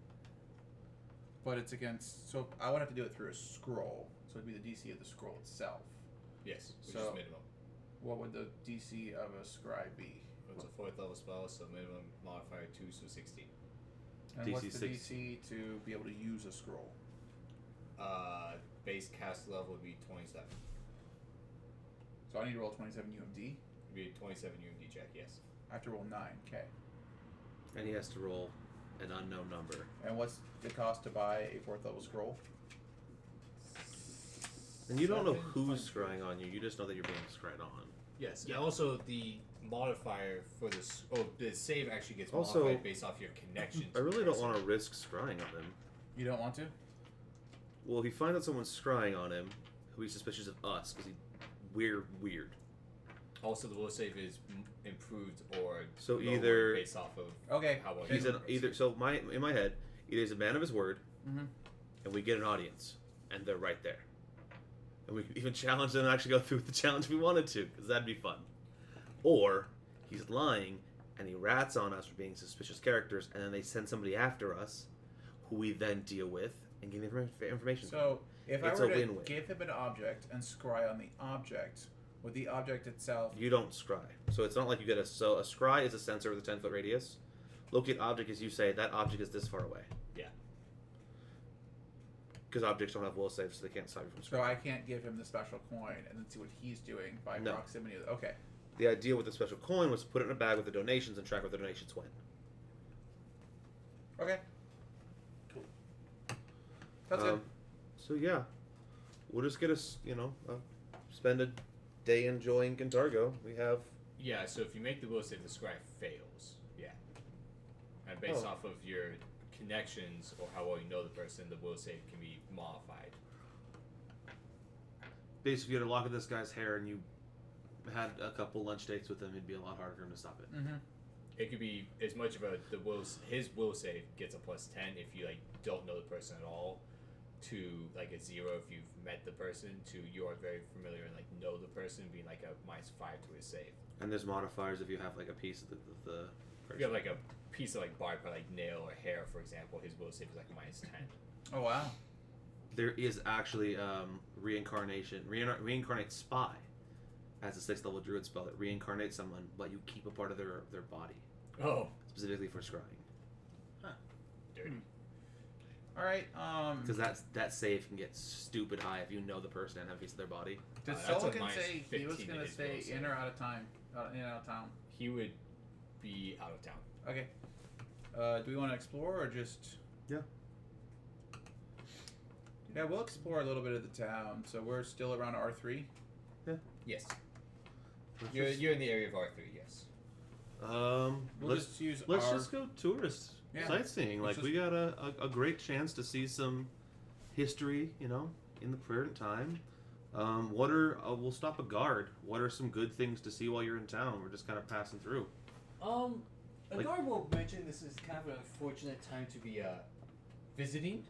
But it's against... So I would have to do it through a scroll. So it'd be the DC of the scroll itself. Yes, which So- is minimum. What would the DC of a scry be? It's a 4th level spell, so minimum modifier 2, so 16. And DC what's the 16. DC to be able to use a scroll? Base cast level would be 27. So I need to roll 27 UMD. It'd be a 27 UMD check, yes. I have to roll 9. Okay. And he has to roll an unknown number. And what's the cost to buy a 4th level scroll? And you don't know who's scrying on you, you just know that you're being scryed on. Yes, and also the modifier for this, the save actually gets Also, modified based off your connection. I really don't want to risk scrying on him. You don't want to? Well, if he finds out someone's scrying on him, he'll be suspicious of us because we're weird. Also, the will save is improved or So lowered either based off of Okay. how well he's you an either. So in my head, either he's a man of his word, Mm-hmm. and we get an audience, and they're right there, and we can even challenge them and actually go through with the challenge if we wanted to, because that'd be fun. Or he's lying, and he rats on us for being suspicious characters, and then they send somebody after us, who we then deal with and give information. So if It's I were a to win-win. give him an object and scry on the object, would the object itself... You don't scry. So it's not like you get a scry is a sensor with a 10-foot radius. Locate object is you say that object is this far away. Yeah. Because objects don't have will saves, so they can't stop you from So scrying. I can't give him the special coin and then see what he's doing by No. proximity. Okay. The idea with the special coin was to put it in a bag with the donations and track where the donations went. Okay. Cool. That's it. So yeah, we'll just get us, spend a day enjoying Kintargo. We have Yeah, so if you make the will save, the scry fails. Yeah. And based off of your connections or how well you know the person, the will save can be modified. basically you had a lock of this guy's hair and you had a couple lunch dates with him. It'd be a lot harder for him to stop it. Mm-hmm. It could be as much of his will save gets a +10 if you don't know the person at all, to a 0 if you've met the person, to you are very familiar and know the person, being a -5 to his save. And there's modifiers if you have a piece of the person. If you have a piece of barbed by nail or hair, for example, his will save is -10. Oh, wow. There is actually reincarnation. Reincarnate spy as a 6th level druid spell that reincarnates someone, but you keep a part of their body. Oh. Specifically for scrying. Dirty. All right. Because that save can get stupid high if you know the person and have a piece of their body. Did that's a Solican say he was -15 going to his stay will save. in or out of time? In and out of town? He would be out of town. Okay. Do we want to explore or just... Yeah. Yeah, we'll explore a little bit of the town. So we're still around R3? Yes. Let's You're in the area of R3, yes. We'll just use let's our... just go tourist sightseeing. Let's We got a great chance to see some history, in the present time. We'll stop a guard. What are some good things to see while you're in town? We're just kind of passing through. A guard will mention this is kind of an unfortunate time to be visiting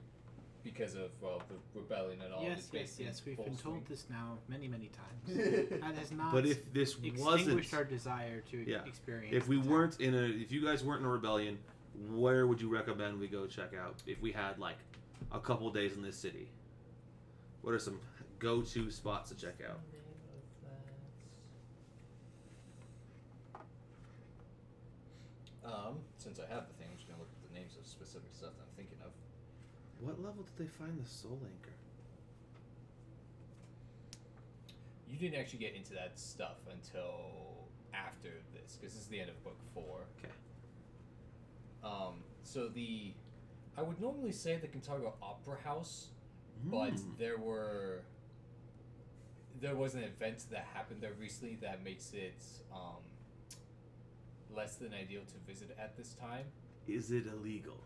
because of the rebellion and all Yes, this. yes. We've been told this now many, many times. That has not But if this extinguished wasn't, our desire to experience. if we the town. weren't if you guys weren't in a rebellion, where would you recommend we go check out if we had a couple days in this city? What are some go-to spots to check out? Since I have the thing, I'm just gonna look at the names of specific stuff that I'm thinking of. What level did they find the soul anchor? You didn't actually get into that stuff until after this, because this is the end of book 4. Okay. So I would normally say the Cantargo Opera House, but there was an event that happened there recently that makes it less than ideal to visit at this time. Is it illegal?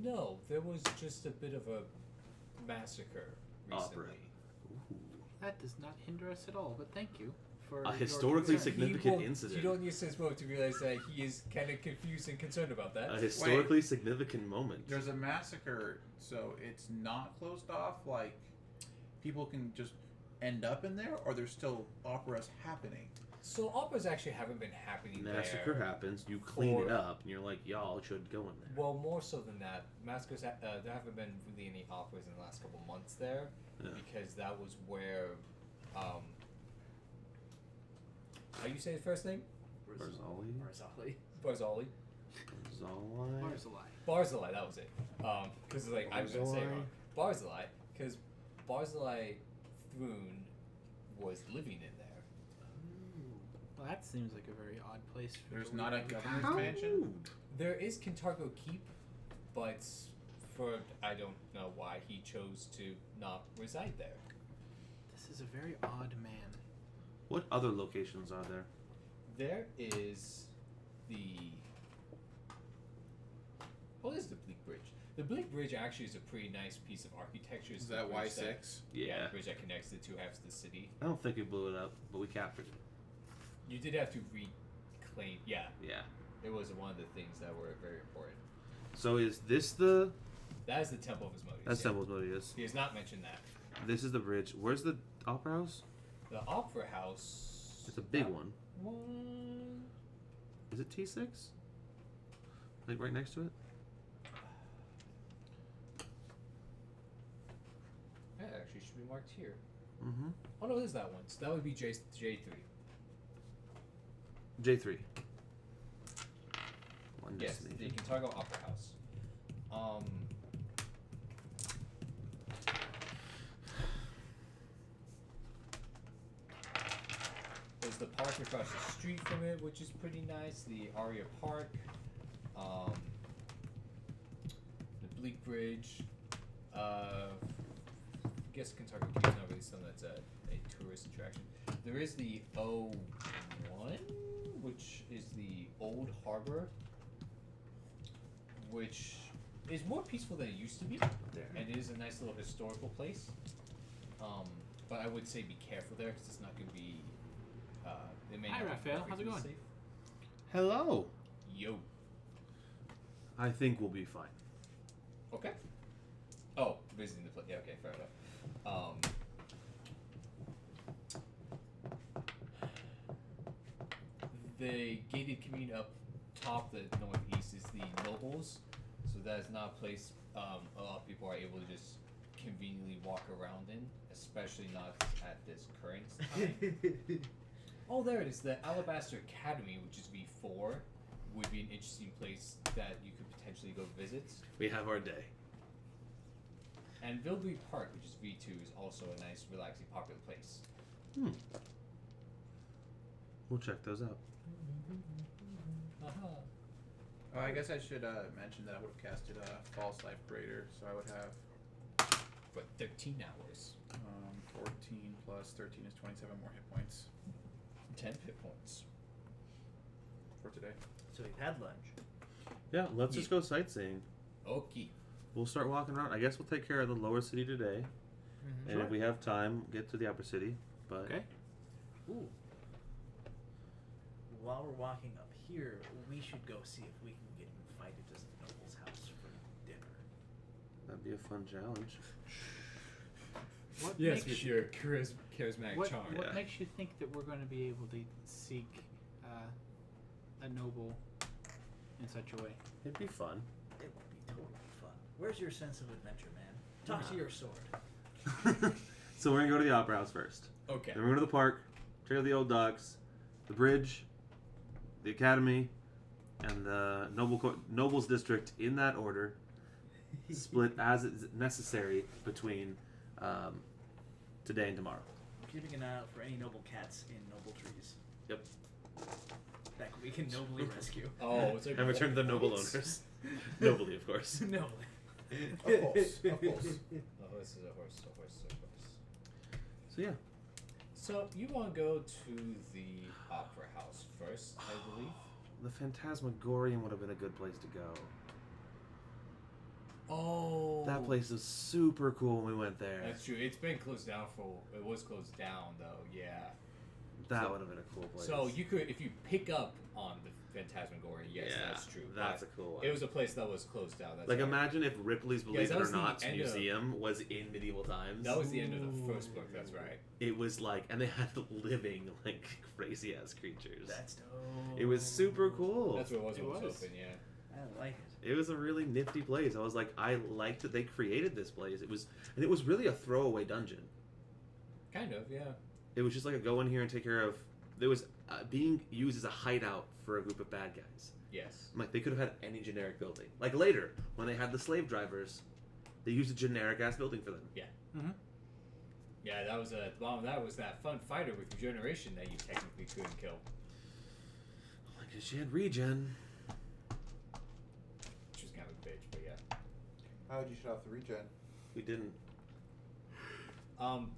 No, there was just a bit of a massacre recently. Opera. That does not hinder us at all, but thank you for a historically significant You incident. don't use his move to realize that he is kind of confused and concerned about that. A historically significant moment. There's a massacre, so it's not closed off. Like people can just end up in there, or there's still operas happening. So operas actually haven't been happening Massacre there. happens, you clean it up, and you're like, y'all should go in there. Well, more so than that, massacres. There haven't been really any operas in the last couple months there, because that was where. How you say the first name? Barzali. Barzali. Barzali. That was it. Because like I'm gonna say it wrong. Barzali, because Barzali Thrune was living in there. Well, that seems like a very odd place. There's not a governor's mansion. There is Cantargo Keep, but for I don't know why he chose to not reside there. This is a very odd man. What other locations are there? There is there's the Bleak Bridge. The Bleak Bridge actually is a pretty nice piece of architecture. Is that Y6? Yeah, the bridge that connects the two halves of the city. I don't think we blew it up, but we captured it. You did have to reclaim. Yeah. Yeah. It was one of the things that were very important. So is this the... That is the Temple of Asmodeus. That's Temple of Asmodeus. He has not mentioned that. This is the bridge. Where's the Opera House? The Opera House... It's a big one. One... Is it T6? Like right next to it? Yeah, it actually should be marked here. Mm-hmm. Oh no, it is that one. So that would be J3. J3. One Yes, destination. the Cantargo Opera House. There's the park across the street from it, which is pretty nice. The Aria Park. The Bleak Bridge. I guess Cantargo Keep is not really something that's a tourist attraction. There is the O1, which is the Old Harbor, which is more peaceful than it used to be, and it is a nice little historical place. But I would say be careful there because it's not going to be. Hi, Raphael. How's it going? Safe. Hello. Yo. I think we'll be fine. Okay. Oh, visiting the place. Yeah. Okay. Fair enough. The gated community up top, the northeast, is the nobles. So that is not a place a lot of people are able to just conveniently walk around in, especially not at this current time. Oh, there it is. The Alabaster Academy, which is V4, would be an interesting place that you could potentially go visit. We have our day. And Vilbury Park, which is V2, is also a nice, relaxing, popular place. We'll check those out. I guess I should mention that I would have casted a False Life Greater, so I would have... For 13 hours. 14 plus 13 is 27 more hit points. 10 hit points. For today. So we've had lunch. Yeah, let's just go sightseeing. Okay. We'll start walking around. I guess we'll take care of the lower city today. And Sure. if we have time, get to the upper city. But Okay. Ooh. While we're walking up here, we should go see if we can get invited to the noble's house for dinner. that'd be a fun challenge. What Yes, makes with you, your charismatic what, charm. what Yeah. makes you think that we're going to be able to seek a noble in such a way? It'd be fun. It would be totally fun. Where's your sense of adventure, man? Talk to your sword. So we're gonna go to the Opera House first. Okay. Then we're gonna go to the park, check out the old docks, the bridge, the academy, and the nobles district in that order, split as is necessary between today and tomorrow. Keeping an eye out for any noble cats in noble trees. Yep. That we can nobly rescue. Oh, it's like And return to the noble owners. Nobly, of course. Nobly. Of course. A horse is a horse. A horse is a horse. So yeah. So you want to go to the opera house first, I believe. The Phantasmagorium would have been a good place to go. Oh, That place was super cool when we went there. That's true. It's been closed down It was closed down though. Yeah. That would have been a cool place. So you could, if you pick up on the Phantasmagoria, yes, Yeah, that's true. that's but a cool one. It was a place that was closed down. That's Like, right. imagine if Ripley's Believe that It or was the Not end of- museum was in medieval times. That was the end of the first book. That's right. It was like, and they had living, like, crazy ass creatures. That's dope. It was super cool. That's what it was It when it was was. open. Yeah. I like it. It was a really nifty place. I was like, I liked that they created this place. It was really a throwaway dungeon. Kind of. Yeah. It was just like a go in here and take care of. It was being used as a hideout for a group of bad guys. Yes. Like, they could have had any generic building. Like, later, when they had the slave drivers, they used a generic ass building for them. Yeah. Mm-hmm. Yeah, that was that fun fighter with regeneration that you technically couldn't kill. Like, she had regen. Which was kind of a bitch, but yeah. How would you shut off the regen? We didn't.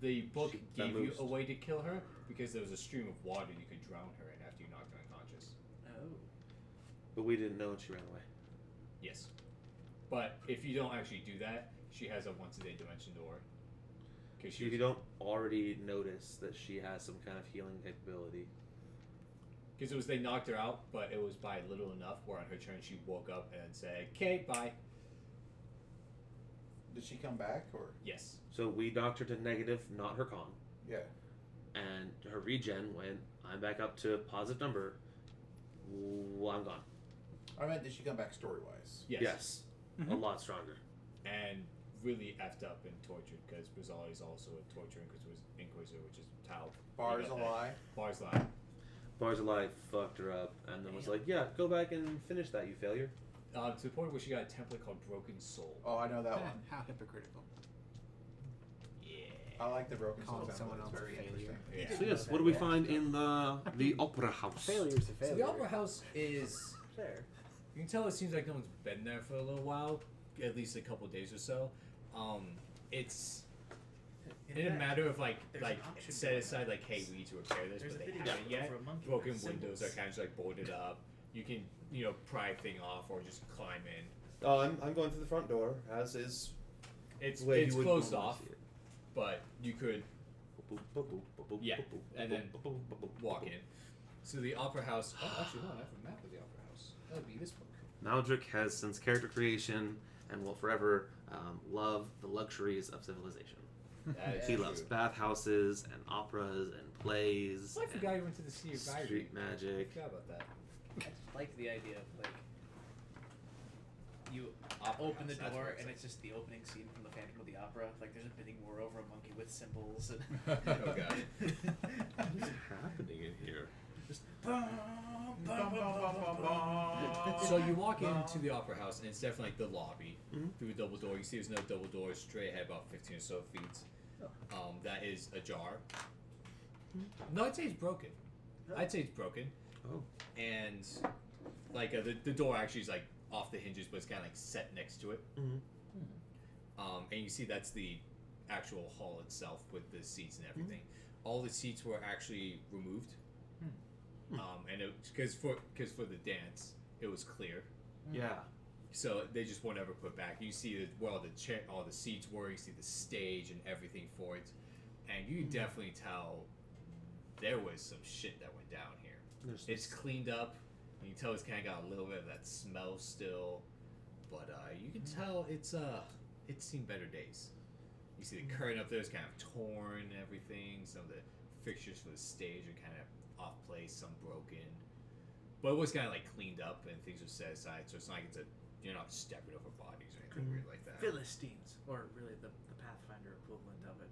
The book That gave you moves. a way to kill her because there was a stream of water you could drown her in after you knocked her unconscious. Oh. But we didn't know and she ran away. Yes. But if you don't actually do that, she has a once-a-day dimension door. Because If you don't already notice that she has some kind of healing capability. Because it was they knocked her out, but it was by little enough where on her turn she woke up and said, "Okay, bye." Did she come back or? Yes. So we knocked her to negative, not her con. Yeah. And her regen went, I'm back up to a positive number. Well, I'm gone. I meant, did she come back story-wise? Yes. A lot stronger. And really effed up and tortured because Brazil is also a torturer Inquisitor, which is Tau. Bars a lie. Bars lie. Barzilai fucked her up and then was like, yeah, go back and finish that, you failure. To the point where she got a template called Broken Soul. Oh, I know that one. How hypocritical. Yeah. I like the broken soul Calling template. someone It's else a very failure. interesting. Yeah. So yes, what do we find in the opera house? Failure's a So failure. the Opera House is. Fair. You can tell it seems like no one's been there for a little while, at least a couple days or so. It's in a matter of like there's an auction set going aside like, hey, we need to repair this, There's but a they video haven't yet. for a monkey Broken with windows symbols. are kind of like boarded up. You can pry thing off or just climb in. Oh, I'm going through the front door, as is. It's the way you would closed normally off, see it. but you could Yeah, and then walk in. So the Opera House. Oh, actually, no, I have a map of the Opera House. That would be this book. Maldrick has, since character creation, and will forever love the luxuries of civilization. That is He true. loves bathhouses and operas and plays. Oh, I forgot you went to the Sea of and Ivory. street magic. I forgot about that. I just like the idea of like you Opera open the House, that's door what it and says. it's just the opening scene from the Phantom of the Opera. Like there's a bidding war over a monkey with symbols and Oh god. What's happening in here? just bum, bum, bum, bum, bum, bum. So you walk into the Opera House and it's definitely like the lobby. Mhm. Through a double door. You see there's no double door straight ahead about 15 or so feet. That is ajar. No, I'd say it's broken. I'd say it's broken. Oh. And like the door actually is like off the hinges, but it's kind of like set next to it. Mm-hmm. And you see that's the actual hall itself with the seats and everything. All the seats were actually removed. And because for the dance, it was clear. Yeah. So they just weren't ever put back. You see where all the seats were. You see the stage and everything for it, and you can definitely tell there was some shit that went down here. It's cleaned up. You can tell it's kind of got a little bit of that smell still, but you can tell it's seen better days. You see the curtain up there is kind of torn and everything. Some of the fixtures for the stage are kind of off place, some broken. But it was kind of like cleaned up and things were set aside, so it's not like you're not stepping over bodies or anything weird like that. Philistines, or really the Pathfinder equivalent of it.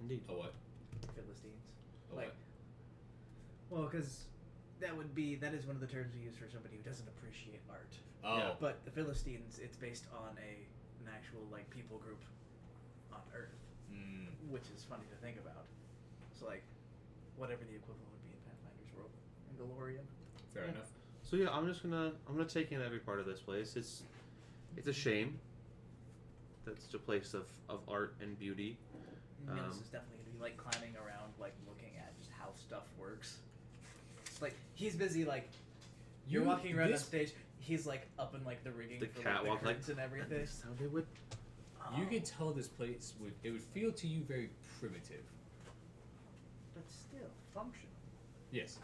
Indeed. Oh what? Philistines. Oh Like, what? well, because That is one of the terms we use for somebody who doesn't appreciate art. Oh. Yeah. But the Philistines, it's based on an actual like people group on Earth, which is funny to think about. So like, whatever the equivalent would be in Pathfinder's world, in Galorian. Fair enough. So yeah, I'm gonna take in every part of this place. It's a shame that it's a place of art and beauty. This is definitely gonna be like climbing around, like looking at just how stuff works. It's like he's busy like you're walking around on stage. He's like up in like the rigging, The for, catwalk, the curtains and everything. That's how they would. You can tell this place would feel to you very primitive. But still functional. Yes.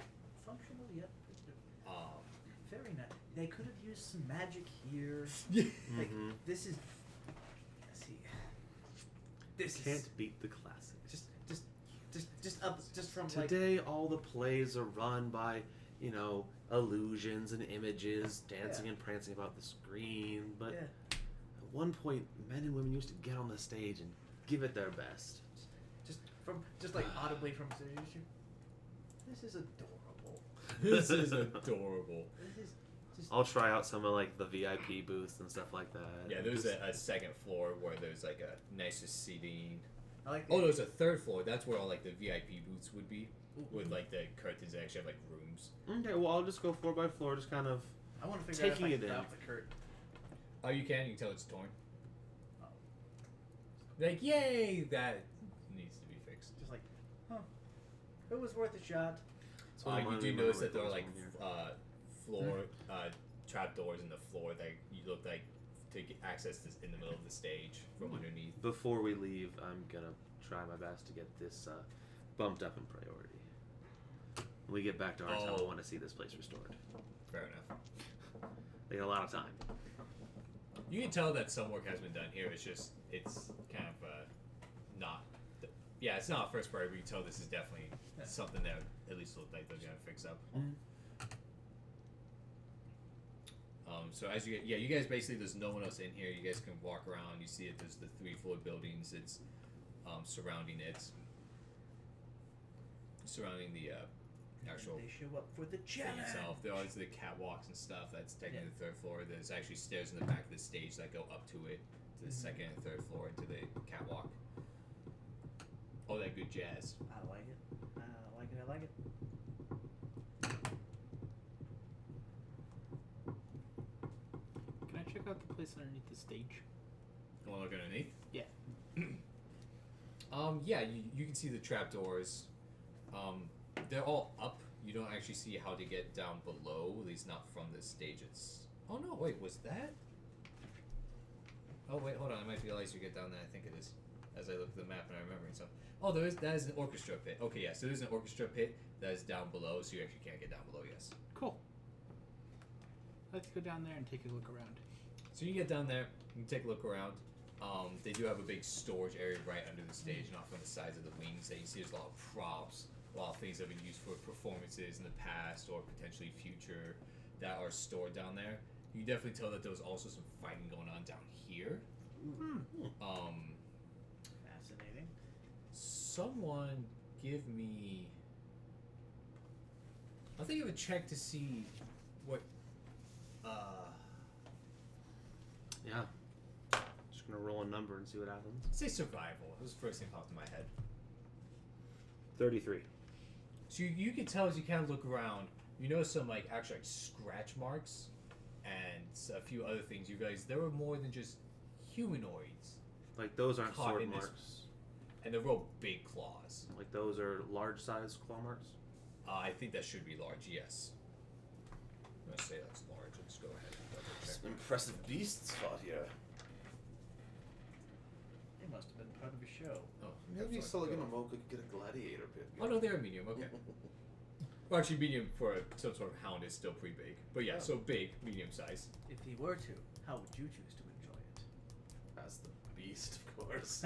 Functional yet very nice. They could have used some magic here. Like this is. See. This Can't beat the classics. Just from Today, like, all the plays are run by, illusions and images, dancing and prancing about the screen. But at one point, men and women used to get on the stage and give it their best. just like audibly from stage. This is adorable. This is adorable. This is just. I'll try out some of like the VIP booths and stuff like that. Yeah, there's a second floor where there's like a nicer seating. I like. Oh, there's a third floor. That's where all like the VIP booths would be, with like the curtains that actually have like rooms. Okay, well I'll just go floor by floor, just kind of. I want to figure taking out if I it can in. get off the curtain. Oh, you can tell it's torn. Oh. Like, yay! That needs to be fixed. Just like, it was worth a shot. So You do notice that there are like floor trapdoors in the floor that you look like to get access this in the middle of the stage from underneath. Before we leave, I'm gonna try my best to get this bumped up in priority. When we get back to our town, I want to see this place restored. Fair enough. They got a lot of time. You can tell that some work has been done here. It's kind of not. It's not first priority. But you can tell this is definitely something that at least looked like they're gonna fix up. So as you guys basically, there's no one else in here. You guys can walk around. You see it. There's the 3 floor buildings. It's surrounding it. Surrounding the actual. They show up for the thing challenge itself. There are the catwalks and stuff. That's technically the 3rd floor. There's actually stairs in the back of the stage that go up to it, to the 2nd and 3rd floor, into the catwalk. All that good jazz. I like it. I like it. Can I check out the place underneath the stage? You want to look underneath? Yeah. Yeah, you can see the trapdoors. They're all up. You don't actually see how to get down below, at least not from the stage. Oh no, wait, was that? Oh wait, hold on, I might realize you get down there. I think it is. As I look at the map and I'm remembering something. Oh, that is an orchestra pit. Okay, yes, there's an orchestra pit that is down below, so you actually can't get down below, yes. Cool. Let's go down there and take a look around. So you get down there, you can take a look around. They do have a big storage area right under the stage and off on the sides of the wings that you see. There's a lot of props, a lot of things that have been used for performances in the past or potentially future that are stored down there. You can definitely tell that there was also some fighting going on down here. Fascinating. Someone give me... I'll think of a check to see what... Yeah. Just gonna roll a number and see what happens. Say survival. That was the first thing that popped in my head. 33. So you can tell as you kind of look around, you know some actually scratch marks and a few other things. You realize there were more than just humanoids. Like those aren't Caught sword in this- marks. And they're real big claws. Like those are large size claw marks. I think that should be large, yes. I'm gonna say that's large. Let's go ahead and double check. Some impressive beasts fought here. They must have been part of a show. Oh, Maybe that's what I Sologan could get a gladiator pit. Oh no, they're medium. Okay. Well, actually, medium for some sort of hound is still pretty big. But yeah, so big, medium size. If he were to, how would you choose to enjoy it? As the beast, of course.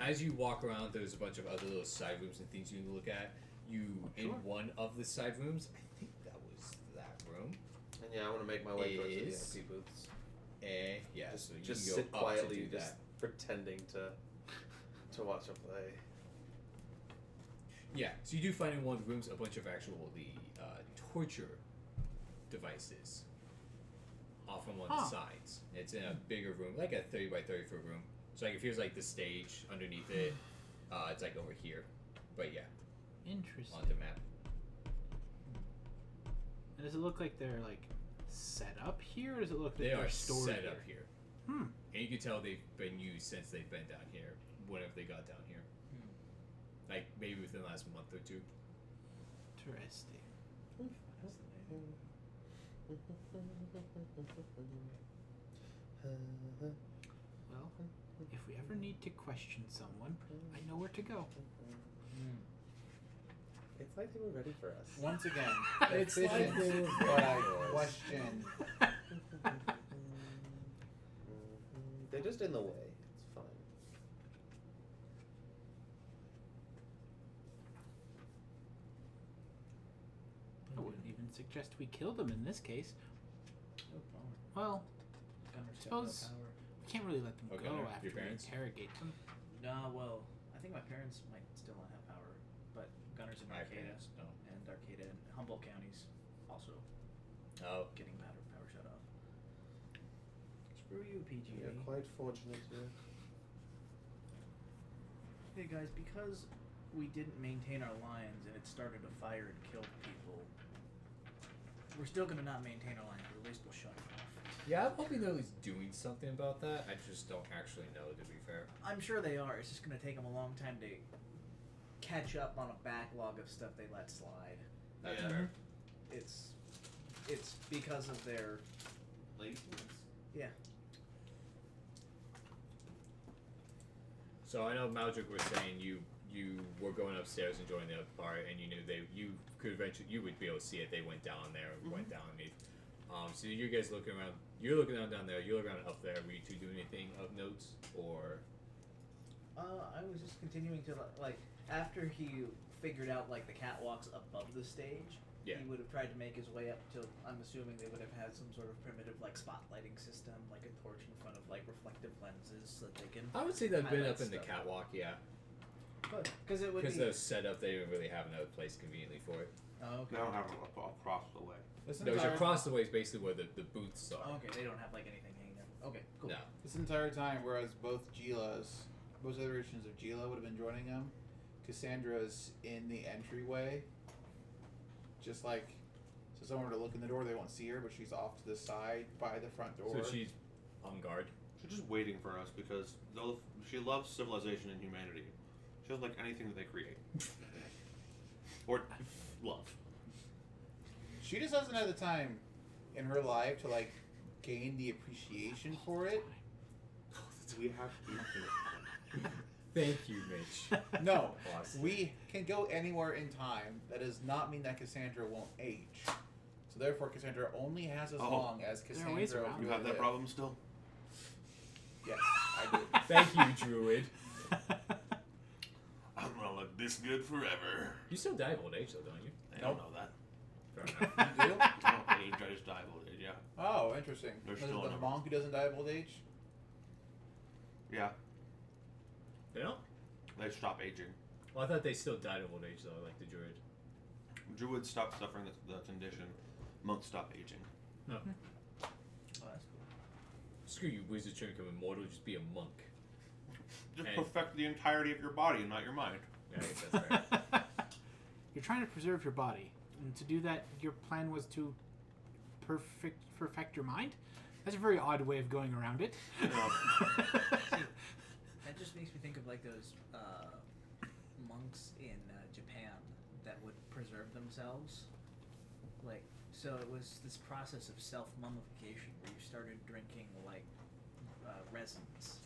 As you walk around, there's a bunch of other little side rooms and things you can look at. In one of the side rooms, I think that was that room. And yeah, I want to make my way towards the Is- VIP booths. Yeah, Just, so you just can sit go up quietly, to do just that. pretending to watch a play. Yeah, so you do find in one of the rooms a bunch of torture devices off on one of the sides. It's in a bigger room, like a 30 by 30 foot room. So like it feels like the stage underneath it. It's like over here, but yeah. Interesting. On the map. And does it look like they're like set up here, or does it look like They they're are stored set here? up here. Hmm. And you can tell they've been used since they've been down here, whenever they got down here. Like maybe within the last month or two. Interesting. Well, if we ever need to question someone, I know where to go. It's like they were ready for us. Once again, It's efficient, like they were but I question. They're just in the way. It's fine. I wouldn't even suggest we kill them in this case. No problem. Well, Gunner's got suppose no power. we can't really let them Okay, go your after we parents? interrogate them. No, well, I think my parents might still not have power, but Gunner's in My Arcata, parents don't. and Arcata and Humboldt counties also Oh. getting power shut off. Screw you, PGA. You're quite fortunate here. Hey guys, because we didn't maintain our lines and it started a fire and killed people, we're still gonna not maintain our lines, but at least we'll shut it off. Yeah, I'm hoping they're at least doing something about that. I just don't actually know, to be fair. I'm sure they are. It's just gonna take them a long time to catch up on a backlog of stuff they let slide. That's Yeah. fair. It's because of their Laziness. yeah. So I know Maldrick was saying you were going upstairs enjoying the bar, and you knew you could eventually you would be able to see it. They went down there, went down underneath. So you guys looking around. You're looking down there. You're looking around up there. Were you two doing anything of notes, or? I was just continuing to like after he figured out like the catwalks above the stage. Yeah. He would have tried to make his way up to. I'm assuming they would have had some sort of primitive like spotlighting system, like a torch in front of like reflective lenses, so that they can. I would say they've been highlight up in the stuff. catwalk, yeah. Because it would Because be. they're set up, they didn't really have another place conveniently for it. Oh, okay. They don't have them across the way. This There was entire, across the way is basically where the booths are. Okay, they don't have like anything hanging there. Okay, cool. No. this entire time, whereas both iterations of Gila would have been joining them, Cassandra's in the entryway. Just like, so someone were to look in the door, they won't see her, but she's off to the side by the front door. So she's on guard. She's just waiting for us because though she loves civilization and humanity, she doesn't like anything that they create or love. She just doesn't have the time in her life to like gain the appreciation for it. We have to. Thank you, Mitch. No, Awesome. we can go anywhere in time. That does not mean that Cassandra won't age. So therefore, Cassandra only has as long as There are ways Cassandra. around You will have that live. problem still? Yes, I do. Thank you, Druid. I'm gonna look this good forever. You still die of old age, though, don't you? I don't know that. Fair enough. You do? I don't age, I just die of old age, yeah. Oh, interesting. There's Is it still the another- monk who doesn't die of old age? Yeah, They don't? they stop aging. Well, I thought they still died of old age, though, like the Druid. Druids stop suffering the condition. Monks stop aging. No. Oh, that's cool. Screw you, wizards trying to become immortal, just be a monk. Just And- perfect the entirety of your body, not your mind. Yeah, I guess that's fair. You're trying to preserve your body, and to do that, your plan was to perfect your mind. That's a very odd way of going around it. That just makes me think of like those monks in Japan that would preserve themselves. Like, so it was this process of self-mummification where you started drinking like resins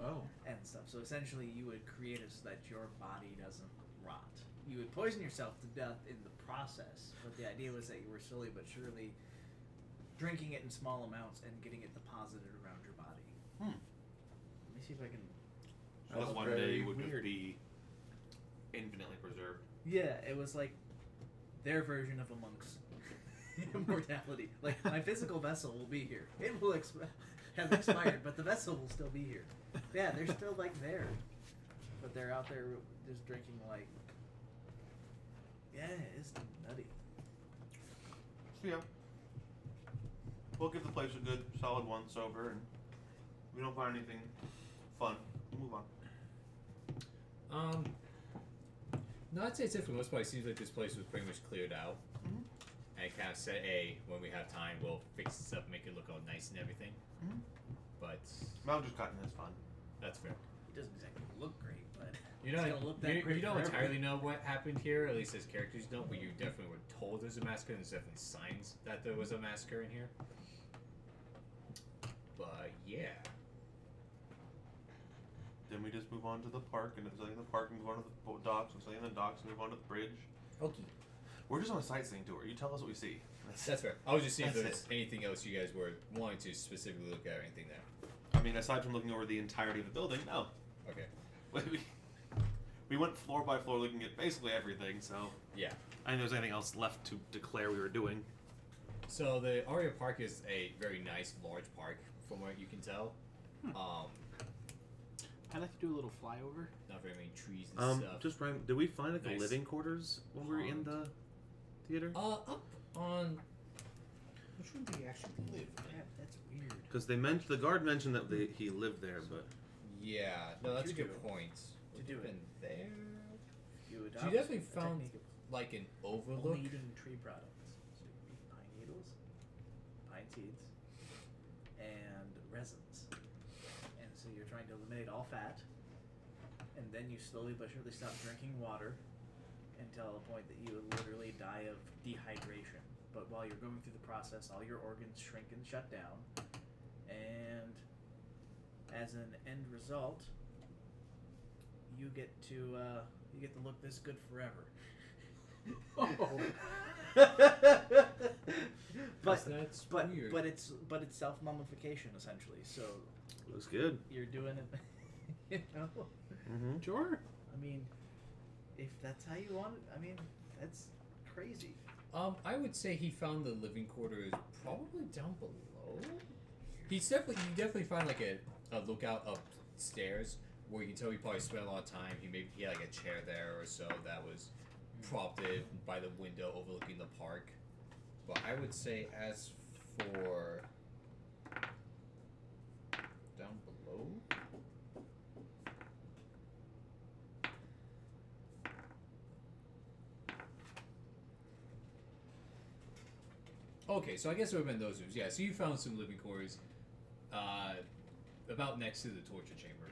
Oh. and stuff. So essentially, you would create it so that your body doesn't rot. You would poison yourself to death in the process, but the idea was that you were slowly but surely drinking it in small amounts and getting it deposited around your body. Hmm. Let me see if I can. So that That's one day very you would just weird. be infinitely preserved. Yeah, it was like their version of a monk's immortality. Like, my physical vessel will be here. It will have expired, but the vessel will still be here. Yeah, they're still like there, but they're out there just drinking like So yeah, we'll give the place a good solid once over, and if we don't find anything fun, we'll move on. No, I'd say it's it for the most part. It seems like this place was pretty much cleared out. Mm-hmm. And it kind of said, hey, when we have time, we'll fix this up, make it look all nice and everything. Mm-hmm. But Mal just cutting is fun. that's fair. It doesn't exactly look great, but You don't entirely know what happened here, at least as characters don't, but you definitely were told there's a massacre, and there's definitely signs that there was a massacre in here. But yeah. Then we just move on to the park, and if there's something in the park, move on to the docks, and something in the docks, move on to the bridge. Okay. We're just on a sightseeing tour. You tell us what we see. That's fair. I was just seeing if That's there's anything else you guys were wanting to specifically look at or anything there. I mean, aside from looking over the entirety of the building, no. Okay. We went floor by floor looking at basically everything, so... Yeah. I didn't know there's anything else left to declare we were doing. So the Aria Park is a very nice, large park, from what you can tell. I'd like to do a little flyover. Not very many trees and stuff. Just Brian, did we find like Nice. the living quarters when we were in the theater? Up on... Which one do you actually live in? yeah, that's weird. Because the guard mentioned that he lived there, but Yeah, no, that's a Did you good do it? point. Did you do Been there? You So adopt you definitely a found technique like an of overlook. only eating tree products. So you eat pine needles, pine seeds, and resins. And so you're trying to eliminate all fat, and then you slowly but surely stop drinking water until a point that you would literally die of dehydration. But while you're going through the process, all your organs shrink and shut down, and as an end result, you get to look this good forever. But That's but weird. but it's self mummification essentially. So looks good. you're doing it, you know. Mm-hmm. Sure. I mean, if that's how you want it, I mean, that's crazy. I would say he found the living quarters probably down below. You definitely find like a lookout upstairs where you can tell he probably spent a lot of time. He had like a chair there or so that was propped in by the window overlooking the park. But I would say as for down below. Okay, so I guess it would have been those rooms. Yeah, so you found some living quarters about next to the torture chamber.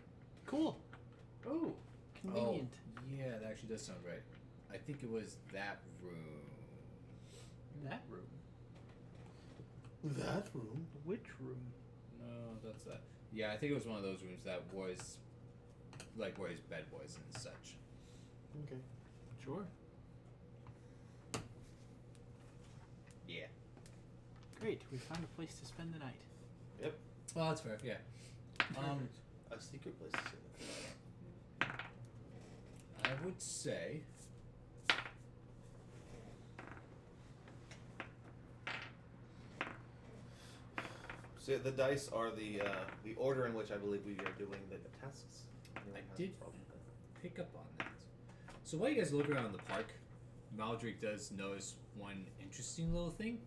Cool. Oh, convenient. Oh, yeah, that actually does sound right. I think it was that room. That room. That room? Which room? No, that's that. Yeah, I think it was one of those rooms that was like where his bed was and such. Okay. Sure. Yeah. Great. We found a place to spend the night. Yep. Well, that's fair. Yeah. A secret place to sit. I would say. So yeah, the dice are the order in which I believe we are doing the tasks. I did pick up on that. So while you guys look around the park, Maldrick does notice one interesting little thing.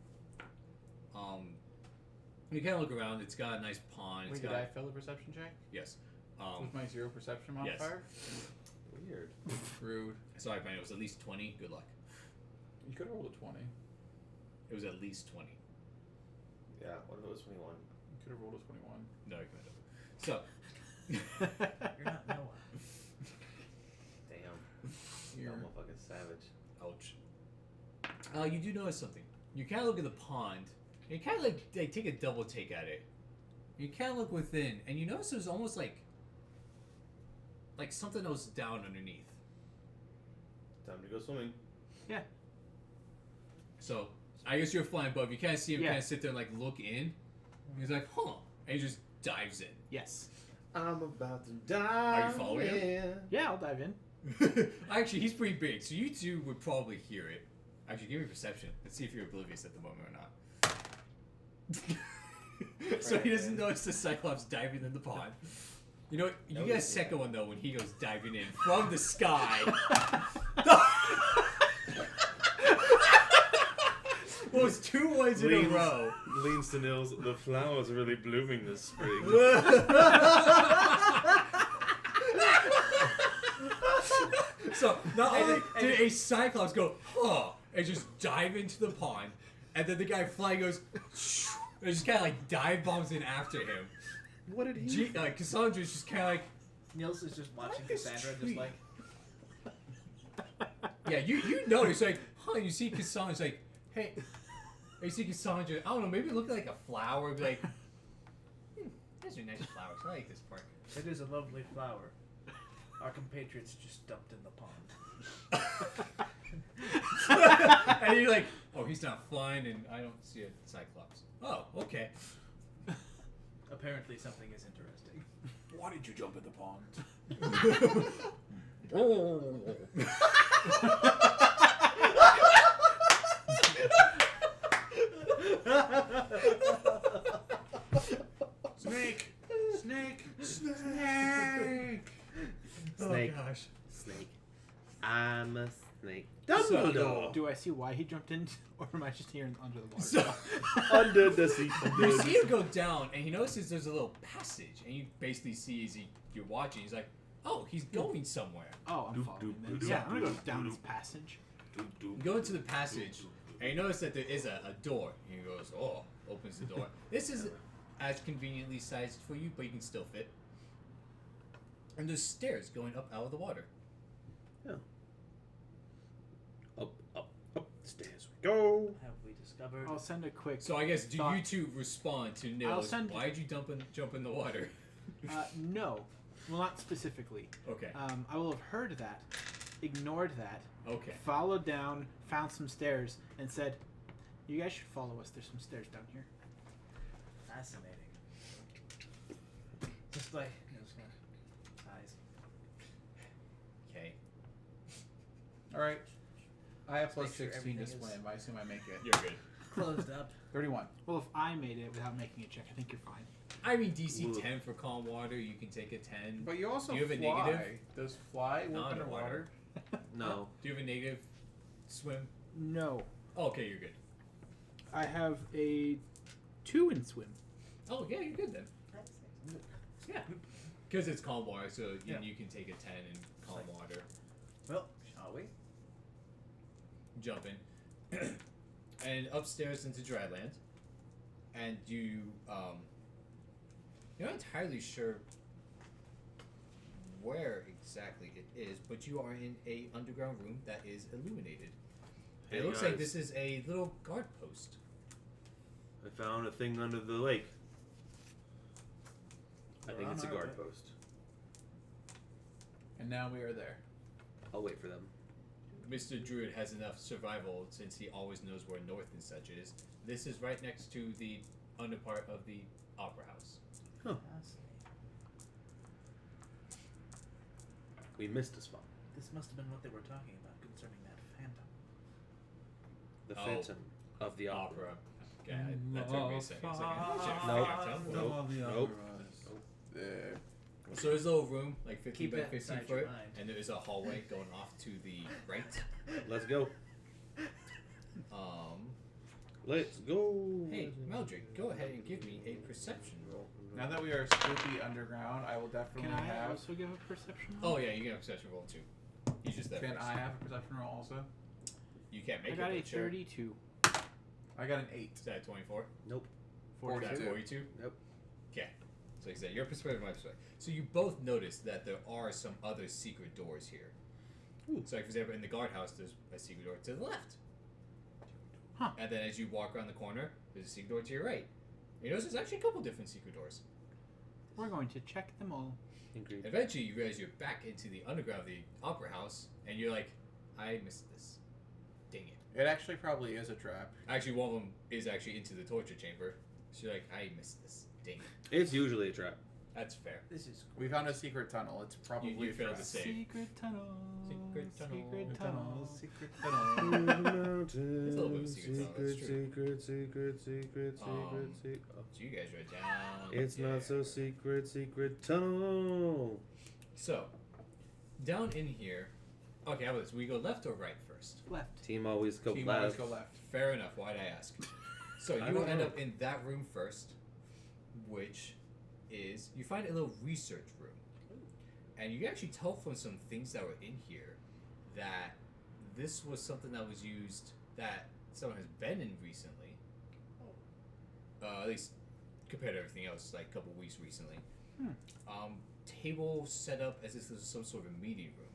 You kind of look around. It's got a nice pond. Wait, did I fail the perception check? Yes. With my 0 perception yes. modifier? Weird. Rude. Sorry, Brian. It was at least 20. Good luck. You could have rolled a 20. It was at least 20. Yeah. What if it was 21? You could have rolled a 21. No, you couldn't have. So. You're not Noah. Damn. You're I'm a fucking savage. Ouch. You do notice something. You kind of look at the pond, and you kind of like take a double take at it. You kind of look within, and you notice there's almost like something else down underneath. Time to go swimming. Yeah. So I guess you're flying above. You kind of see him Yeah. kind of sit there and like look in. He's like, huh, and he just dives in. Yes. I'm about to die. Are you following him? Yeah, I'll dive in. Actually, he's pretty big, so you two would probably hear it. Actually, give me perception. Let's see if you're oblivious at the moment or not. So he doesn't notice the Cyclops diving in the pond. You know what? You get a second one, though, when he goes diving in from the sky. Well, it's 2 times in a row. Leans to Nils. The flowers are really blooming this spring. So not only did a cyclops go, oh, and just dive into the pond, and then the guy flying goes, and just kind of like dive bombs in after him. What did he? Cassandra's just kind of like, Nils is just watching Cassandra, just like. yeah, you notice like, you see Cassandra's like, hey, you see Cassandra, I don't know, maybe look like a flower, be like, those are nice flowers. I like this part. It is a lovely flower. Our compatriots just dumped in the pond. And you're like, oh, he's not flying, and I don't see a cyclops. Oh, okay. Apparently something is interesting. Why did you jump in the pond? Snake! Snake! Snake! Snake. Oh gosh. Snake. I'm a snake. Dumbledore. Do I see why he jumped in, or am I just hearing under the water? So, Under the sea. you see him go down, and he notices there's a little passage, and you basically see as you're watching, he's like, oh, he's going somewhere. Oh, I'm following this. Yeah, I'm gonna go down this passage. You go into the passage, and you notice that there is a door. And he goes, oh, opens the door. This is as conveniently sized for you, but you can still fit. And there's stairs going up out of the water. Yeah. Up the stairs we go. Have we discovered? I'll send a quick. So I guess, do thought. you two respond to Nils? Why'd you jump in the water? No. Well, not specifically. Okay. I will have heard that, ignored that, Okay. followed down, found some stairs, and said, you guys should follow us. There's some stairs down here. Fascinating. Just like eyes. Okay. Alright. I have plus make sure 16 to everything is- swim. I assume I make it. You're good. Closed up. 31. Well, if I made it without making a check, I think you're fine. I mean, DC Ooh. 10 for calm water. You can take a 10. But you also Do you have a fly. negative? Does fly work Not underwater? No. Do you have a negative swim? No. Oh, okay, you're good. I have a 2 in swim. Oh, yeah, you're good then. Yeah. Because it's calm water, so you can take a 10 in calm water. Well, shall we? Jump in. And upstairs into dry land. And you're not entirely sure where exactly it is, but you are in a underground room that is illuminated. Hey It looks like guys. this is a little guard post. I found a thing under the lake. I think We're it's a on our guard way. post. And now we are there. I'll wait for them. Mr. Druid has enough survival since he always knows where north and such is. This is right next to the underpart of the opera house. Huh. Fascinating. We missed a spot. This must have been what they were talking about concerning that phantom. The Oh. Phantom of the Opera. Opera. Okay, that's what we say. It's like, Nope. phantom. Nope. So there's a little room, like 15 Keep by that 15 inside your foot, mind. and there is a hallway going off to the right. Let's go. Let's go. Hey, Meldrick, go ahead and give me a perception roll. Now that we are spooky underground, I will definitely Can I have. also give a perception roll? Oh yeah, you can have a perception roll too. You just that Can first. I have a perception roll also? You can't make I got it. a but sure. 32. I got an 8. Is that 24? Nope. Is that 42. 42? Nope. Okay. So like I said, your perspective, my perspective. So you both notice that there are some other secret doors here. Ooh. So like for example, in the guardhouse, there's a secret door to the left. Huh. And then as you walk around the corner, there's a secret door to your right. You notice there's actually a couple different secret doors. We're going to check them all. Agreed. Eventually, you realize you're back into the underground of the opera house, and you're like, I missed this. Dang it. It actually probably is a trap. Actually, one of them is actually into the torture chamber. So you're like, I missed this. Dang it. It's usually a trap. That's fair. This is We found a secret tunnel. It's probably You a failed trap. to save. Secret tunnel. Secret tunnel. Secret tunnel. Secret tunnel. It's a little bit of a secret tunnel, that's true. secret. So you guys wrote down. It's not so secret tunnel. So, down in here. Okay, how about this? We go left or right first? Left. Team always go Team left. always go left. Fair enough. Why'd I ask? So you will end up in that room first, which is you find a little research room, and you can actually tell from some things that were in here that this was something that was used that someone has been in recently. At least compared to everything else, like a couple weeks recently. Table set up as if this was some sort of meeting room.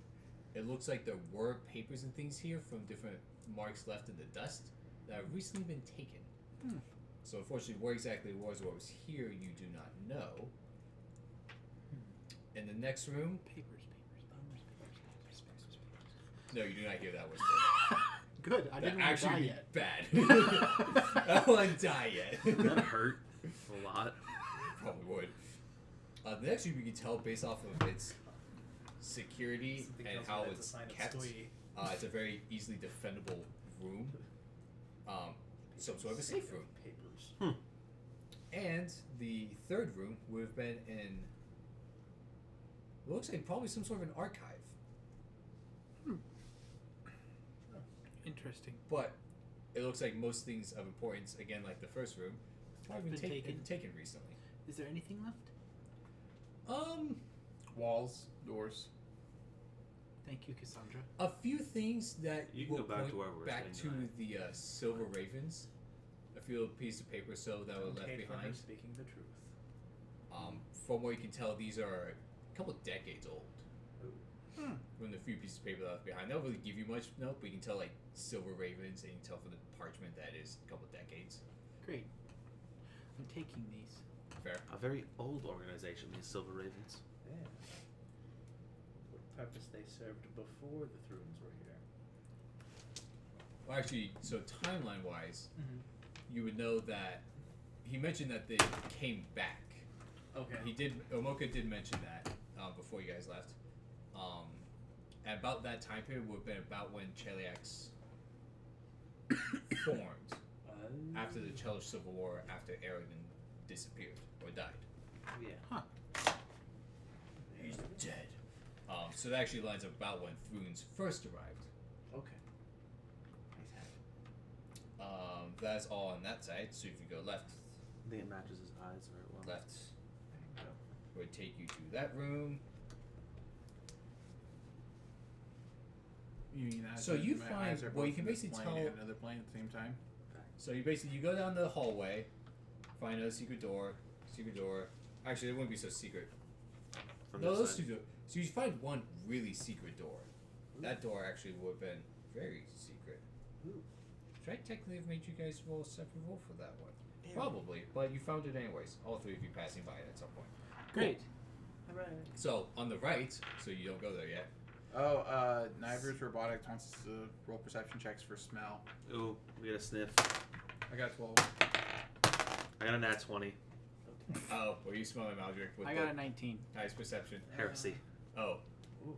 It looks like there were papers and things here from different marks left in the dust that have recently been taken. So unfortunately, where exactly it was, what was here, you do not know. In the next room, no, you do not hear that whisper. Good. I didn't want to die yet. Bad. I don't want to die yet. That hurt a lot. Probably would. The next room you can tell based off of its security and how it's kept. It's a very easily defendable room. Some sort of a safe room. And the third room would have been in. It looks like probably some sort of an archive. Interesting. But it looks like most things of importance, again, like the first room, have been taken recently. Is there anything left? Walls, doors. Thank you, Cassandra. A few things that You can will go back point to where we were back to staying the Silver Ravens. A few pieces of paper so that were left behind. Speaking the truth. From what you can tell, these are a couple decades old. From the few pieces of paper left behind, they don't really give you much, but you can tell like Silver Ravens, and you can tell from the parchment that is a couple decades. Great. I'm taking these. Fair. A very old organization, these Silver Ravens. Yeah. What purpose they served before the Thrones were here? Well, actually, so timeline-wise, you would know that he mentioned that they came back. Okay. Omoka did mention that before you guys left. At about that time period would have been about when Cheliax formed. After the Chelish Civil War, after Aragorn disappeared or died. Yeah. Huh. He's dead. So that actually lines up about when Thrones first arrived. Okay. That's all on that side. So if you go left, I think it matches his eyes very well. left would take you to that room. You mean that? So you my find- eyes are well, you both can in this basically plane tell- and another plane at the same time. So you go down the hallway, find a secret door. Actually, it wouldn't be so secret. From No, this those side. two doors. So you find one really secret door. That door actually would have been very secret. Should I technically have made you guys roll a separate roll for that one? Yeah. Probably, but you found it anyways. All three of you passing by it at some point. Great. All right. So on the right, so you don't go there yet. Oh, Niver's Robotics wants us to roll perception checks for smell. Ooh, we got a sniff. I got 12. I got a nat 20. Oh, well, you smell my Maldrick with I got a 19. nice perception. Heresy. Oh, Ooh.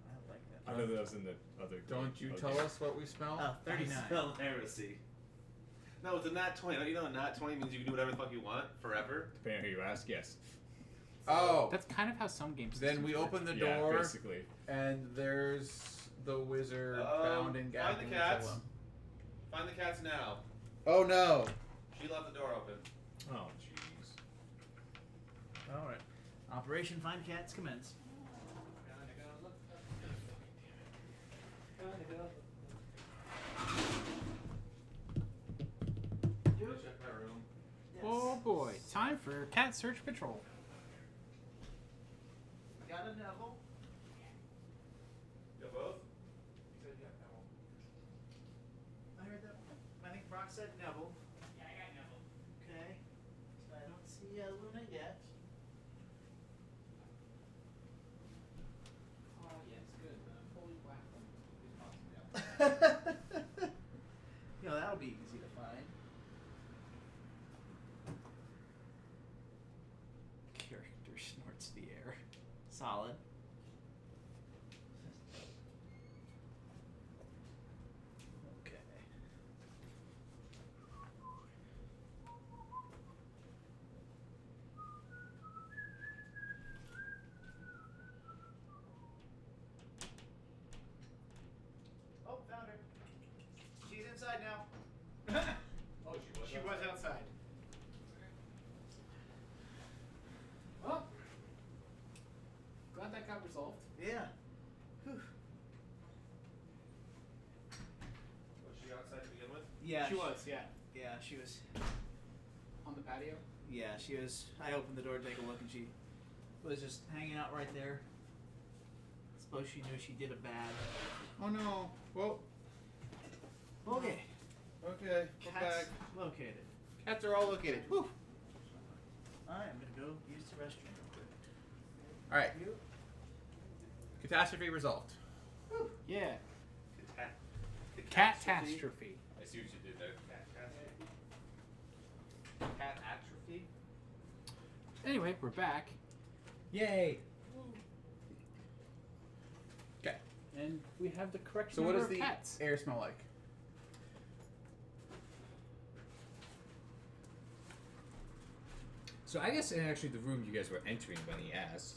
I like that. I know that was in the other. Don't you okay. tell us what we smell? Oh, 39. Spell heresy. No, it's a nat 20. Don't you know a nat 20 means you can do whatever the fuck you want forever? Depending on who you ask, yes. Oh, That's kind of how some games. then we systems work. open the Yeah, door, basically. and there's the wizard bound and gagged. Find the cats. Find the cats now. Oh no! She left the door open. Oh, jeez. All right. Operation Find Cats commence. Check my room. Oh boy, time for cat search patrol. Got a Neville. You got both? I heard that. I think Brock said Neville. Yeah, I got Neville. Okay. So I don't see Luna yet. Oh, yes, good. Fully whacked. You know, that'll be easy to find. Character snorts the air. Solid. Okay. Oh, found her. She's inside now. Oh, She was outside. Well, glad that got resolved. Yeah. Whew. Was she outside to begin with? Yeah. She was, yeah. Yeah, she was. On the patio? Yeah, she was. I opened the door to take a look, and she was just hanging out right there. Suppose she knew she did a bad. Oh no. Well, Okay. okay. We're Cats back. located. Cats are all located. Whew. Alright, I'm gonna go use the restroom real quick. All right. Catastrophe resolved. Yeah. Catastrophe. Catastrophe. I see what you did there. Cat atrophy. Anyway, we're back. Yay! Okay. And we have the correct So what number does of the cats. air smell like? So I guess in actually the room you guys were entering when he asked.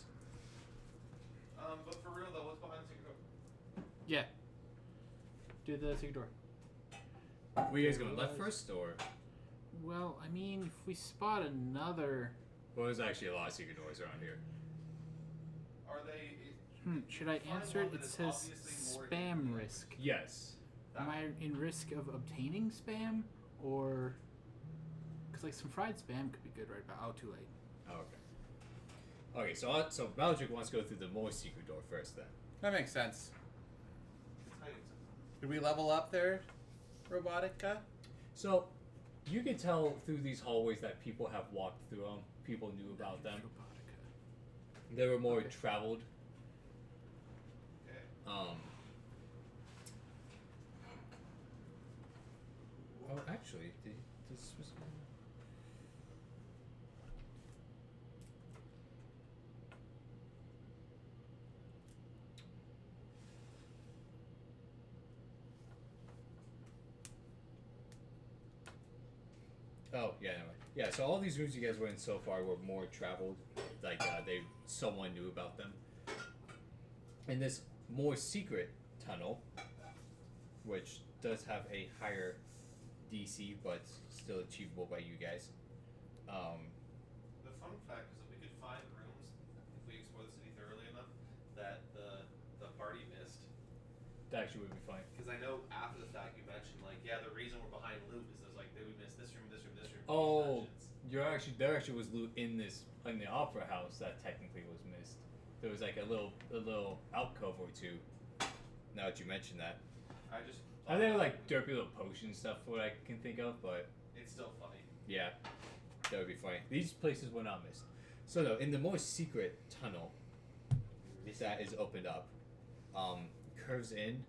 But for real though, what's behind the secret door? Yeah. Do the secret door. Were you guys going left first, or Well, I mean, if we spot another... well, there's actually a lot of secret doors around here. Are they? should I Find answer one it? that It is says obviously more spam dangerous. risk. Yes. Am I in risk of obtaining spam? Or... Because, like, some fried spam could be good right about... Oh, too late. Oh, okay. Okay, so Maldrick wants to go through the more secret door first, then. That makes sense. It's hiding something. Did we level up there, Robotica? So, you can tell through these hallways that people have walked through them. People knew about them. They were more traveled. Okay. Oh, actually, this was. Oh, yeah, anyway. Yeah, so all these rooms you guys were in so far were more traveled. Like, someone knew about them. And this more secret tunnel, which does have a higher DC, but still achievable by you guys. The fun fact is that we could find rooms if we explore the city thoroughly enough that the party missed. That actually would be fine. Because I know after the fact you mentioned like, yeah, the reason we're behind loot is there's like we missed this room, this room, this room. Oh, there actually was loot in the opera house that technically was missed. There was like a little alcove or two. Now that you mention that, I think like derpy little potion stuff, what I can think of, but it's still funny. yeah, that would be funny. These places were not missed. So no, in the more secret tunnel that is opened up, curves in,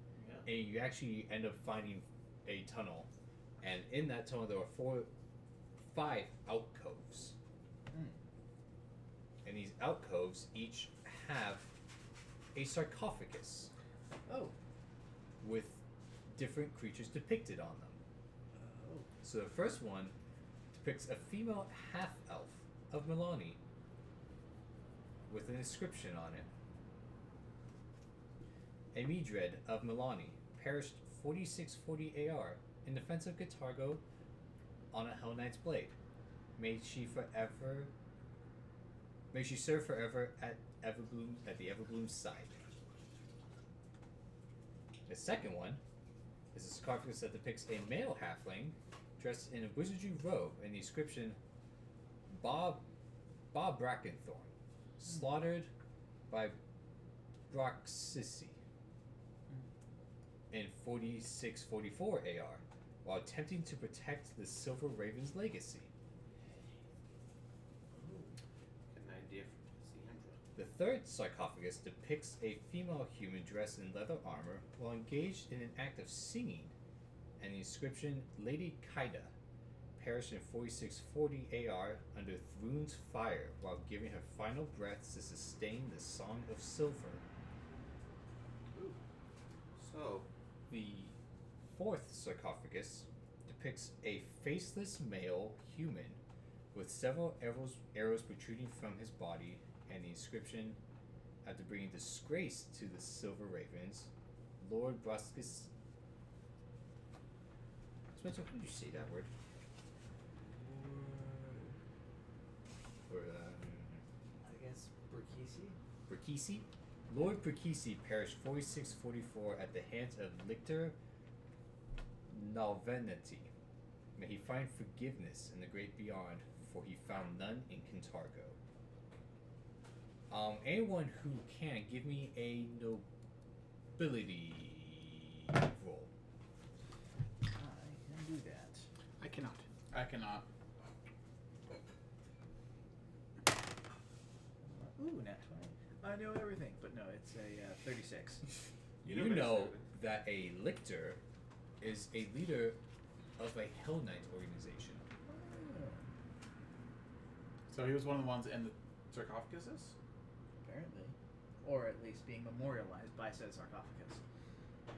and you actually end up finding a tunnel, and in that tunnel there were 5 alcoves. And these alcoves each have a sarcophagus. Oh. With different creatures depicted on them. Oh. So the first one depicts a female half-elf of Milani with an inscription on it. A Midred of Milani perished 4640 AR in defense of Katargo on a Hell Knight's blade. May she serve forever at the Everbloom's side. The second one is a sarcophagus that depicts a male halfling dressed in a wizardry robe and the inscription Bob Brackenthorn, slaughtered by Broxissi in 4644 AR while attempting to protect the Silver Raven's legacy. An idea for Cassandra. The third sarcophagus depicts a female human dressed in leather armor while engaged in an act of singing, and the inscription Lady Kaida perished in 4640 AR under Thrune's fire while giving her final breaths to sustain the Song of Silver. So, the fourth sarcophagus depicts a faceless male human with several arrows protruding from his body, and the inscription, after bringing disgrace to the Silver Ravens, Lord Bruscus. Spencer, how did you say that word? for I guess Burkisi. Burkisi? Lord Burkisi perished 4644 at the hands of Lictor Nalvenity. May he find forgiveness in the great beyond, for he found none in Kintargo. Anyone who can give me a nobility roll. I can do that. I cannot. I cannot. Ooh, nat 20. I know everything, but no, it's a 36. You know that a lictor is a leader of a Hell Knight organization. So he was one of the ones in the sarcophaguses? Apparently. Or at least being memorialized by said sarcophagus.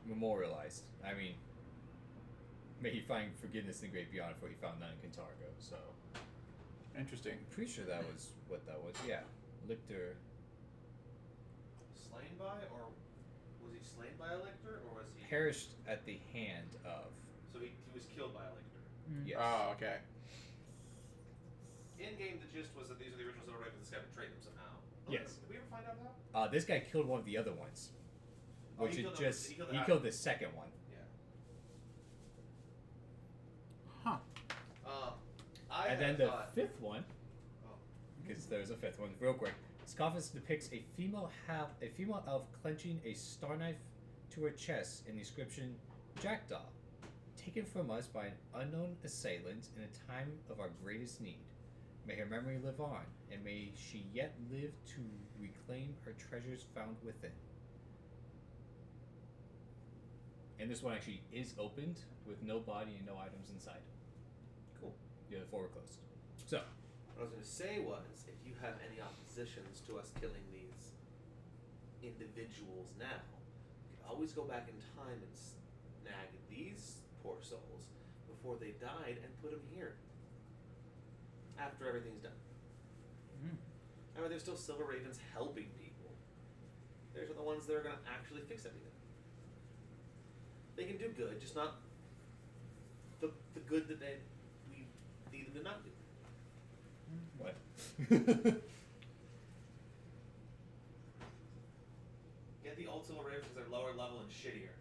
Memorialized. I mean, may he find forgiveness in the great beyond, for he found none in Kintargo. So, Interesting. I'm pretty sure that was what that was. Yeah, lictor. Slain by, or was he slain by a lictor, or was he Perished at the hand of. So he was killed by a lictor. Yes. Oh, okay. In game, the gist was that these are the original Silver Ravens. This guy betrayed them somehow. Yes. Did we ever find out how? This guy killed one of the other ones. Oh, Which he it killed just he killed he killed the second one. Yeah. Huh. And then the thought, fifth one, Oh. because there's a fifth one, real quick. Scoffus depicts a female elf clenching a star knife to her chest in the inscription "Jackdaw, taken from us by an unknown assailant in a time of our greatest need. May her memory live on, and may she yet live to reclaim her treasures found within." And this one actually is opened with no body and no items inside. Cool. The other four are closed. So, What I was going to say was, if you have any oppositions to us killing these individuals now, you can always go back in time and snag these poor souls before they died and put them here. After everything's done. I mean, there's still Silver Ravens helping people. They're the ones that are going to actually fix everything. They can do good, just not the good that we need them to not do. what? Get the old Silver Ravens because they're lower level and shittier,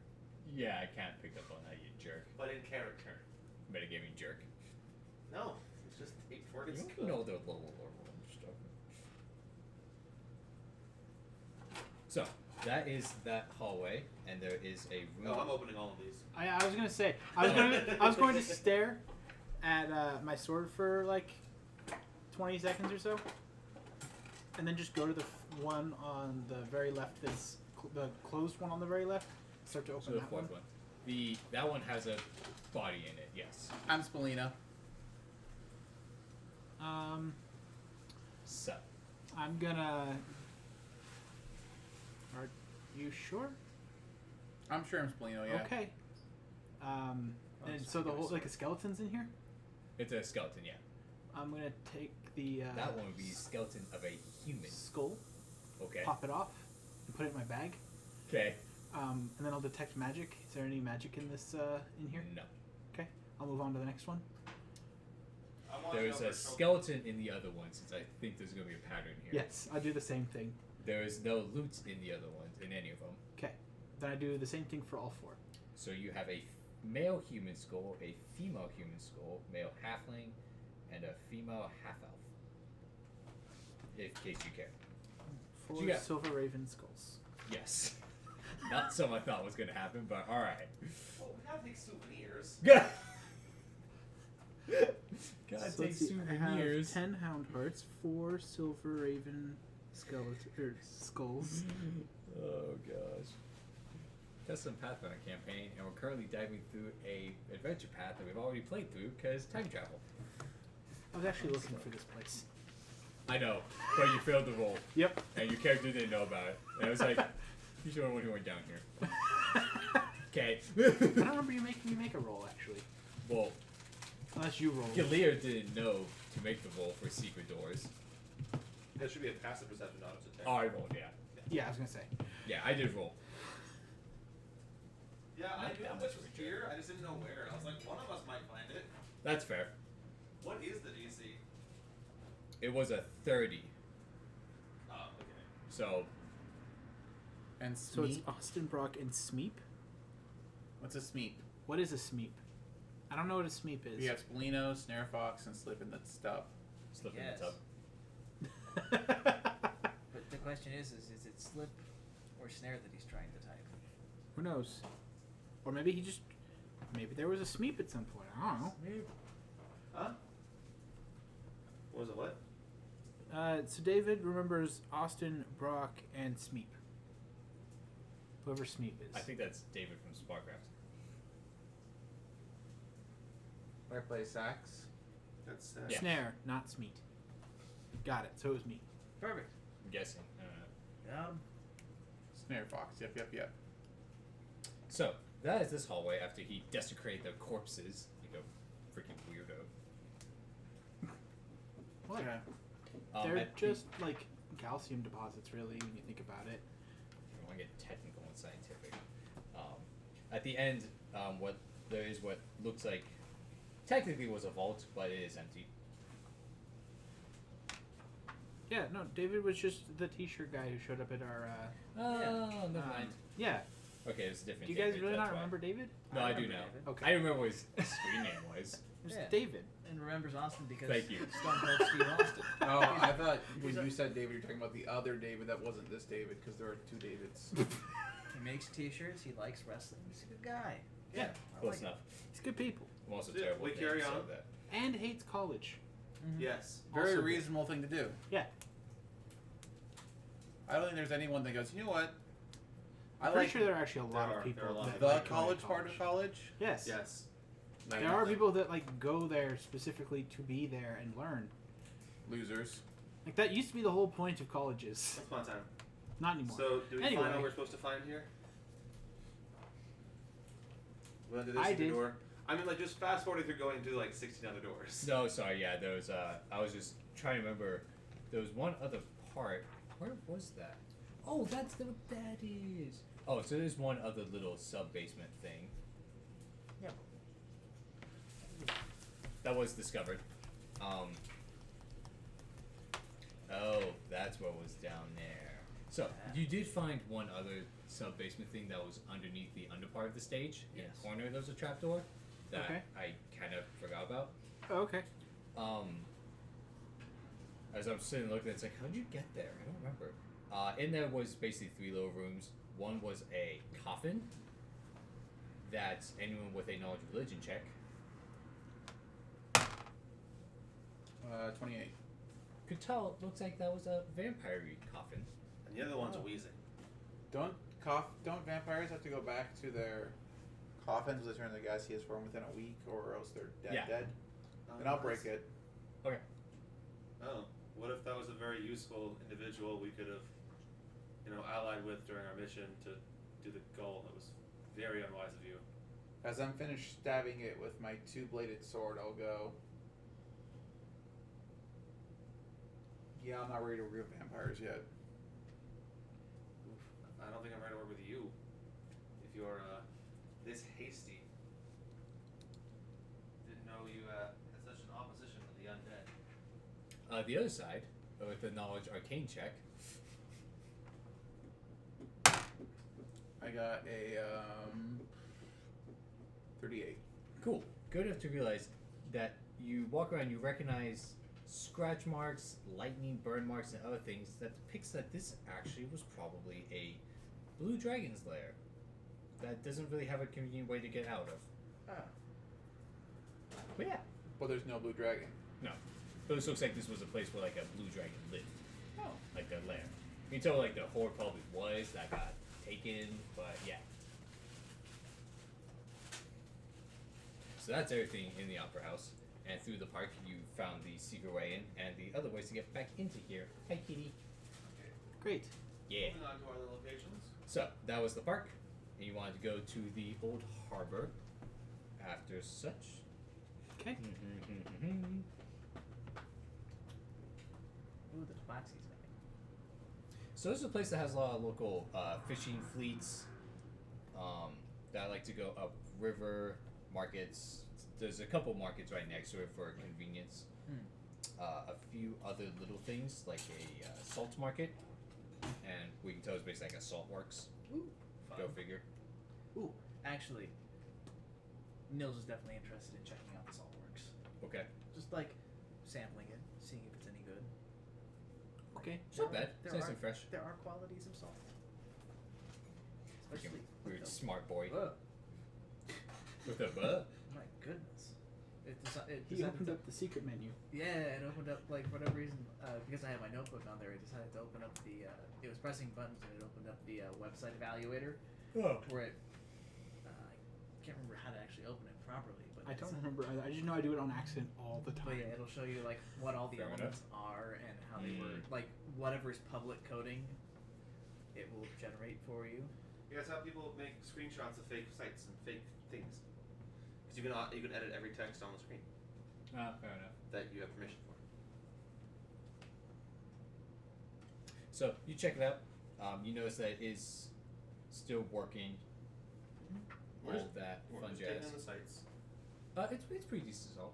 Yeah, I can't pick up on that, you jerk. but in character. Metagaming jerk. No, it's just they work You as don't know their lower stuff. So, that is that hallway, and there is a room. Oh, I'm opening all of these. I was gonna say I was going to stare at my sword for like 20 seconds or so, and then just go to the one on the very left. That's the closed one on the very left. Start to open So the that fourth one. one. That one has a body in it, yes. I'm Spalina. So, I'm gonna. Are you sure? I'm sure I'm Spalino, yeah. Okay. And so the whole like a skeleton's in here. it's a skeleton, yeah. I'm gonna take the That one would be skeleton of a human. skull, Okay. pop it off, and put it in my bag. Okay. And then I'll detect magic. Is there any magic in this in here? No. Okay. I'll move on to the next one. There's a skeleton in the other one, since I think there's going to be a pattern here. Yes, I'll do the same thing. There is no loot in the other ones, in any of them. Okay. Then I do the same thing for all four. So you have a male human skull, a female human skull, male halfling, and a female half-elf. In case you care. Four You got- silver raven skulls. Yes. Not something I thought was going to happen, but alright. Oh, we gotta take souvenirs. Gotta So take let's see, I have souvenirs. 10 hound hearts, 4 silver raven skulls. Oh gosh. That's some Pathfinder campaign, and we're currently diving through a adventure path that we've already played through because time travel. I was actually looking for this place. I know, but you failed the roll, Yep. and your character didn't know about it. And I was like, "You sure when you went down here?" Okay. I don't remember you making me make a roll actually. Well, Unless you roll. Galir didn't know to make the roll for secret doors. That should be a passive perception, not a attack. Oh, I rolled, yeah. Yeah, I was gonna say. Yeah, I did roll. Yeah, I Not knew that this much was of a here. I just didn't know where. I was like, one of us might find it. That's fair. What is the DC? It was a 30. Oh, okay. So And So it's Smeep. Austin, Brock, and Smeep? What's a Smeep? What is a Smeep? I don't know what a Smeep is. We have Spleeno, Snare Fox, and Slip in the Stub. slip in Yes. the tub. But the question is it slip or snare that he's trying to type? Who knows? Or maybe maybe there was a Smeep at some point. I don't know. Huh? What was it? What? So David remembers Austin, Brock, and Smeep. Whoever Smeep is. I think that's David from Sparkcraft. I play sax. That's Yeah. Snare, not Smeet. Got it. So it was me. Perfect. I'm guessing. Snare Fox. Yep. So that is this hallway after he desecrated the corpses. You go, freaking weirdo. What? Yeah. They're at just like calcium deposits, really, when you think about it. I don't want to get technical and scientific. At the end, what looks like technically was a vault, but it is empty. Yeah, no, David was just the T-shirt guy who showed up at our. Oh, never mind. Yeah. Okay, it's a different. Do you guys David, really that's not why. remember David? No, I do remember now. David. Okay. I remember what his screen name was. It was Yeah. David. And remembers Austin because Thank you. Stone Cold Steve Austin. Oh, I thought when you said David, you're talking about the other David that wasn't this David, because there are two Davids. He makes t-shirts. He likes wrestling. He's a good guy. Yeah. I Close like enough. He's good people. I'm also Yeah, terrible. we at carry names, so on. that- And hates college. Yes. Very Also good. reasonable thing to do. Yeah. I don't think there's anyone that goes, you know what? I I'm pretty like sure there are actually a lot There of are people a lot. that the like going college to part of college. Yes. Yes. There are people that like go there specifically to be there and learn. Losers. Like that used to be the whole point of colleges. It's fun time. Not anymore. So, do we Anyway. find what we're supposed to find here? We'll do this I at the did. door. I mean, like, just fast forwarding through going to like 16 other doors. No, sorry. Yeah, there was. I was just trying to remember. There was one other part. Where was that? Oh, that's what that is. Oh, so there's one other little sub basement thing. Yeah. That was discovered. Oh, that's what was down there. So you did find one other sub basement thing that was underneath the under part of the stage. In Yes. the corner, there was a trapdoor that Okay. I kind of forgot about. Oh, okay. As I'm sitting looking, it's like, how'd you get there? I don't remember. In there was basically 3 little rooms. One was a coffin that anyone with a knowledge of religion check. 28. Could tell it looks like that was a vampire coffin. And the other one's wheezing. Don't vampires have to go back to their coffins with return the gaseous form within a week, or else they're Yeah. dead? Then I'll break it. Okay. Oh, what if that was a very useful individual we could have, allied with during our mission to do the goal? That was very unwise of you. As I'm finished stabbing it with my 2-bladed sword, I'll go. Yeah, I'm not ready to recruit vampires yet. I don't think I'm ready to work with you. If you're this hasty. Didn't know you had such an opposition to the undead. The other side, with the knowledge arcane check, I got a 38. cool. Good enough to realize that you walk around, you recognize scratch marks, lightning burn marks, and other things that depicts that this actually was probably a blue dragon's lair that doesn't really have a convenient way to get out of. But yeah, But there's no blue dragon. no. But this looks like this was a place where like a blue dragon lived, Oh. like their lair. You can tell like the horde probably was that got taken, but yeah. So that's everything in the opera house. And through the park, you found the secret way in and the other ways to get back into here. Hi, kitty. Great. Yeah. Moving on to our little locations. So that was the park, and you wanted to go to the old harbor. After such. Okay. Ooh, the wax he's making. So this is a place that has a lot of local fishing fleets that like to go up river markets. There's a couple markets right next to it for convenience. a few other little things like a salt market, and we can tell it's basically like a salt works. Ooh, Go figure. Ooh, actually, Nils is definitely interested in checking out the saltworks. Okay. Just like sampling it, seeing if it's any good. Okay. Not bad. It's nice and fresh. There are qualities of salt. Especially Weird smart boy. Ugh. With a butt. My goodness. He opened up the secret menu. Yeah, it opened up, like, for whatever reason, because I had my notebook on there, I decided to open up the, it was pressing buttons and it opened up the website evaluator. Oh. Where it, I can't remember how to actually open it properly. But I don't remember. I just know I do it on accident all the time. But yeah, it'll show you, like, what all the Fair elements are and how they were, like, whatever's public coding, it will generate for you. Yeah, that's how people make screenshots of fake sites and fake things. Because you can edit every text on the screen. Fair enough. That you have permission for. So you check it out. You notice that it is still working. All that fun just jazz. taking the sites. It's pretty decent salt.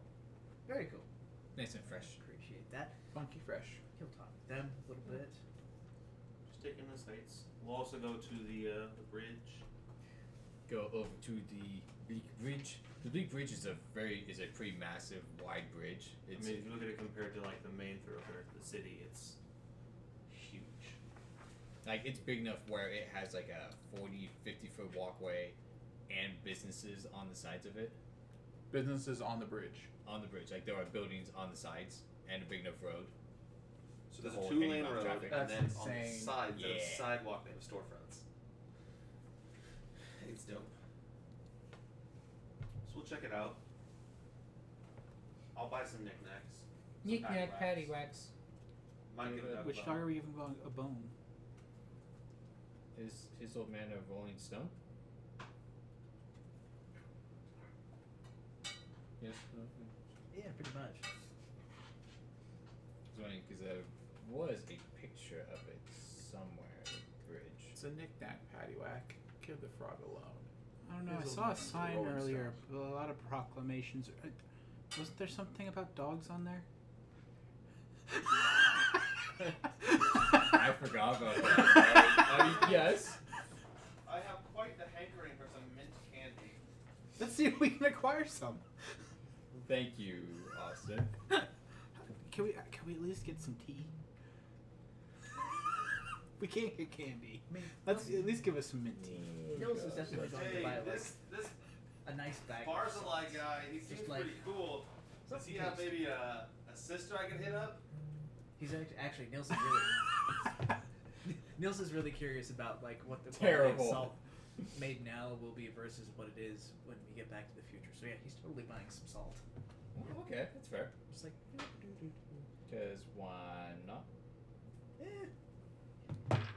Very cool. Nice and fresh. Appreciate that. Funky fresh. He'll talk to them a little bit. Just taking the sites. We'll also go to the bridge. Go over to the Bleak Bridge. The Bleak Bridge is a pretty massive, wide bridge. I mean, if you look at it compared to like the main thoroughfare to the city, it's huge. Like, it's big enough where it has like a 40, 50-foot walkway and businesses on the sides of it. Businesses on the bridge. On the bridge. Like, there are buildings on the sides and a big enough road. So there's a whole 2-lane amount of road, traffic. and That's then on the insane. side, there's a Yeah. sidewalk they have storefronts. It's dope. So we'll check it out. I'll buy some knickknacks. some Knick-knack, paddywhacks. paddywhacks. Might give Doug Which a dog bone. are we giving a bone? Is his old man a Rolling Stone? Yes. Yeah, pretty much. It's funny because there was a picture of it somewhere at the bridge. It's a knick-knack paddywhack. Give the frog alone. I don't know. I There's a saw lot a of sign Rolling earlier. A lot of proclamations. Wasn't there something about dogs on there? I forgot about that. Yes. I have quite the hankering for some mint candy. Let's see if we can acquire some. Thank you, Austin. Can we at least get some tea? We can't get candy. I mean, Let's at least give us some mint tea. Nils is definitely going to Hey, buy, like, this a nice bag. Barzillai guy, he seems like- pretty cool. Does he have maybe a sister I can hit up? He's actually Nils is really Nils is really curious about, like, what the quality Terrible. of salt made now will be versus what it is when we get back to the future. So yeah, he's totally buying some salt. Okay, that's fair. Just like, Because why not?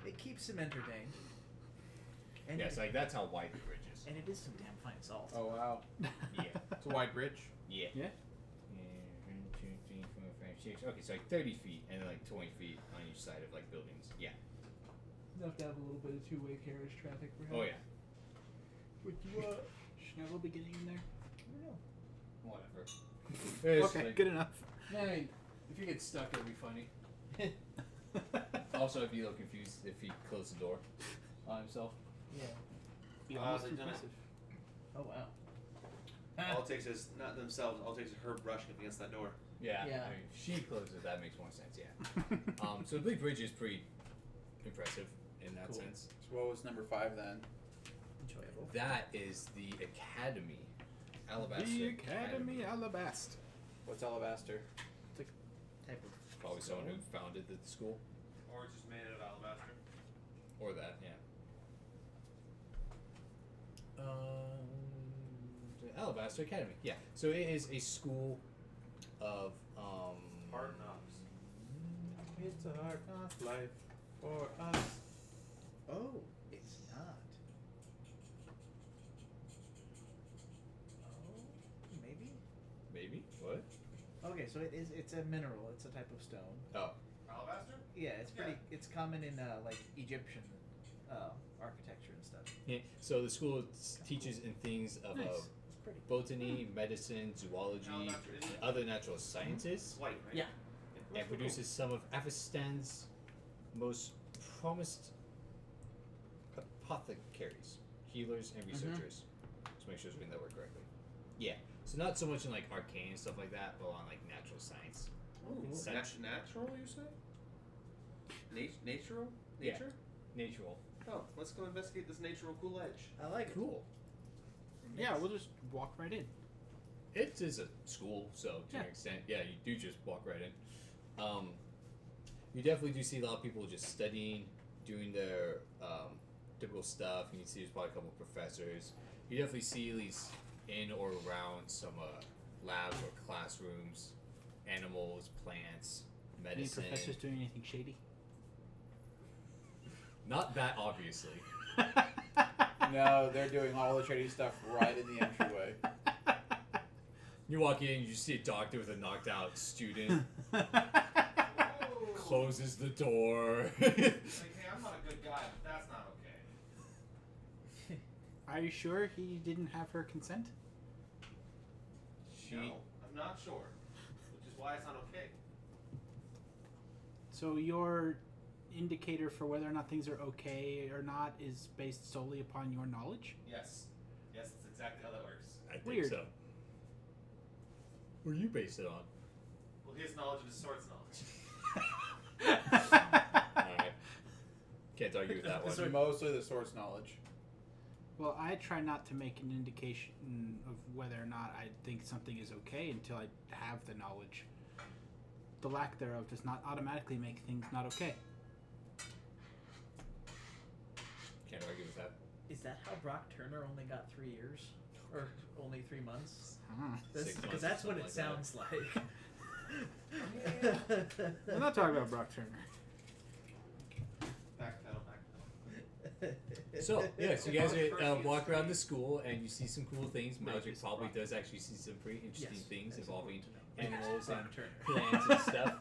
it keeps him entertained. And Yes, like that's how wide the bridge is. and it is some damn fine salt. Oh wow. Yeah. It's a wide bridge. Yeah. Yeah. 1, 2, 3, 4, 5, 6. Okay, so like 30 feet and then like 20 feet on each side of like buildings. Yeah. Enough to have a little bit of two-way carriage traffic, perhaps. Oh yeah. Would you Schnabel be getting in there? Whatever. Okay, good enough. Hey, if you get stuck, it'll be funny. Also, I'd be a little confused if he closed the door on himself. Yeah. Be almost they've done it. impressive. Oh wow. All it takes is, not themselves, all it takes is her brushing up against that door. Yeah. Yeah. I mean, if she closes it, that makes more sense. Yeah. So the big bridge is pretty impressive in that Cool. sense. So what was number 5 then? Enjoyable. That is the Academy. Alabaster. The Academy Alabast. What's alabaster? Type of Probably someone who founded the school. Or it's just made out of alabaster. Or that, yeah. The Alabaster Academy. Yeah. So it is a school of Hard knocks. It's a hard knock life for us. Oh, it's not. Oh, maybe. maybe? What? Okay, so it's a mineral. It's a type of stone. Oh. Alabaster? Yeah, it's pretty. It's common in like Egyptian architecture and stuff. Yeah. So the school teaches in things of Nice. It's pretty. botany, medicine, zoology, Alabaster, isn't it? other natural sciences. White, right? Yeah. and produces some of Avistan's most promised apothecaries, healers, and researchers. Just make sure I was reading that word correctly. Yeah. So not so much in like arcane and stuff like that, but on like natural science. Natural, you say? Natural? Yeah. Nature? Natural. Oh, let's go investigate this natural cool edge. I like it. Cool. Yeah, we'll just walk right in. It is a school, so to Yeah. an extent, yeah, you do just walk right in. You definitely do see a lot of people just studying, doing their typical stuff. You can see there's probably a couple of professors. You definitely see at least in or around some labs or classrooms, animals, plants, Any medicine. professors doing anything shady? Not that obviously. No, they're doing all the shady stuff right in the entryway. You walk in, you see a doctor with a knocked out student. Closes the door. Like, hey, I'm not a good guy, but that's not okay. Are you sure he didn't have her consent? She. No, I'm not sure. Which is why it's not okay. So your indicator for whether or not things are okay or not is based solely upon your knowledge? Yes. Yes, that's exactly how that works. I think Weird. so. What do you base it on? Well, his knowledge and his sword's knowledge. Alright. Can't argue with that It's one. mostly the source knowledge. Well, I try not to make an indication of whether or not I think something is okay until I have the knowledge. The lack thereof does not automatically make things not okay. Can't argue with that. Is that how Brock Turner only got 3 years? Or only 3 months? Six months Because or that's what something it like sounds like. I'm not talking about Brock Turner. Backpedal. So, yeah, so you guys walk around the school and you see some cool things. Magic probably does actually see some pretty interesting things involving animals and Brock Turner. plants and stuff.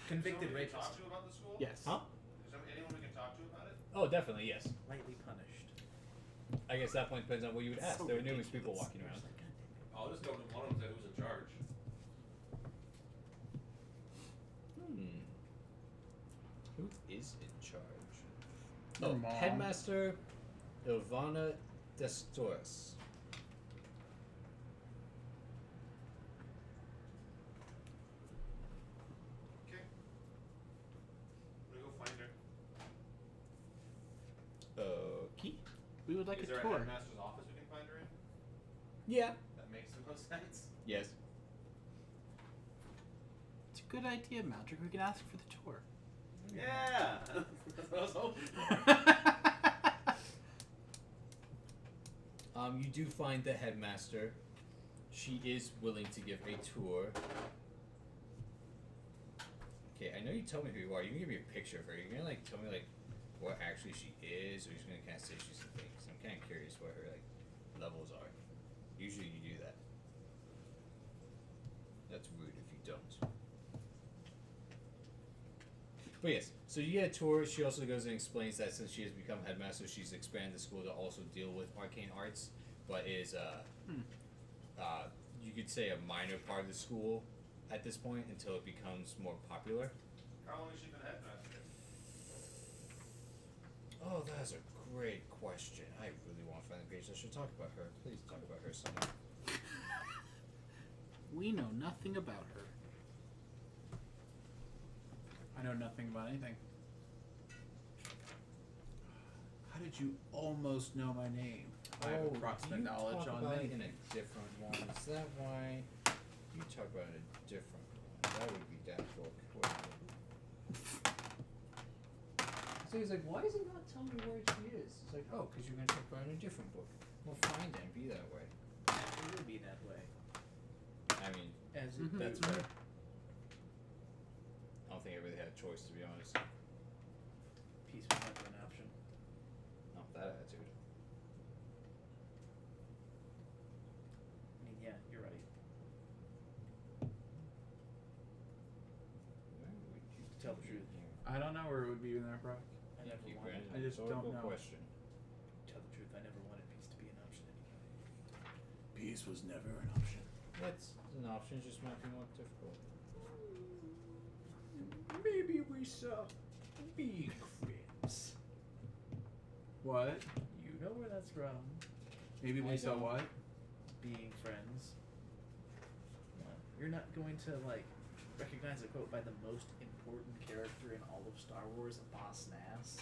Convicted Is there anyone we can rapist. talk to about the school? Yes. Huh? Is there anyone we can talk to about it? Oh, definitely, yes. Lightly punished. I guess that point depends on what you would ask. So There are numerous people ridiculous. walking around. I'll just go to one of them who's in charge. Who is in charge? Your Oh, mom. Headmaster Ivana Destoris. Okay. I'm gonna go find her. Okay. We would like Is a there tour. a headmaster's office we can find her in? Yeah. That makes the most sense. Yes. It's a good idea, Maldrick. We can ask for the tour. Yeah! That's what I was hoping for. You do find the headmaster. She is willing to give a tour. Okay, I know you told me who you are. You can give me a picture of her. You're gonna like tell me like what actually she is, or you're just gonna kind of say she's some things. I'm kind of curious what her like levels are. Usually you do that. That's rude if you don't. But yes, so you get a tour. She also goes and explains that since she has become headmaster, she's expanded the school to also deal with arcane arts, but is you could say a minor part of the school at this point until it becomes more popular. How long has she been headmaster? Oh, that's a great question. I really want to find the page. I should talk about her. Please talk about her somewhere. We know nothing about her. I know nothing about anything. How did you almost know my name? I have approximate you knowledge talk on about many it in a things. different one. Is that why you talk about it in a different one? That would be that book. So he's like, why does it not tell me where she is? It's like, oh, because you're going to talk about it in a different book. Well, fine then, be that way. It would be that way. I mean, As Mhm. that's fair. I don't think I really had a choice, to be honest. peace was never an option. Not with that attitude. I mean, yeah, you're right. Where would you Tell the be truth. here? I don't know where it would be in there, Brock. I never Thank you, wanted. Brandon. I just Rhetorical don't know. question. Tell the truth, I never wanted peace to be an option anyway. Peace was never an option. That's an option, it's just might be more difficult. Maybe we saw big friends. What? You know where that's from. Maybe we I saw don't. what? Being friends. You're not going to like recognize a quote by the most important character in all of Star Wars, Boss Nass.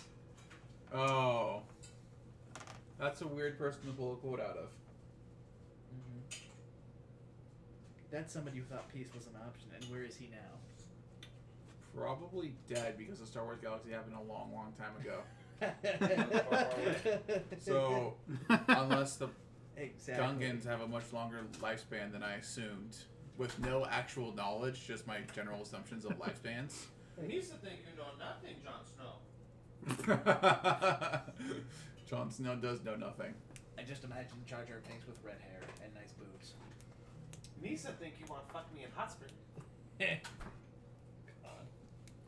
Oh. That's a weird person to pull a quote out of. Mm-hmm. That's somebody who thought peace was an option, and where is he now? Probably dead because the Star Wars galaxy happened a long, long time ago. So, unless the exactly. Gungans have a much longer lifespan than I assumed, with no actual knowledge, just my general assumptions of lifespans. He's to think you know nothing, Jon Snow. Jon Snow does know nothing. I just imagine Jar Jar Binks with red hair and nice boobs. Nisa think you want to fuck me in hot spring.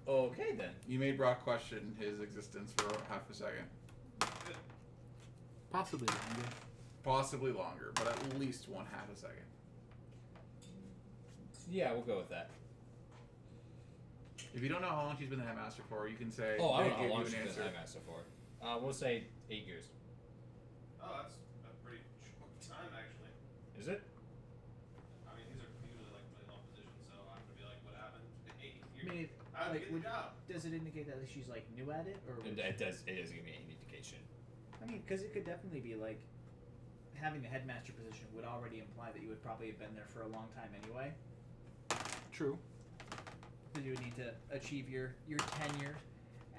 Okay then. You made Brock question his existence for half a second. Possibly longer. Possibly longer, but at least one half a second. Yeah, we'll go with that. If you don't know how long she's been the headmaster for, you can say Oh, I they don't know give how long you she's an been answer. Headmaster for. We'll say 8 years. Oh, that's a pretty short time, actually. Is it? I mean, these are usually like really long positions, so I'm gonna be like, what happened? 8 years. I mean, How'd like, you get the job? does it indicate that she's like new at it, or? It doesn't give me any indication. I mean, because it could definitely be like having the headmaster position would already imply that you would probably have been there for a long time anyway. True. So you would need to achieve your tenure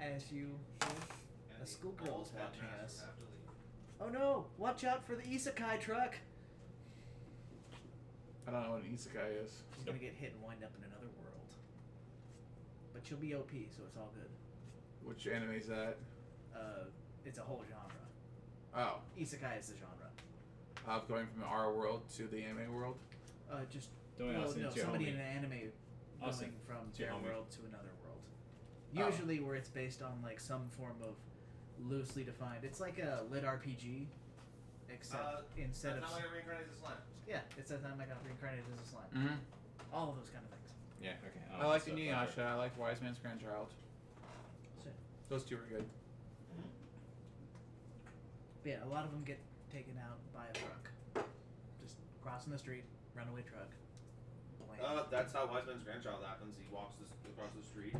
as you. And A schoolgirl is the watching headmasters us. have to leave. Oh no! Watch out for the isekai truck. I don't know what an isekai is. She's gonna get hit and wind up in another world. But she'll be OP, so it's all good. Which anime is that? It's a whole genre. Oh, Isekai is the genre. of going from our world to the anime world. Just Don't well, ask no, it's your somebody homie. in an anime Austin, going from it's your their homie. world to another world. Oh. Usually, where it's based on like some form of loosely defined. It's like a lit RPG, except instead of That's not like a reincarnated slime. yeah, it's that time I got reincarnated as a slime. Mm-hmm. All of those kind of things. Yeah, okay. I like Inuyasha. I like Wise Man's Grandchild. So, Those two are good. but yeah, a lot of them get taken out by a truck. Just crossing the street, runaway truck. Blam. That's how Wise Man's Grandchild happens. He walks across the street.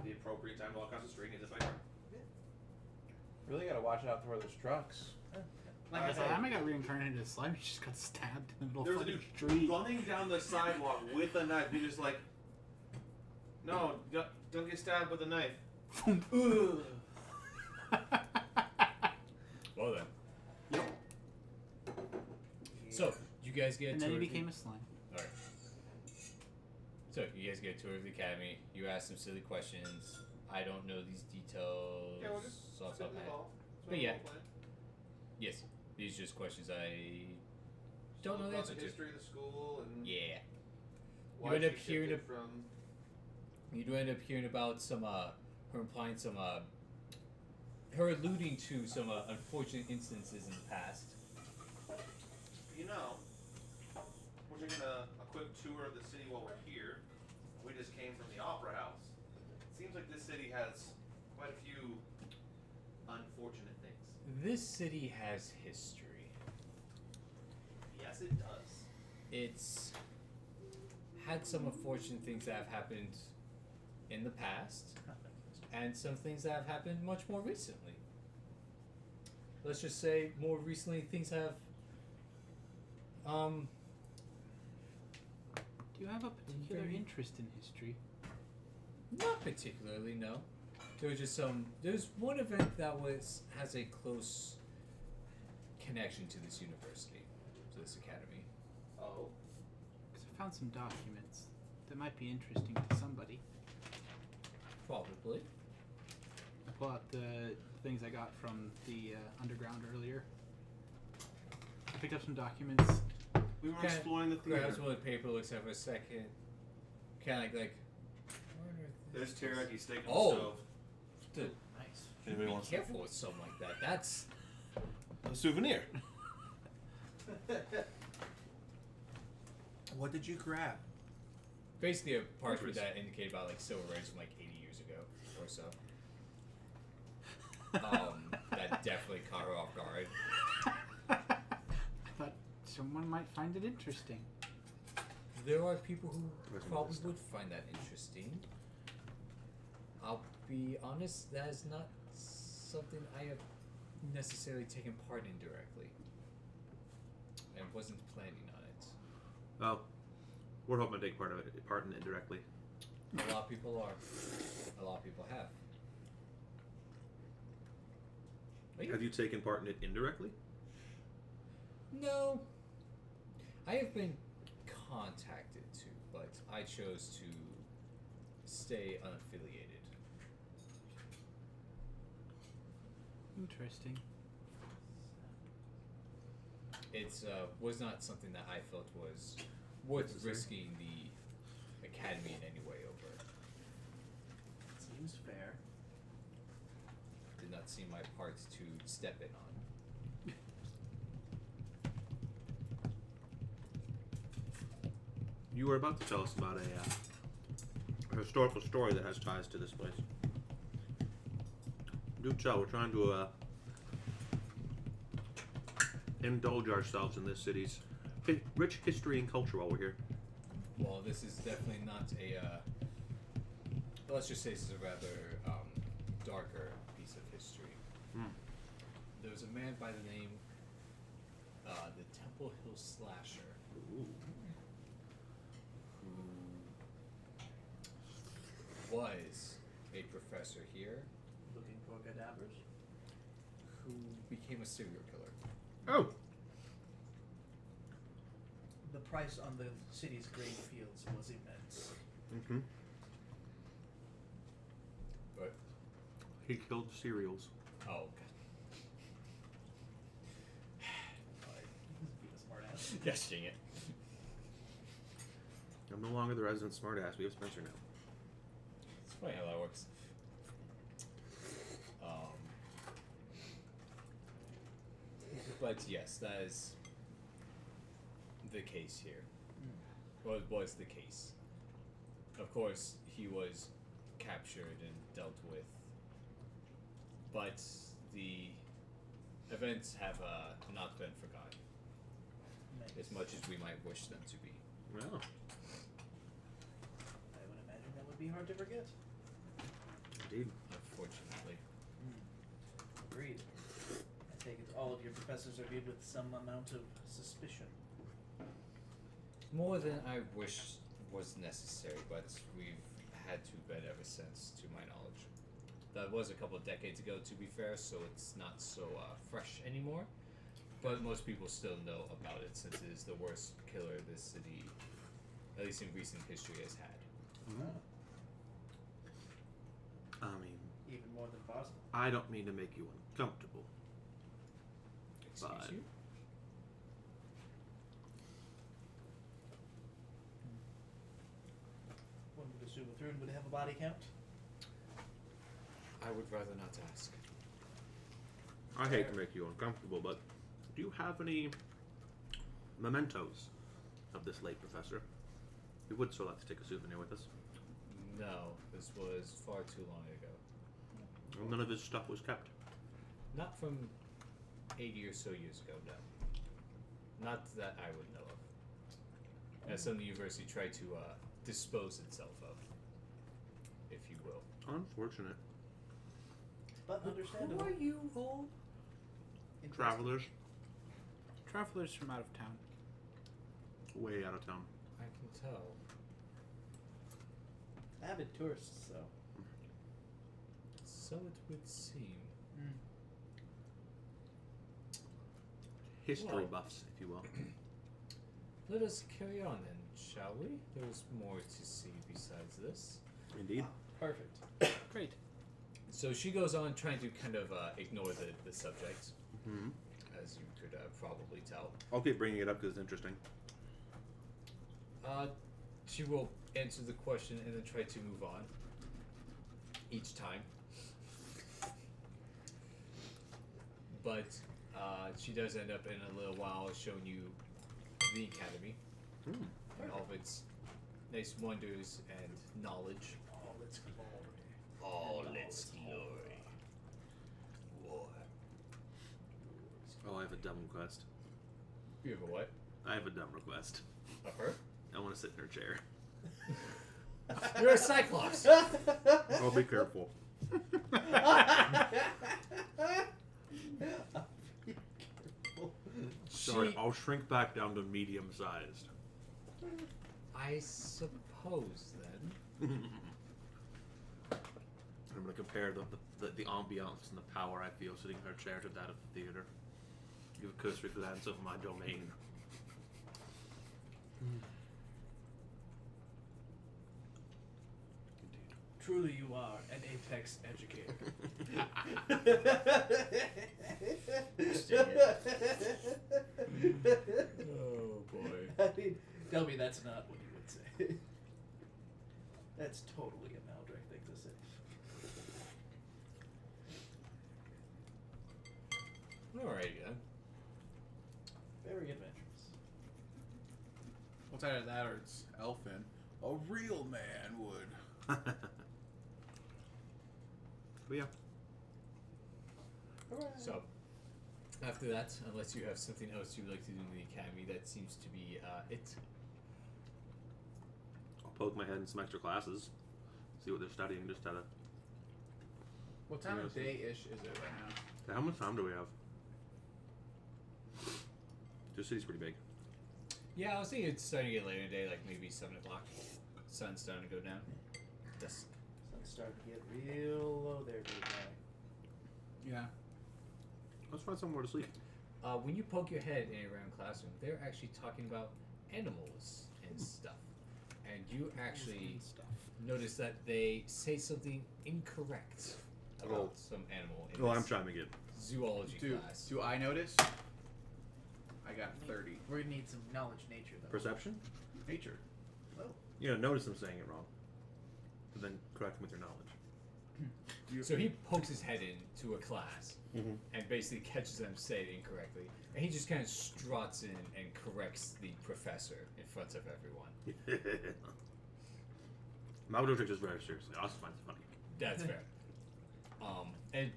The appropriate time to walk across the street is if I turn. Really gotta watch out for those trucks. Like I By the said, time I got reincarnated as slime, he just got stabbed in the middle There of was a the dude street. running down the sidewalk with a knife. You're just like, no, don't get stabbed with a knife. ugh. Well then. So, you guys get a And tour then he of the- became a slime. Alright. So, you guys get a tour of the academy. You ask some silly questions. I don't know these details. Yeah, we're just off the top of my head. involved. But yeah. Yes. These are just questions I don't know the answer the to. history of the school and Yeah. why You end she up hearing shifted from. You do end up hearing about some, her implying some, her alluding to some unfortunate instances in the past. You know, we're taking a quick tour of the city while we're here. We just came from the Opera House. Seems like this city has quite a few unfortunate things. This city has history. Yes, it does. It's had some unfortunate things that have happened in the past, and some things that have happened much more recently. Let's just say more recently things have Do you have a particular Very- interest in history? not particularly, no. There was just there's one event that has a close connection to this university, to this academy. Oh. Because I found some documents that might be interesting to somebody. Probably. I pull out the things I got from the underground earlier. I picked up some documents. We were Kinda exploring the theater. Grabs one of the paper, looks at it for a second. Kind of like There's teriyaki steak on Oh. the stove. Dude, Nice. Anybody be wants careful with something like that. That's a souvenir. What did you grab? Basically, a parchment that indicated about like silver rays from like 80 years ago or so. That definitely caught her off guard. I thought someone might find it interesting. There are people who probably would find that interesting. I'll be honest, that is not something I have necessarily taken part in directly. And wasn't planning on it. Well, we're hoping to take part in it indirectly. A lot of people are. A lot of people have. Have you taken part in it indirectly? No. I have been contacted to, but I chose to stay unaffiliated. Interesting. It was not something that I felt was worth risking the academy in any way over. Seems fair. Did not seem my part to step in on. You were about to tell us about a historical story that has ties to this place. Do tell. We're trying to indulge ourselves in this city's rich history and culture while we're here. Well, this is definitely not a. Let's just say this is a rather darker piece of history. There was a man by the name, the Temple Hill Slasher, who was a professor here, Looking for cadavers. who became a serial killer. Oh, The price on the city's grain fields was immense. mm-hmm. But He killed cereals. oh, Be a smart ass. gosh dang it! I'm no longer the resident smartass. We have Spencer now. It's funny how that works. But yes, that is the case here. Well, it was the case. Of course, he was captured and dealt with. But the events have not been forgotten, as much as we might wish them to be. Well, I would imagine that would be hard to forget. indeed. Unfortunately. Agreed. I take it all of your professors are viewed with some amount of suspicion. More than I wish was necessary, but we've had to bet ever since, to my knowledge. That was a couple of decades ago, to be fair, so it's not so fresh anymore. But most people still know about it, since it is the worst killer this city, at least in recent history, has had. I mean, Even more than possible. I don't mean to make you uncomfortable. Excuse But- you? One would assume a Thrun would have a body count. I would rather not ask. I hate to make you uncomfortable, but do you have any mementos of this late professor? We would so like to take a souvenir with us. No, this was far too long ago. Well, none of his stuff was kept. Not from 80 or so years ago, no. Not that I would know of. As some the university tried to dispose itself of, if you will. Unfortunate. But understandable. Who are you all? Travelers, Travelers from out of town. way out of town. I can tell. Avid tourists, so. So it would seem. History Well. buffs, if you will. Let us carry on then, shall we? There's more to see besides this. Indeed. Perfect. Great. So she goes on trying to kind of ignore the subject, Mm-hmm. as you could probably tell. I'll keep bringing it up because it's interesting. She will answer the question and then try to move on each time. But she does end up in a little while showing you the academy and all of its nice wonders and knowledge. All its glory. All its glory. War. Oh, I have a dumb request. You have a what? I have a dumb request. A her? I want to sit in her chair. You're a cyclops. Oh, be careful. Sorry, I'll shrink back down to medium-sized. I suppose then. I'm going to compare the ambiance and the power I feel sitting in her chair to that of the theater. Give a cursory glance of my domain. Truly, you are an apex educator. Oh boy. I mean, tell me that's not what you would say. That's totally a Maldrick thing to say. Alright then. Very adventurous. What's either that or it's elfin. A real man would. But yeah. So, after that, unless you have something else you'd like to do in the academy, that seems to be it. I'll poke my head in some extra classes. See what they're studying just out of... What time of day-ish is it right now? So how much time do we have? This city's pretty big. Yeah, I was thinking it's starting to get later today, like maybe 7 o'clock. Sun's starting to go down. Dusk. Sun's starting to get real low there, big guy. Yeah. Let's find somewhere to sleep. When you poke your head in a round classroom, they're actually talking about animals and stuff. And you actually notice that they say something incorrect about some animal in Oh, this I'm chiming in. zoology class. Do I notice? I got 30. We're gonna need some knowledge nature, though. Perception? Nature. Oh. You know, notice them saying it wrong. And then correct them with your knowledge. So he pokes his head into a class and basically catches them saying it incorrectly. And he just kind of struts in and corrects the professor in front of everyone. Maldo takes this very seriously. I also find it funny. That's fair. And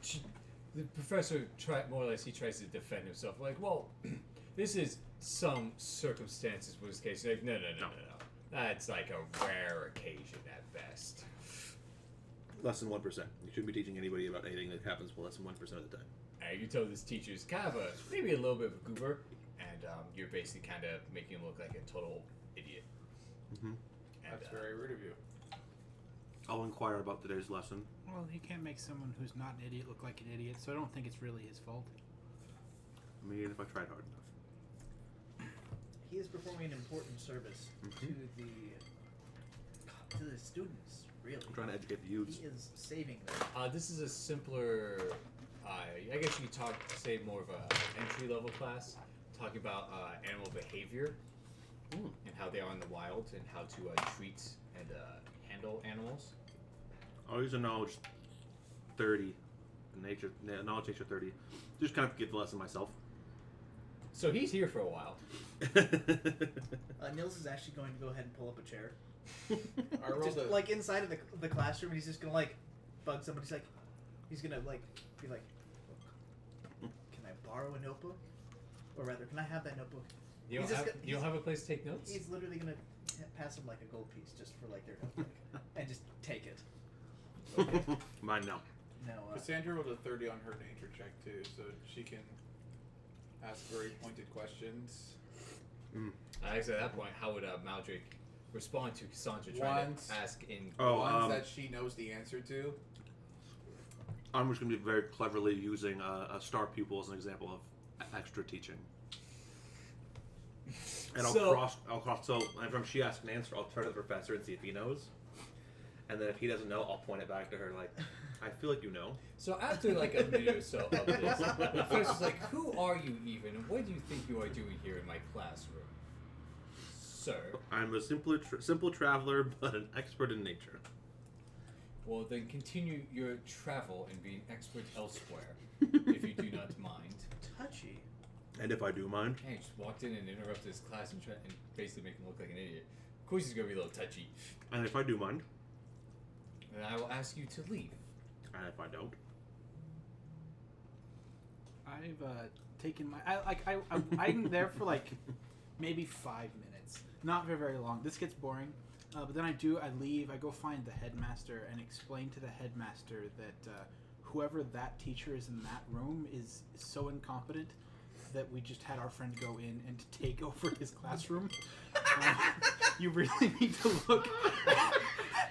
the professor more or less he tries to defend himself. Like, well, this is some circumstances with this case. Like, no. That's like a rare occasion at best. Less than 1%. You shouldn't be teaching anybody about anything that happens for less than 1% of the time. And you tell this teacher's kind of maybe a little bit of a goober, and you're basically kind of making him look like a total idiot. Mm-hmm. That's very rude of you. I'll inquire about today's lesson. Well, you can't make someone who's not an idiot look like an idiot, so I don't think it's really his fault. I mean, if I tried hard enough. He is performing an important service to the students. Really, I'm trying to educate the youths. He is saving them. This is a simpler, I guess you could say more of a entry-level class, talking about animal behavior and how they are in the wild and how to treat and handle animals. I'll use a knowledge 30, knowledge nature 30. Just kind of get the lesson myself. So he's here for a while. Nils is actually going to go ahead and pull up a chair. Just like inside of the classroom, and he's just gonna like bug somebody. He's gonna like be like, "Can I borrow a notebook? Or rather, can I have that notebook?" You don't have a place to take notes? He's literally gonna pass him like a gold piece just for like their notebook, and just take it. Okay. Mine no. No. Cassandra rolled a 30 on her nature check too, so she can ask very pointed questions. I guess at that point, how would Maldrick respond to Cassandra trying to ask in ones that she knows the answer to? I'm just going to be very cleverly using a star pupil as an example of extra teaching. And I'll cross. So if she asks an answer, I'll turn to the professor and see if he knows. And then if he doesn't know, I'll point it back to her like, I feel like you know. So after like a minute or so of this, the professor's like, "Who are you even? And what do you think you are doing here in my classroom, sir?" I'm a simple traveler, but an expert in nature. Well, then continue your travel and be an expert elsewhere, if you do not mind. Touchy. And if I do mind. Hey, just walked in and interrupted his class and basically make him look like an idiot. course he's gonna be a little touchy. And if I do mind, And I will ask you to leave. and if I don't, I've taken my. I'm there for like maybe 5 minutes. Not very, very long. This gets boring. But then I leave. I go find the headmaster and explain to the headmaster that whoever that teacher is in that room is so incompetent that we just had our friend go in and take over his classroom. You really need to look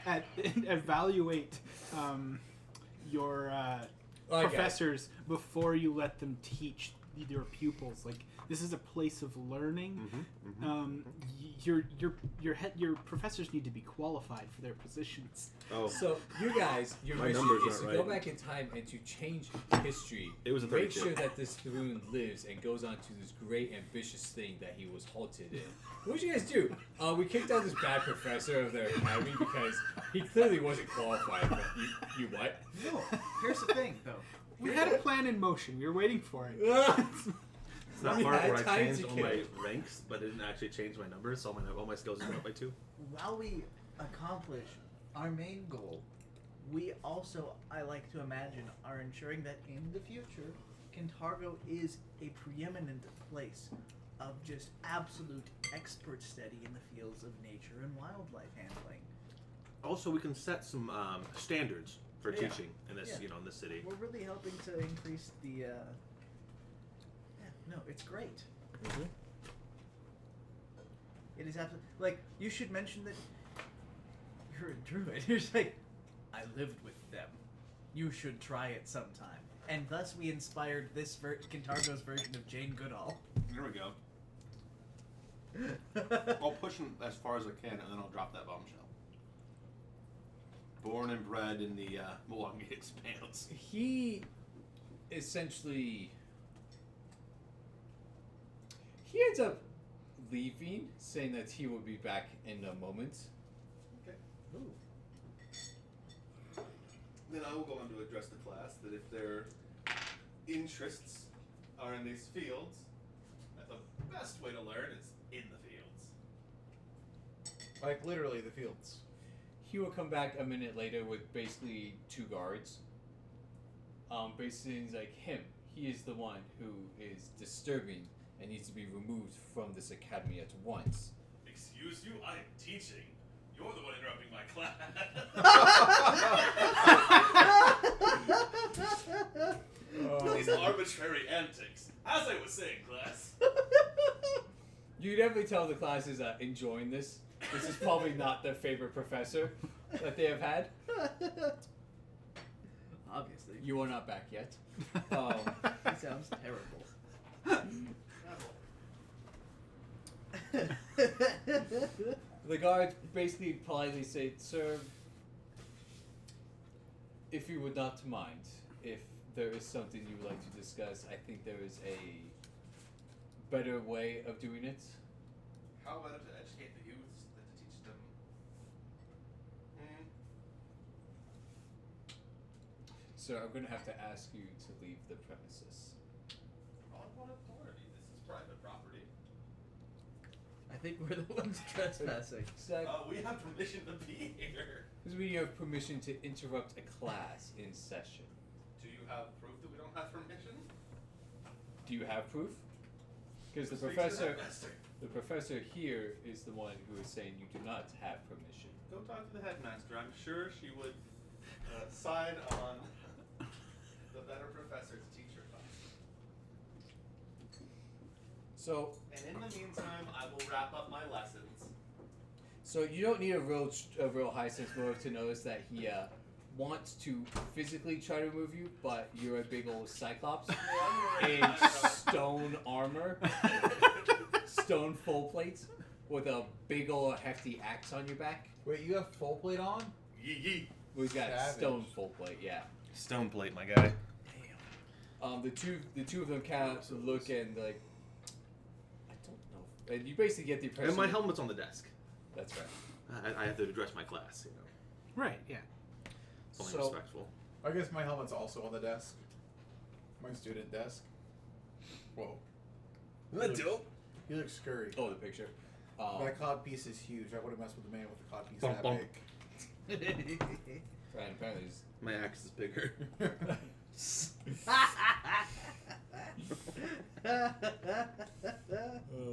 at and evaluate your professors before you let them teach your pupils. Like, this is a place of learning. Your professors need to be qualified for their positions. oh, So you guys, your My mission numbers is to aren't go right. back in time and to change history. It was a Make 32. sure that this Thrun lives and goes on to this great ambitious thing that he was halted in. What did you guys do? We kicked out this bad professor of their academy because he clearly wasn't qualified. But you what? No, here's the thing, though. We had a plan in motion. We were waiting for it. it's that We part had where I time changed to all kill. my ranks, but didn't actually change my numbers, so all my skills went up by 2. While we accomplish our main goal, we also, I like to imagine, are ensuring that in the future, Kintargo is a preeminent place of just absolute expert study in the fields of nature and wildlife handling. Also, we can set some standards for Yeah. teaching in this, Yeah. in this city. We're really helping to increase the. Yeah, no, it's great. Mhm. It is absolutely like you should mention that you're a druid. You're just like, I lived with them. You should try it sometime. And thus we inspired this Kintargo's version of Jane Goodall. There we go. I'll push him as far as I can, and then I'll drop that bombshell. Born and bred in the Milwaukee Expanse. He essentially ends up leaving, saying that he will be back in a moment. Okay. Ooh. Then I will go on to address the class that if their interests are in these fields, that the best way to learn is in the fields. Like literally the fields. He will come back a minute later with basically 2 guards. Basically, he's like him. He is the one who is disturbing and needs to be removed from this academy at once. Excuse you? I am teaching. You're the one interrupting my class. These arbitrary antics. As I was saying, class. You can definitely tell the class is enjoying this. This is probably not their favorite professor that they have had. Obviously. You are not back yet. He sounds terrible. The guards basically politely say, "Sir, if you would not mind, if there is something you would like to discuss, I think there is a better way of doing it." How better to educate the youths than to teach them? Sir, I'm going to have to ask you to leave the premises. On what authority? This is private property. I think we're the ones trespassing. Zach, We have permission to be here. this means you have permission to interrupt a class in session. Do you have proof that we don't have permission? Do you have proof? Because the Speak to professor, headmaster. the professor here is the one who is saying you do not have permission. Go talk to the headmaster. I'm sure she would side on the better professor to teach her class. So, And in the meantime, I will wrap up my lessons. so you don't need a real high sense motive to notice that he wants to physically try to remove you, but you're a big old cyclops in stone armor, stone full plates, with a big old hefty axe on your back. Wait, you have full plate on? Yee. Well, he's got Savage. stone full plate, yeah. Stone plate, my guy. The two of them kind of look and like, I don't know. And you basically get the impression. And my helmet's on the desk. That's right. I have to address my class, you know. Right, yeah. It's only So- respectful. I guess my helmet's also on the desk. My student desk. Whoa. That's dope. He looks scurry. Oh, the picture. That cod piece is huge. I wouldn't mess with a man with a cod piece Bump, that bump. big. Right, apparently he's... My axe is bigger. Oh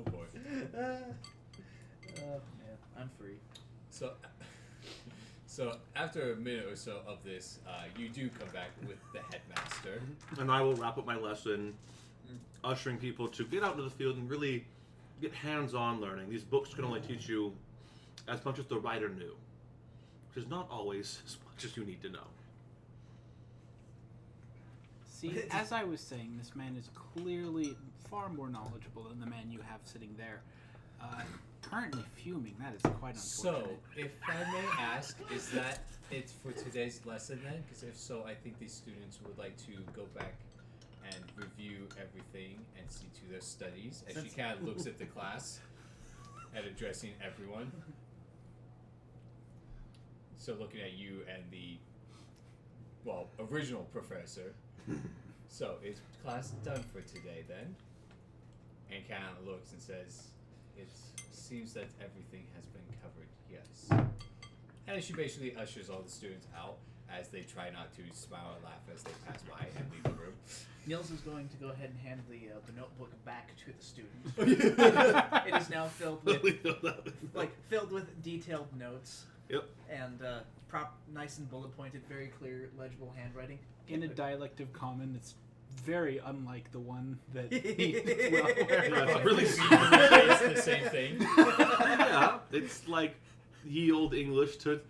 boy. Oh man, I'm free. So after a minute or so of this, you do come back with the headmaster. And I will wrap up my lesson, ushering people to get out into the field and really get hands-on learning. These books can only teach you as much as the writer knew, which is not always as much as you need to know. See, as I was saying, this man is clearly far more knowledgeable than the man you have sitting there. Currently fuming. That is quite unfortunate. So, if I may ask, is that it for today's lesson then? Because if so, I think these students would like to go back and review everything and see to their studies as she kind of looks at the class and addressing everyone. So looking at you and the, original professor. So, is class done for today then? And kind of looks and says, it seems that everything has been covered, yes. And she basically ushers all the students out as they try not to smile and laugh as they pass by and leave the room. Niels is going to go ahead and hand the notebook back to the student. It is now filled with filled with detailed notes. Yep. And nice and bullet pointed, very clear, legible handwriting. In a dialect of common that's very unlike the one that he is well aware of. It's really It's the same thing. Yeah, it's like ye old English to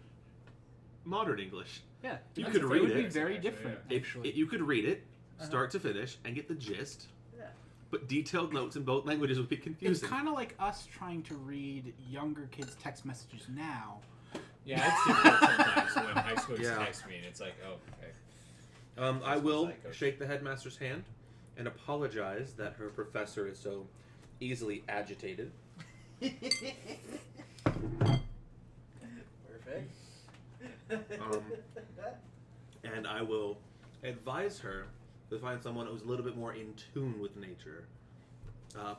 modern English. Yeah, You could read it would be it. very Actually, different. yeah. Actually, You could read it, start to finish, and get the gist. Yeah. But detailed notes in both languages would be it's confusing. kind of like us trying to read younger kids' text messages now. Yeah, it's difficult sometimes when high schoolers Yeah. text me and it's like, oh, okay. I will Psycho. shake the headmaster's hand and apologize that her professor is so easily agitated. Perfect. And I will advise her to find someone who's a little bit more in tune with nature.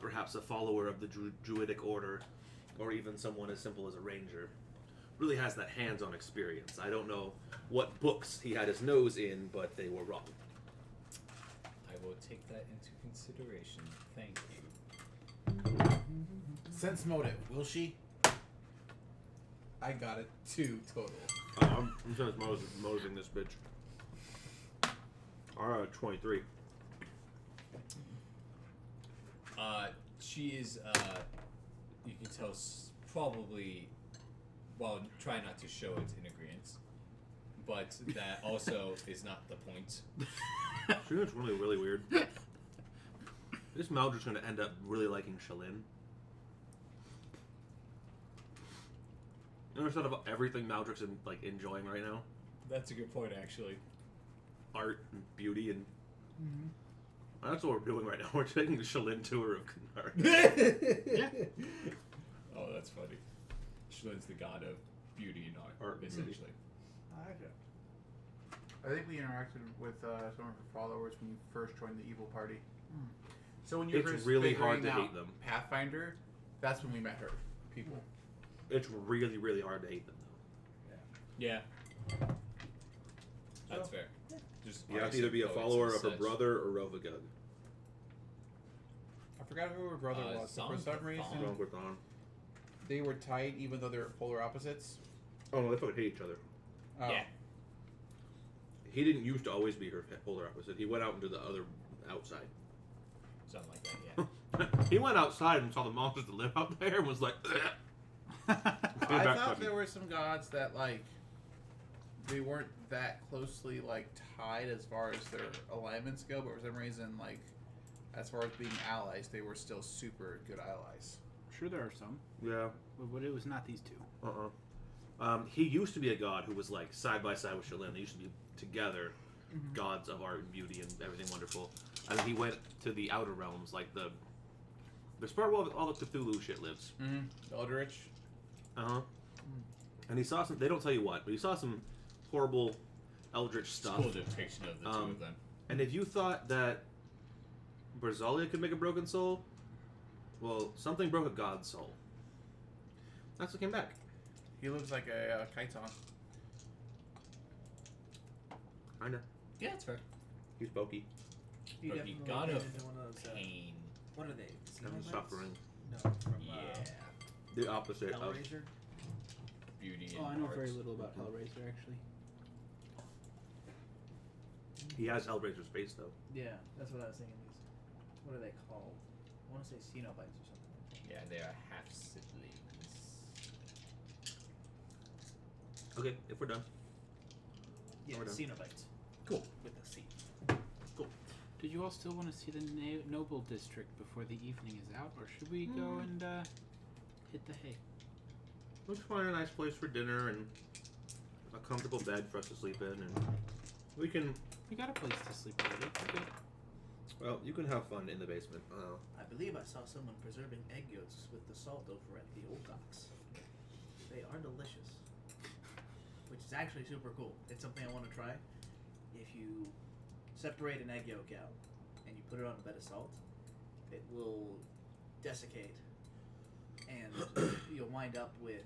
Perhaps a follower of the druidic order, or even someone as simple as a ranger. Really has that hands-on experience. I don't know what books he had his nose in, but they were wrong. I will take that into consideration. Thank you. Sense motive, will she? I got it. 2 total. I'm just motiving this bitch. 23. She is, you can tell, probably, try not to show it in agreement, but that also is not the point. She looks really, really weird. This Maldred's going to end up really liking Shalyn. You know, instead of everything Maldred's enjoying right now, That's a good point, actually. art and beauty, and that's what we're doing right now. We're taking the Shalyn tour of Kennard. Oh, that's funny. Shlin's the god of beauty and art, essentially. I think we interacted with some of her followers when you first joined the evil party. So when you It's first really hard figuring to out hate them. Pathfinder, that's when we met her. People. It's really, really hard to hate them, though. Yeah. That's fair. Just You have to either be a follower of her brother or Rovagug. I forgot who her brother was. but For some reason, Wrong with on. they were tight even though they're polar opposites. Oh, no, they fucking hate each other. Oh. Yeah. He didn't used to always be her polar opposite. He went out into the other outside. Something like that, yeah. He went outside and saw the monsters that live out there and was like, I thought there were some gods that they weren't that closely tied as far as their alignments go, but for some reason as far as being allies, they were still super good allies. Sure, there are some, yeah. but it was not these two. He used to be a god who was side by side with Shalyn. They used to be together, gods of art and beauty and everything wonderful. And then he went to the outer realms, the part where all the Cthulhu shit lives. The Eldritch. And he saw some. They don't tell you what, but he saw some horrible eldritch stuff. Cool depiction of the two of them. And if you thought that Berzalia could make a broken soul, well, something broke a god's soul. That's what came back. He looks like a chiton. Kinda. Yeah, it's fair. He's bulky. You But definitely you got get a into one of those, pain. what are they? I'm Xenobites? suffering. No, from Yeah. The opposite of. Hellraiser. Beauty Oh, I and know very arts. little about Hellraiser actually. He has Hellraiser's face though. Yeah, that's what I was thinking. These, what are they called? I want to say Cenobites or something like that. Yeah, they are half siblings. Okay, if we're done. Yeah, We're done. Cenobites. Cool. With a C. Did you all still want to see the Noble District before the evening is out, or should we go and hit the hay? Let's find a nice place for dinner and a comfortable bed for us to sleep in, and we can. We got a place to sleep already. We're good. Well, you can have fun in the basement. I believe I saw someone preserving egg yolks with the salt over at the old docks. They are delicious. Which is actually super cool. It's something I want to try. If you separate an egg yolk out and you put it on a bed of salt, it will desiccate and you'll wind up with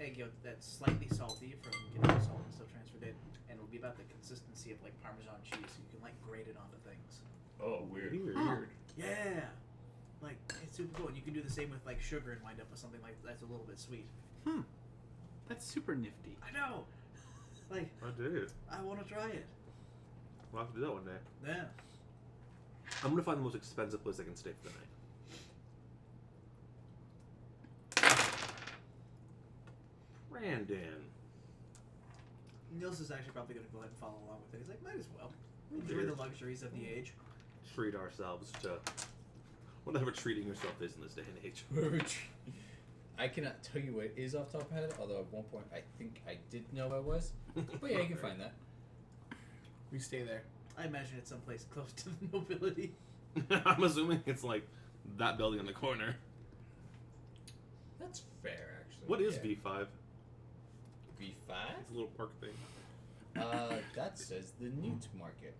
egg yolk that's slightly salty from getting the salt and stuff transferred in, and it'll be about the consistency of like Parmesan cheese, so you can like grate it onto things. Oh, weird. Weird. Yeah, like it's super cool. And you can do the same with like sugar and wind up with something like that's a little bit sweet. That's super nifty. I know. Like I do. I want to try it. We'll have to do that one day. Yeah. I'm gonna find the most expensive place I can stay for the night. Brandon. Nils is actually probably going to go ahead and follow along with it. He's like, might as well. Enjoy the luxuries of the age. Treat ourselves to whatever treating yourself is in this day and age. I cannot tell you what it is off the top of my head, although at one point I think I did know what it was. But yeah, you can find that. We stay there. I imagine it's someplace close to the nobility. I'm assuming it's like that building in the corner. That's fair, actually. What is yeah. V5? V5? It's a little park thing. That says the Newt Market.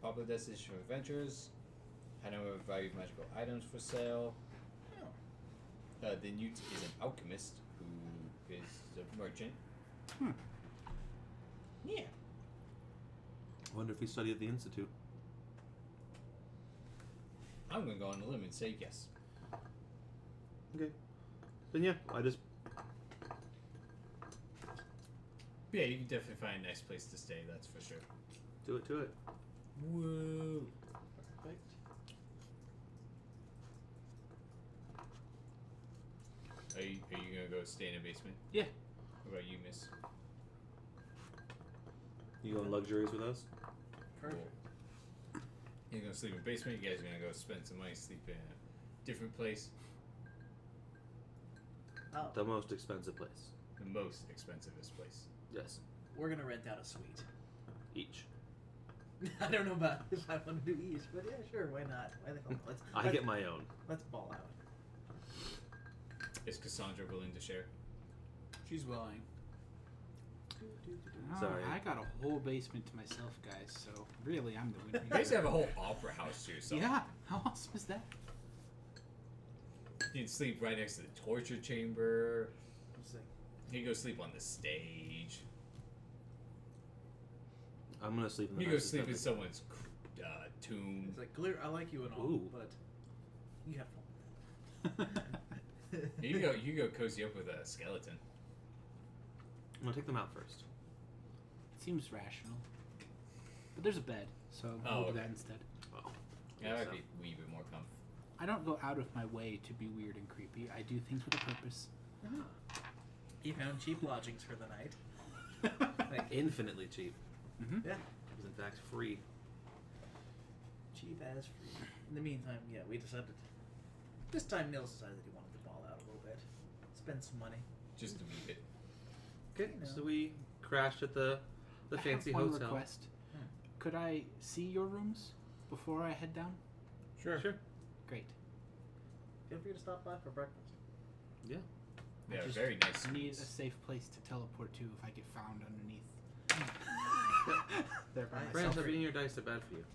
Popular destination for adventures. I know a value of magical items for sale. The Newt is an alchemist who is a merchant. Yeah. I wonder if he studied at the Institute. I'm gonna go on a limb and say yes. Okay. Then yeah, I just... Yeah, you can definitely find a nice place to stay, that's for sure. Do it. Woo. Perfect. Are you gonna go stay in a basement? Yeah. What about you, miss? You going luxuries with us? Perfect. Cool. You're gonna sleep in a basement, you guys are gonna go spend some money, sleep in a different place. Oh, The most expensive place. The most expensivest place. Yes. we're going to rent out a suite. Each. I don't know about if I want to do each, but yeah, sure, why not? Why the hell? I get my own. Let's ball out. Is Cassandra willing to share? She's willing. Oh, Sorry. I got a whole basement to myself, guys. So really, I'm the winner. You guys have a whole opera house to yourself. Yeah. How awesome is that? You can sleep right next to the torture chamber. Just like, You can go sleep on the stage. I'm gonna sleep in the You go nicest sleep in bed. someone's tomb. it's like, clear, I like you and all, Ooh. but you have fun. You go cozy up with a skeleton. I'm gonna take them out first. Seems rational. But there's a bed, so Oh, we'll do okay. that instead. Oh. Yeah, that So- would be a wee bit more comfy. I don't go out of my way to be weird and creepy. I do things with a purpose. He found cheap lodgings for the night. Infinitely cheap. Yeah. It was in fact free. Cheap as free. In the meantime, yeah, we decided. This time, Nils decided that he wanted to ball out a little bit, spend some money. Just a wee bit. Okay, You know. so we crashed at the I fancy have one hotel. request. Could I see your rooms before I head down? Sure. Great. Feel free to stop by for breakfast. Yeah. Yeah, just very nice. need a suites. safe place to teleport to if I get found underneath. There by Right. Friends, myself. eating your dice are bad for you.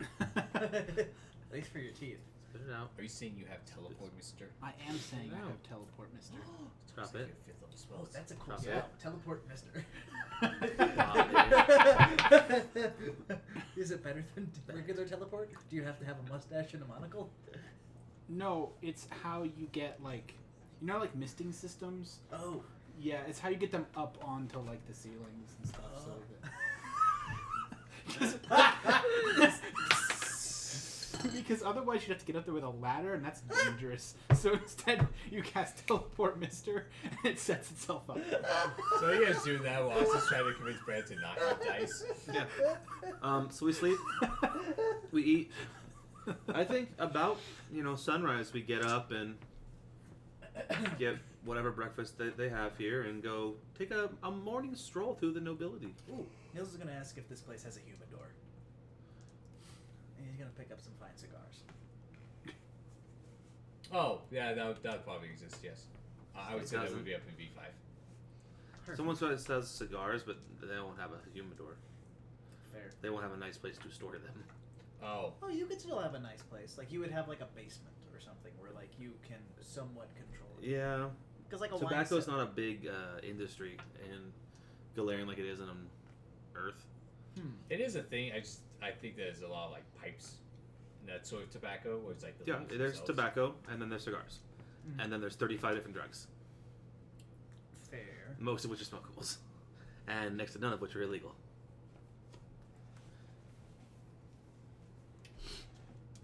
At least for your teeth. Spit it out. Are you saying you have teleport, Mister? I am saying I No. have teleport, mister. Drop it. Oh, that's a cool Drop spell. it. Teleport, mister. it. Is it better than regular teleport? Do you have to have a mustache and a monocle? No, it's how you get, like... You know, like, misting systems? Oh. Yeah, it's how you get them up onto, like, the ceilings and stuff. Because otherwise you'd have to get up there with a ladder, and that's dangerous. So instead, you cast Teleport Mister, and it sets itself up. So you guys do that while I was just trying to convince Brad to not eat dice. Yeah. So we sleep. We eat. I think about sunrise. We get up and get whatever breakfast they have here, and go take a morning stroll through the nobility. Ooh, Niels is gonna ask if this place has a humidor. And he's gonna pick up some fine cigars. Oh, yeah, that would probably exist, yes. I would say that would be up in V5. Someone says cigars, but they won't have a humidor. Fair. They won't have a nice place to store them. Oh. Oh, you could still have a nice place. Like, you would have, like, a basement or something where, like, you can somewhat control it. Yeah. Because, like, a tobacco's not a big industry in Galarian like it is in Earth. It is a thing. I think there's a lot of, like, pipes and that sort of tobacco where it's like the leaves there's themselves. tobacco, and then there's cigars. And then there's 35 different drugs. Fair. Most of which are smokables. And next to none of which are illegal.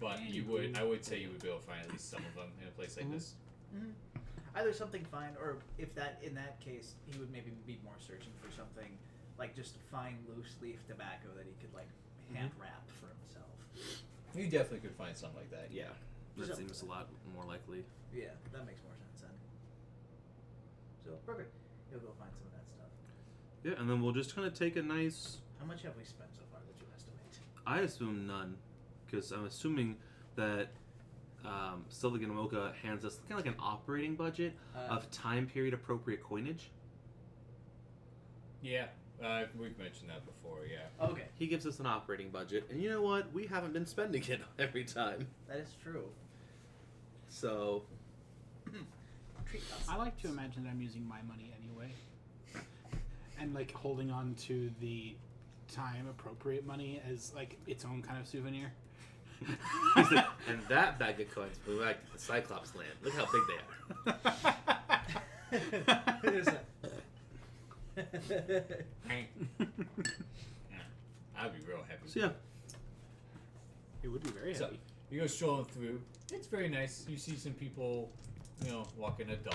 But I would say you would be able to find at least some of them in a place like this. Mm-hmm. Either something fine, or if in that case, he would maybe be more searching for something like just fine loose leaf tobacco that he could like hand wrap for himself. You definitely could find something like that. Yeah. That seems a lot more likely. Yeah, that makes more sense then. So perfect. He'll go find some of that stuff. Yeah, and then we'll just kind of take a nice... How much have we spent so far that you estimate? I assume none, because I'm assuming that Sylvan Mocha hands us kind of like an operating budget of time period appropriate coinage. Yeah, we've mentioned that before, yeah. Okay. He gives us an operating budget, and you know what? We haven't been spending it every time. That is true. So... Treat us. I like to imagine that I'm using my money anyway. And like holding on to the time appropriate money as like its own kind of souvenir. And that bag of coins flew back to the Cyclops land. Look how big they are. I'd be real happy. So yeah. It would be very So, heavy. you go strolling through. It's very nice. You see some people, walking a dog.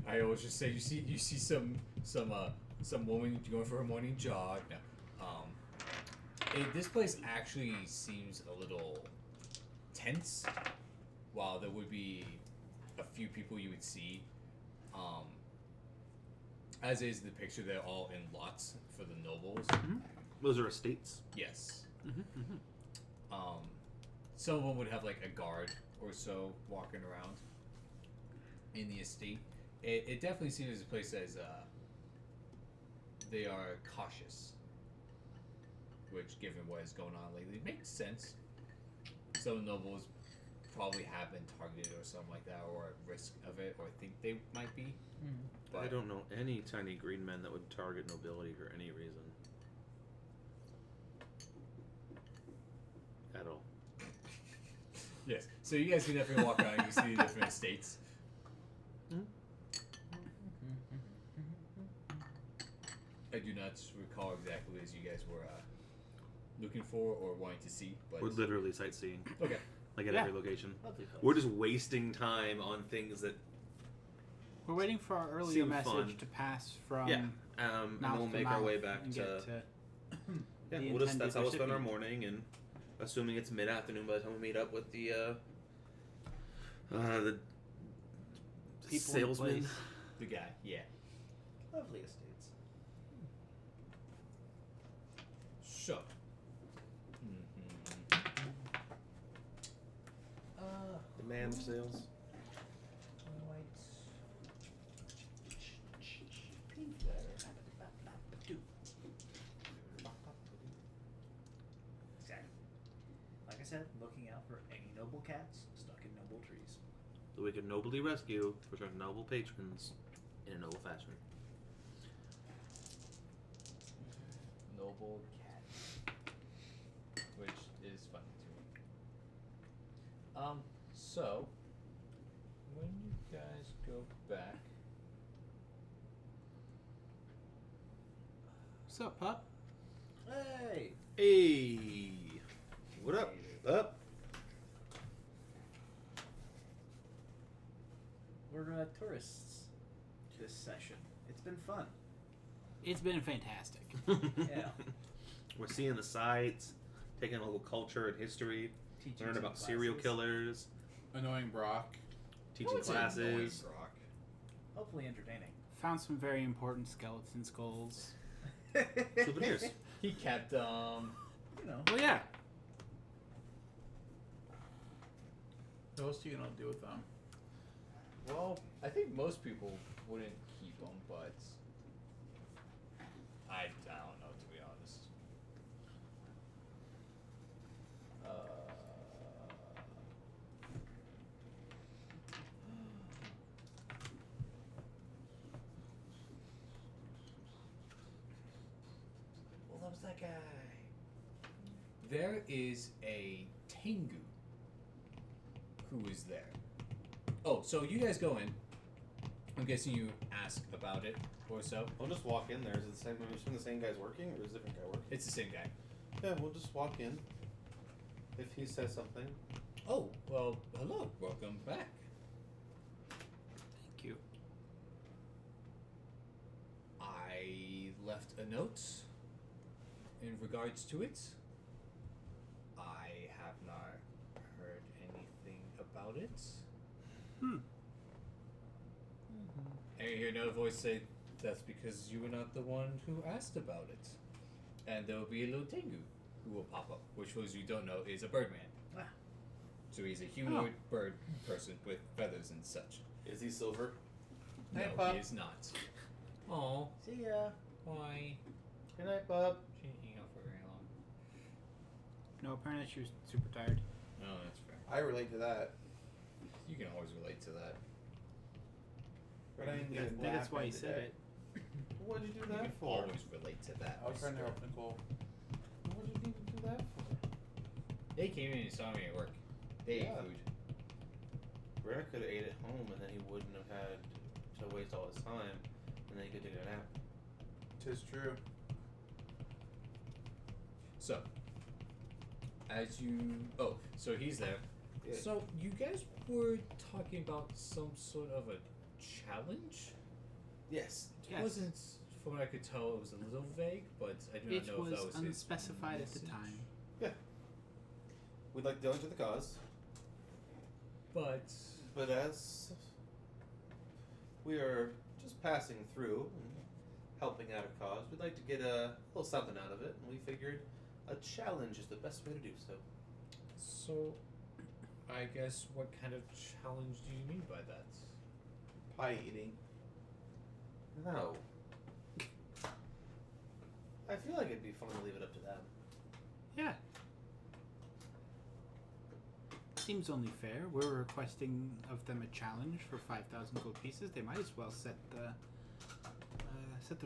I always just say you see some woman going for a morning jog. No. This place actually seems a little tense. While there would be a few people you would see, as is the picture, they're all in lots for the nobles. Mm-hmm. Those are estates. Yes. Mm-hmm. Some of them would have like a guard or so walking around in the estate. It definitely seems as a place as they are cautious, which, given what is going on lately, makes sense. Some nobles probably have been targeted or something like that, or at risk of it, or think they might be. But I don't know any tiny green men that would target nobility for any reason. At all. Yes. So you guys can definitely walk around and you see the different estates. I do not recall exactly as you guys were looking for or wanting to see, but We're literally sightseeing. Okay. Like at Yeah. every location. Lovely place. We're just wasting time on things that We're waiting for our earlier Seem message fun. to pass from and then mouth we'll to make our mouth way back and to get yeah. the We'll just intended that's how we'll spend our recipient. morning, and assuming it's mid-afternoon by the time we meet up with the People in salesman. place. the guy, yeah. Lovely estates. So. The man of sales. Exactly. Like I said, looking cats stuck in noble trees. So we can nobly rescue for our noble patrons in a noble fashion. Noble cat, which is funny to me. So when you guys go back, What's up, pup? Hey! Hey! What up? Up? We're tourists this session. It's been fun. It's been fantastic. Yeah. We're seeing the sights, taking a little culture and history, Teaching learning some about serial classes. killers, Annoying Brock. teaching classes. Hopefully entertaining. Found some very important skeleton skulls. Souvenirs. he kept You know. Well, yeah. What else are you gonna do with them? Well, I think most people wouldn't keep them, but I don't know, to be honest. Well, that was that guy. There is a Tengu who is there. Oh, so you guys go in. I'm guessing you ask about it or so. We'll just walk in there. Is it the same? Is the same guy's working, or is a different guy working? It's the same guy. Yeah, we'll just walk in. If he says something. Oh, well, hello. Welcome back. Thank you. I left a note in regards to it. I have not heard anything about it. And you hear another voice say, "That's because you were not the one who asked about it." And there will be a little Tengu who will pop up, which, for those you don't know, is a birdman. Ah. So he's a humanoid bird person with feathers and such. Is he silver? No, Hey, Pop. he is not. Oh, See ya. why? Good night, Bob. She didn't hang out for very long. No, apparently she was super tired. Oh, that's fair. I relate to that. You can always relate to that. But I didn't I get think a that's nap why in he the said day. it. What'd you do You that can for? always relate to that. I was trying to Mr. help Nicole. What did you even do that for? They came in and saw me at work. They ate Yeah. food. Brad could have ate at home, and then he wouldn't have had to waste all his time, and then he could take a nap. 'Tis true. So, as you... Oh, so he's there. Yeah. So, you guys were talking about some sort of a challenge? Yes. It wasn't, from what I could tell, it was a little vague, but I do not It know if that was was his unspecified at the message. time. We'd like to donate to the cause, But... but as we are just passing through and helping out a cause, we'd like to get a little something out of it, and we figured a challenge is the best way to do so. So, I guess what kind of challenge do you mean by that? Pie eating. No. I feel like it'd be fun to leave it up to them. Yeah. Seems only fair. We're requesting of them a challenge for 5,000 gold pieces. They might as well set the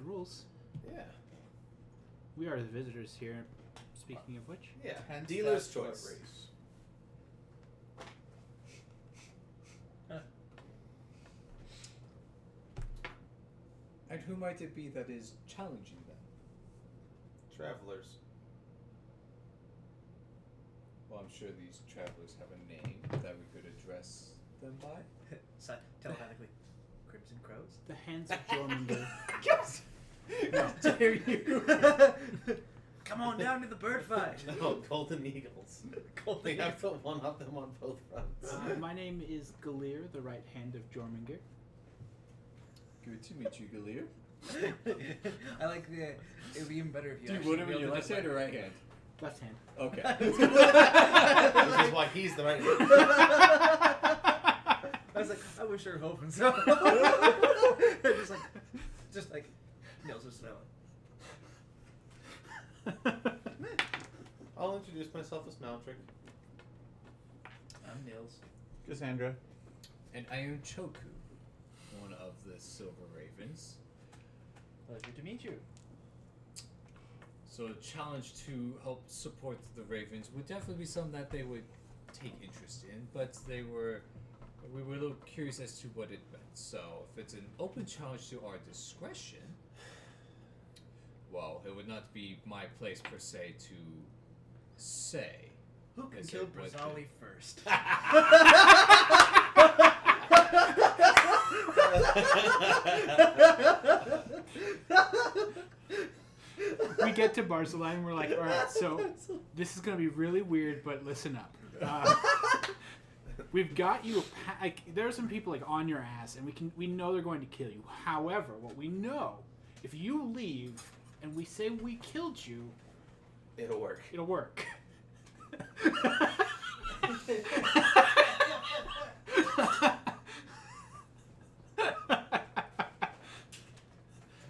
rules. Yeah. We are the visitors here. Speaking of which, Yeah. Hence Dealer's that foot choice. race. And who might it be that is challenging them? Travelers. Well, I'm sure these travelers have a name that we could address them by. Telepathically. Crimson Crows? the hands of Jormungandr. How dare you! Come on down to the bird fight. No, golden eagles. We have to one up them on both fronts. My name is Galir, the right hand of Jormungandr. Good to meet you, Galir. I like the. It would be even better if you. Do you actually want him in wielded your it left hand like- or right hand? Left hand. Okay. Which is why he's the right hand. I was like, I wish they were hoping so. just like, nails of snow. I'll introduce myself as Maltrick. I'm Nils. Tails. Cassandra. And Iron Choku, one of the Silver Ravens. Pleasure to meet you. So a challenge to help support the Ravens would definitely be something that they would take interest in, but we were a little curious as to what it meant. So if it's an open challenge to our discretion, well, it would not be my place per se to say. Who can Is kill it what Brazali first? We get to Barcelona and we're like, all right, so this is gonna be really weird, but listen up. We've got you. Like, there are some people like on your ass, and we know they're going to kill you. However, what we know, if you leave and we say we killed you, It'll work. it'll work.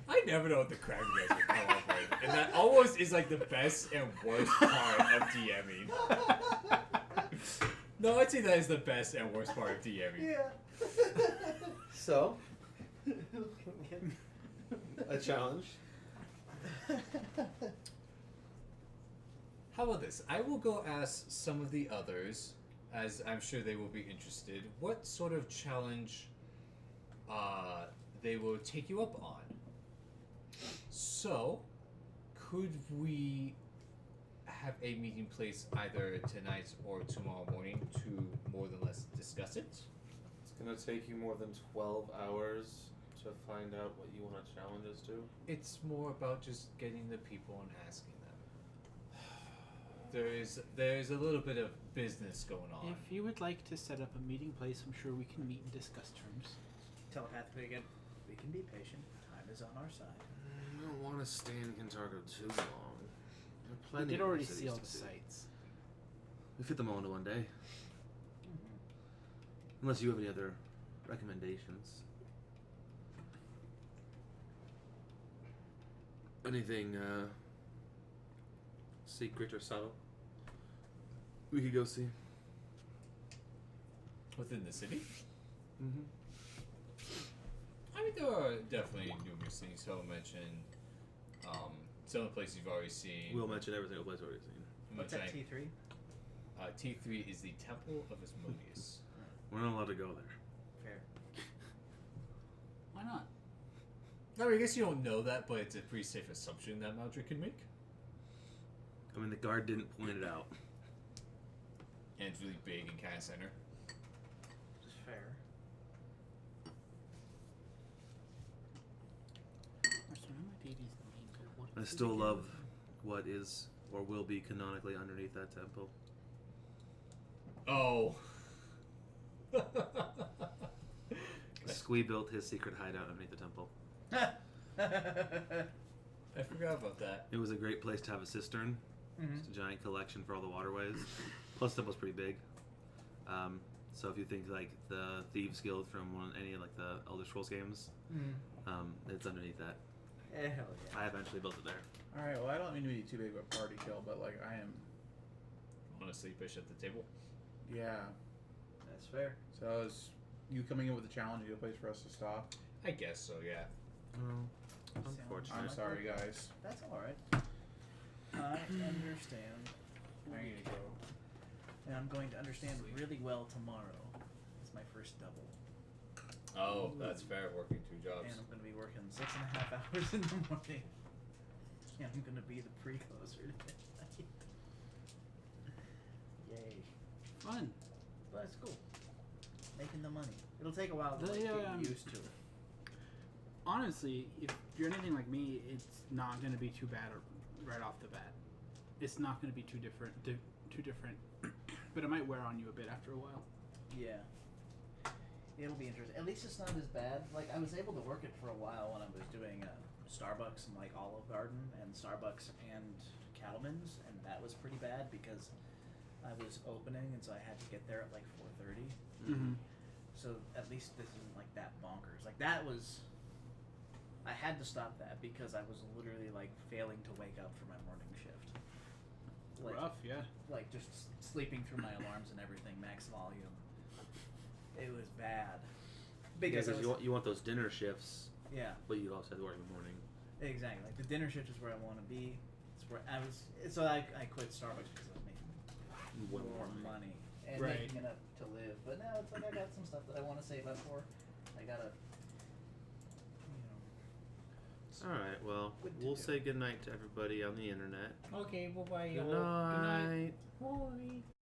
I never know what the crap you guys would come up with, and that almost is like the best and worst part of DMing. No, I'd say that is the best and worst part of DMing. Yeah. So, a challenge. How about this? I will go ask some of the others, as I'm sure they will be interested, what sort of challenge they will take you up on. So, could we have a meeting place either tonight or tomorrow morning to more than less discuss it? It's gonna take you more than 12 hours to find out what you want to challenge us to. It's more about just getting the people and asking them. There's a little bit of business going on. If you would like to set up a meeting place, I'm sure we can meet and discuss terms. Telepathically again. We can be patient. Time is on our side. I don't want to stay in Kintargo too long. There are We plenty did of already cities seal to the see. sites. We fit them all into one day. Unless you have any other recommendations. Anything secret or subtle we could go see? Within the city? Mm-hmm. I mean, there are definitely numerous things. So I'll mention some of the places you've already seen. We'll mention every single place we've already seen. What's that, T3? T3 is the Temple of Asmodeus. We're not allowed to go there. Fair. Why not? I mean, I guess you don't know that, but it's a pretty safe assumption that Maldrick can make. I mean, the guard didn't point it out. And it's really big and kind of center. Which is fair. I still love what is or will be canonically underneath that temple. Oh. Squee built his secret hideout underneath the temple. I forgot about that. It was a great place to have a cistern. Just a giant collection for all the waterways. Plus, the temple's pretty big. So if you think like the Thieves Guild from any of like the Elder Scrolls games, it's underneath that. Hell yeah. I eventually built it there. Alright, well, I don't mean to be too big of a party kill, but like, I am. Honestly, fish at the table. Yeah. That's fair. So is you coming in with a challenge, a place for us to stop? I guess so, yeah. Unfortunately. I'm sorry, guys. That's alright. I understand. There you go. And I'm going to understand really well tomorrow. It's my first double. Oh, that's fair. Working 2 jobs. And I'm going to be working 6.5 hours in the morning. And I'm going to be the pre-closer tonight. Yay. Fun. But it's cool. Making the money. It'll take a while to The, get used to it. Honestly, if you're anything like me, it's not going to be too bad right off the bat. It's not going to be too different, but it might wear on you a bit after a while. Yeah. It'll be interesting. At least it's not as bad. Like, I was able to work it for a while when I was doing Starbucks and, like, Olive Garden and Starbucks and Cattleman's, and that was pretty bad because I was opening, and so I had to get there at, like, 4:30. Mm-hmm. So at least this isn't, like, that bonkers. Like, that was... I had to stop that because I was literally, like, failing to wake up for my morning shift. Like, Rough, yeah. like, just sleeping through my alarms and everything, max volume. It was bad. Because I was, you want those dinner shifts. Yeah. But you also have to work in the morning. Exactly. Like the dinner shift is where I want to be. It's where I was. So I quit Starbucks because I was making more money and making enough to live. But now it's like I got some stuff that I want to save up for. I gotta. All right. Well, we'll say goodnight to everybody on the internet. Okay. Bye bye. Good night. Bye.